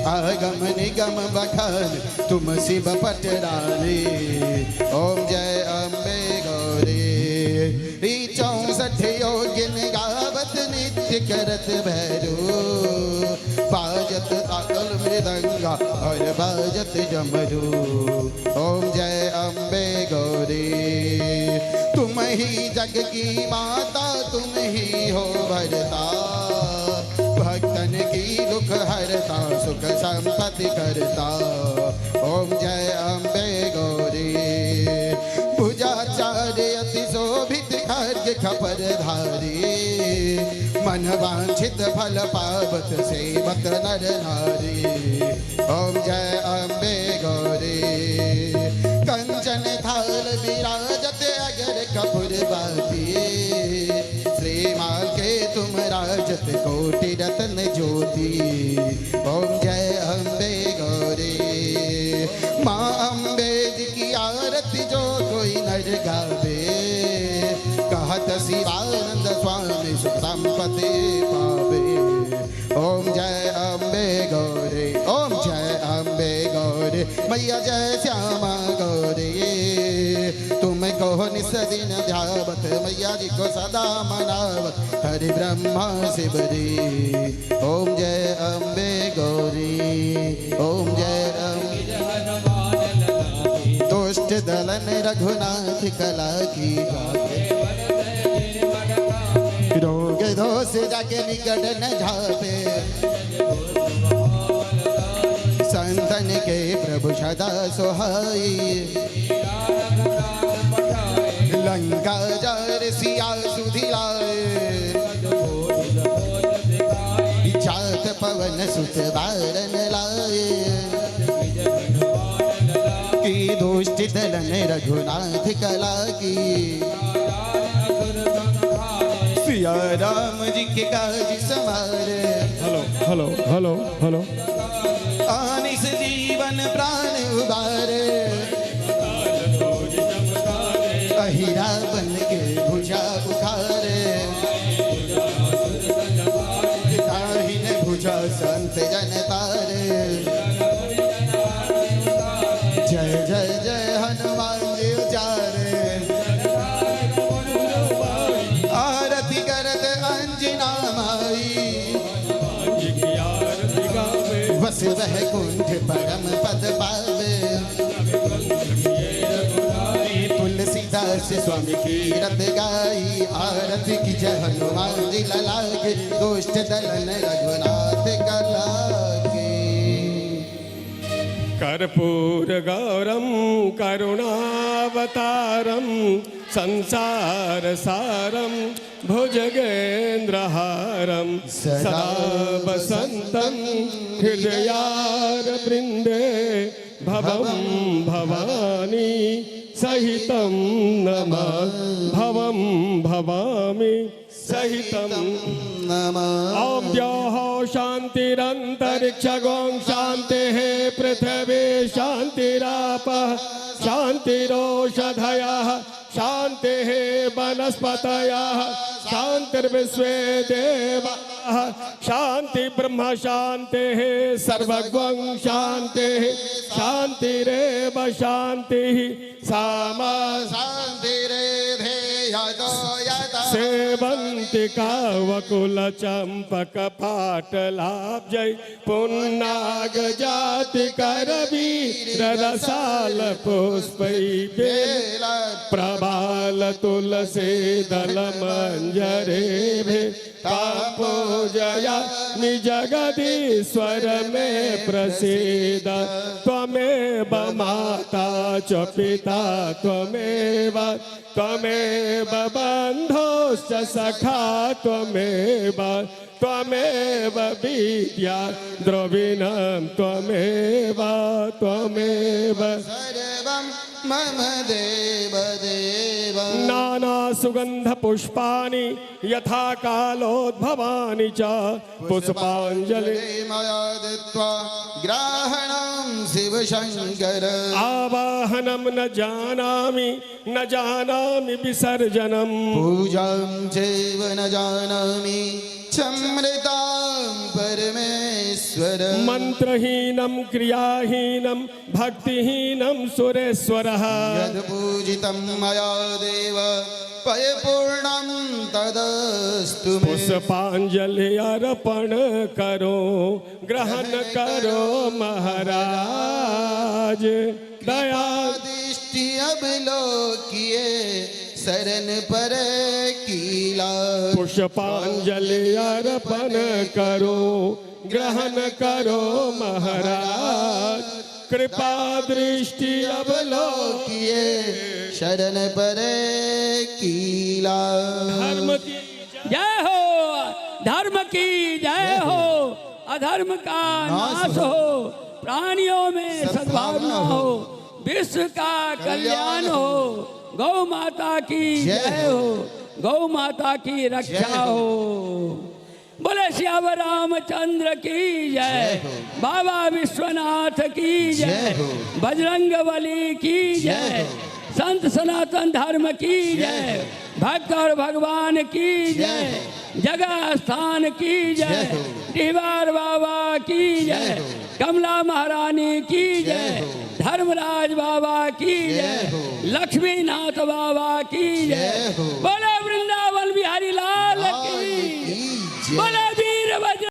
आगम निगम बखान तुम शिव पटरानी। ओम जय अम्बे गौरी 64 योगिन गावत नित्य करत भैरू। बाजत ताल मृदंगा और बाजत डमरू। ओम जय अम्बे गौरी तुम ही जग की माता तुम ही हो भरता। भक्तन की दुख हरता सुख संपत्ति करता। ओम जय अम्बे गौरी भुजाचार्य अति शोभित खड्ग खपर धारी। मन वांछित फल पावत सेवक नर नारी। ओम जय अम्बे गौरी कंचन थाल विराजत अगर कपूर बाती। श्रीमान के तुम राजत कोटि रत्न ज्योति। ओम जय अम्बे गौरी माँ अम्बे जी की आरती जो कोई नर गावे। कहत शिवानंद स्वामी सुख संपत्ति पावे। ओम जय अम्बे गौरी ओम जय अम्बे गौरी मैया जय श्यामा गौरी। तुमको निस दिन ध्यावत मैया जी को सदा मनावत हरि ब्रह्मा शिव जी। ओम जय अम्बे गौरी ओम जय दुष्ट दलन रघुनाथ कला की। रोग दोष जाके निकट न झापे। संतन के प्रभु सदा सुहाई। लंका जार सिया सुधिलाए। जात पवन सुत बारन लाए। की दुष्ट दलन रघुनाथ कला की। सिया राम जी के काज समारे। हेलो हेलो हेलो हेलो आनिस जीवन प्राण उबारे। अहिरा बन के भुजा उखारे। वैकुंठ परम पद पावे। तुलसीदास स्वामी की रत गाई, आरती की जय हनुमान जी लागे, दुष्ट दलन रघुनाथ का लागे। कर्पूर गौरम करुणावतारम संसार सारम भुजगेन्द्रहारम सदा वसंतम हृदयारविंदे भवम भवानी सहितं नमः भवम भवामि सहितं नमः। ओम द्यौः शान्तिरन्तरिक्षगों शान्तिः पृथिवी शान्तिरापः शान्तिरोषधयः शान्तिः वनस्पतयः शान्तिर्विश्वे देवाः शान्ति ब्रह्म शान्तिः सर्वगं शान्तिः शान्तिरेव शान्तिः सामा शान्तिरेधे यतो यतः। सेवन्ति कावकुलचम्पक पाटलाब्जै पुन्नाग जाति करवीर रसाल पुष्पै प्रबाल तुलसी दल मंजरे तापोजया निजगदीश्वर में प्रसीद। त्वमेव माता च पिता त्वमेव त्वमेव बन्धुश्च सखा त्वमेव त्वमेव विद्या द्रविणं त्वमेव त्वमेव सर्वं मम देव देव। नाना सुगंध पुष्पाणि यथा कालोद्भवानि च पुष्पांजलि मया दत्त्वा ग्रहणं शिव शंकर। आवाहनं न जानामि विसर्जनम् पूजां चैव न जानामि चमृतां परमेश्वर। मंत्रहीनं क्रियाहीनं भक्तिहीनं सुरेश्वरः यद् पूजितं मया देव परिपूर्णं तदस्तु मे। पुष्पांजलि अर्पण करो ग्रहण करो महाराज दया दृष्टि अवलोकिए शरण पर कीला। पुष्पांजलि अर्पण करो ग्रहण करो महाराज कृपा दृष्टि अवलोकिए शरण पर कीला। धर्म की जय हो, धर्म की जय हो, अधर्म का नाश हो, प्राणियों में सद्भावना हो, विश्व का कल्याण हो। गौ माता की जय हो, गौ माता की रक्षा हो। बोले श्याम रामचंद्र की जय, बाबा विश्वनाथ की जय, बजरंग बली की जय, संत सनातन धर्म की जय, भक्त और भगवान की जय, जगह स्थान की जय, दीवार बाबा की जय, कमला महारानी की जय, धर्मराज बाबा की जय, लक्ष्मी नाथ बाबा की जय। बोले वृंदावन बिहारी लाल की, बोले वीर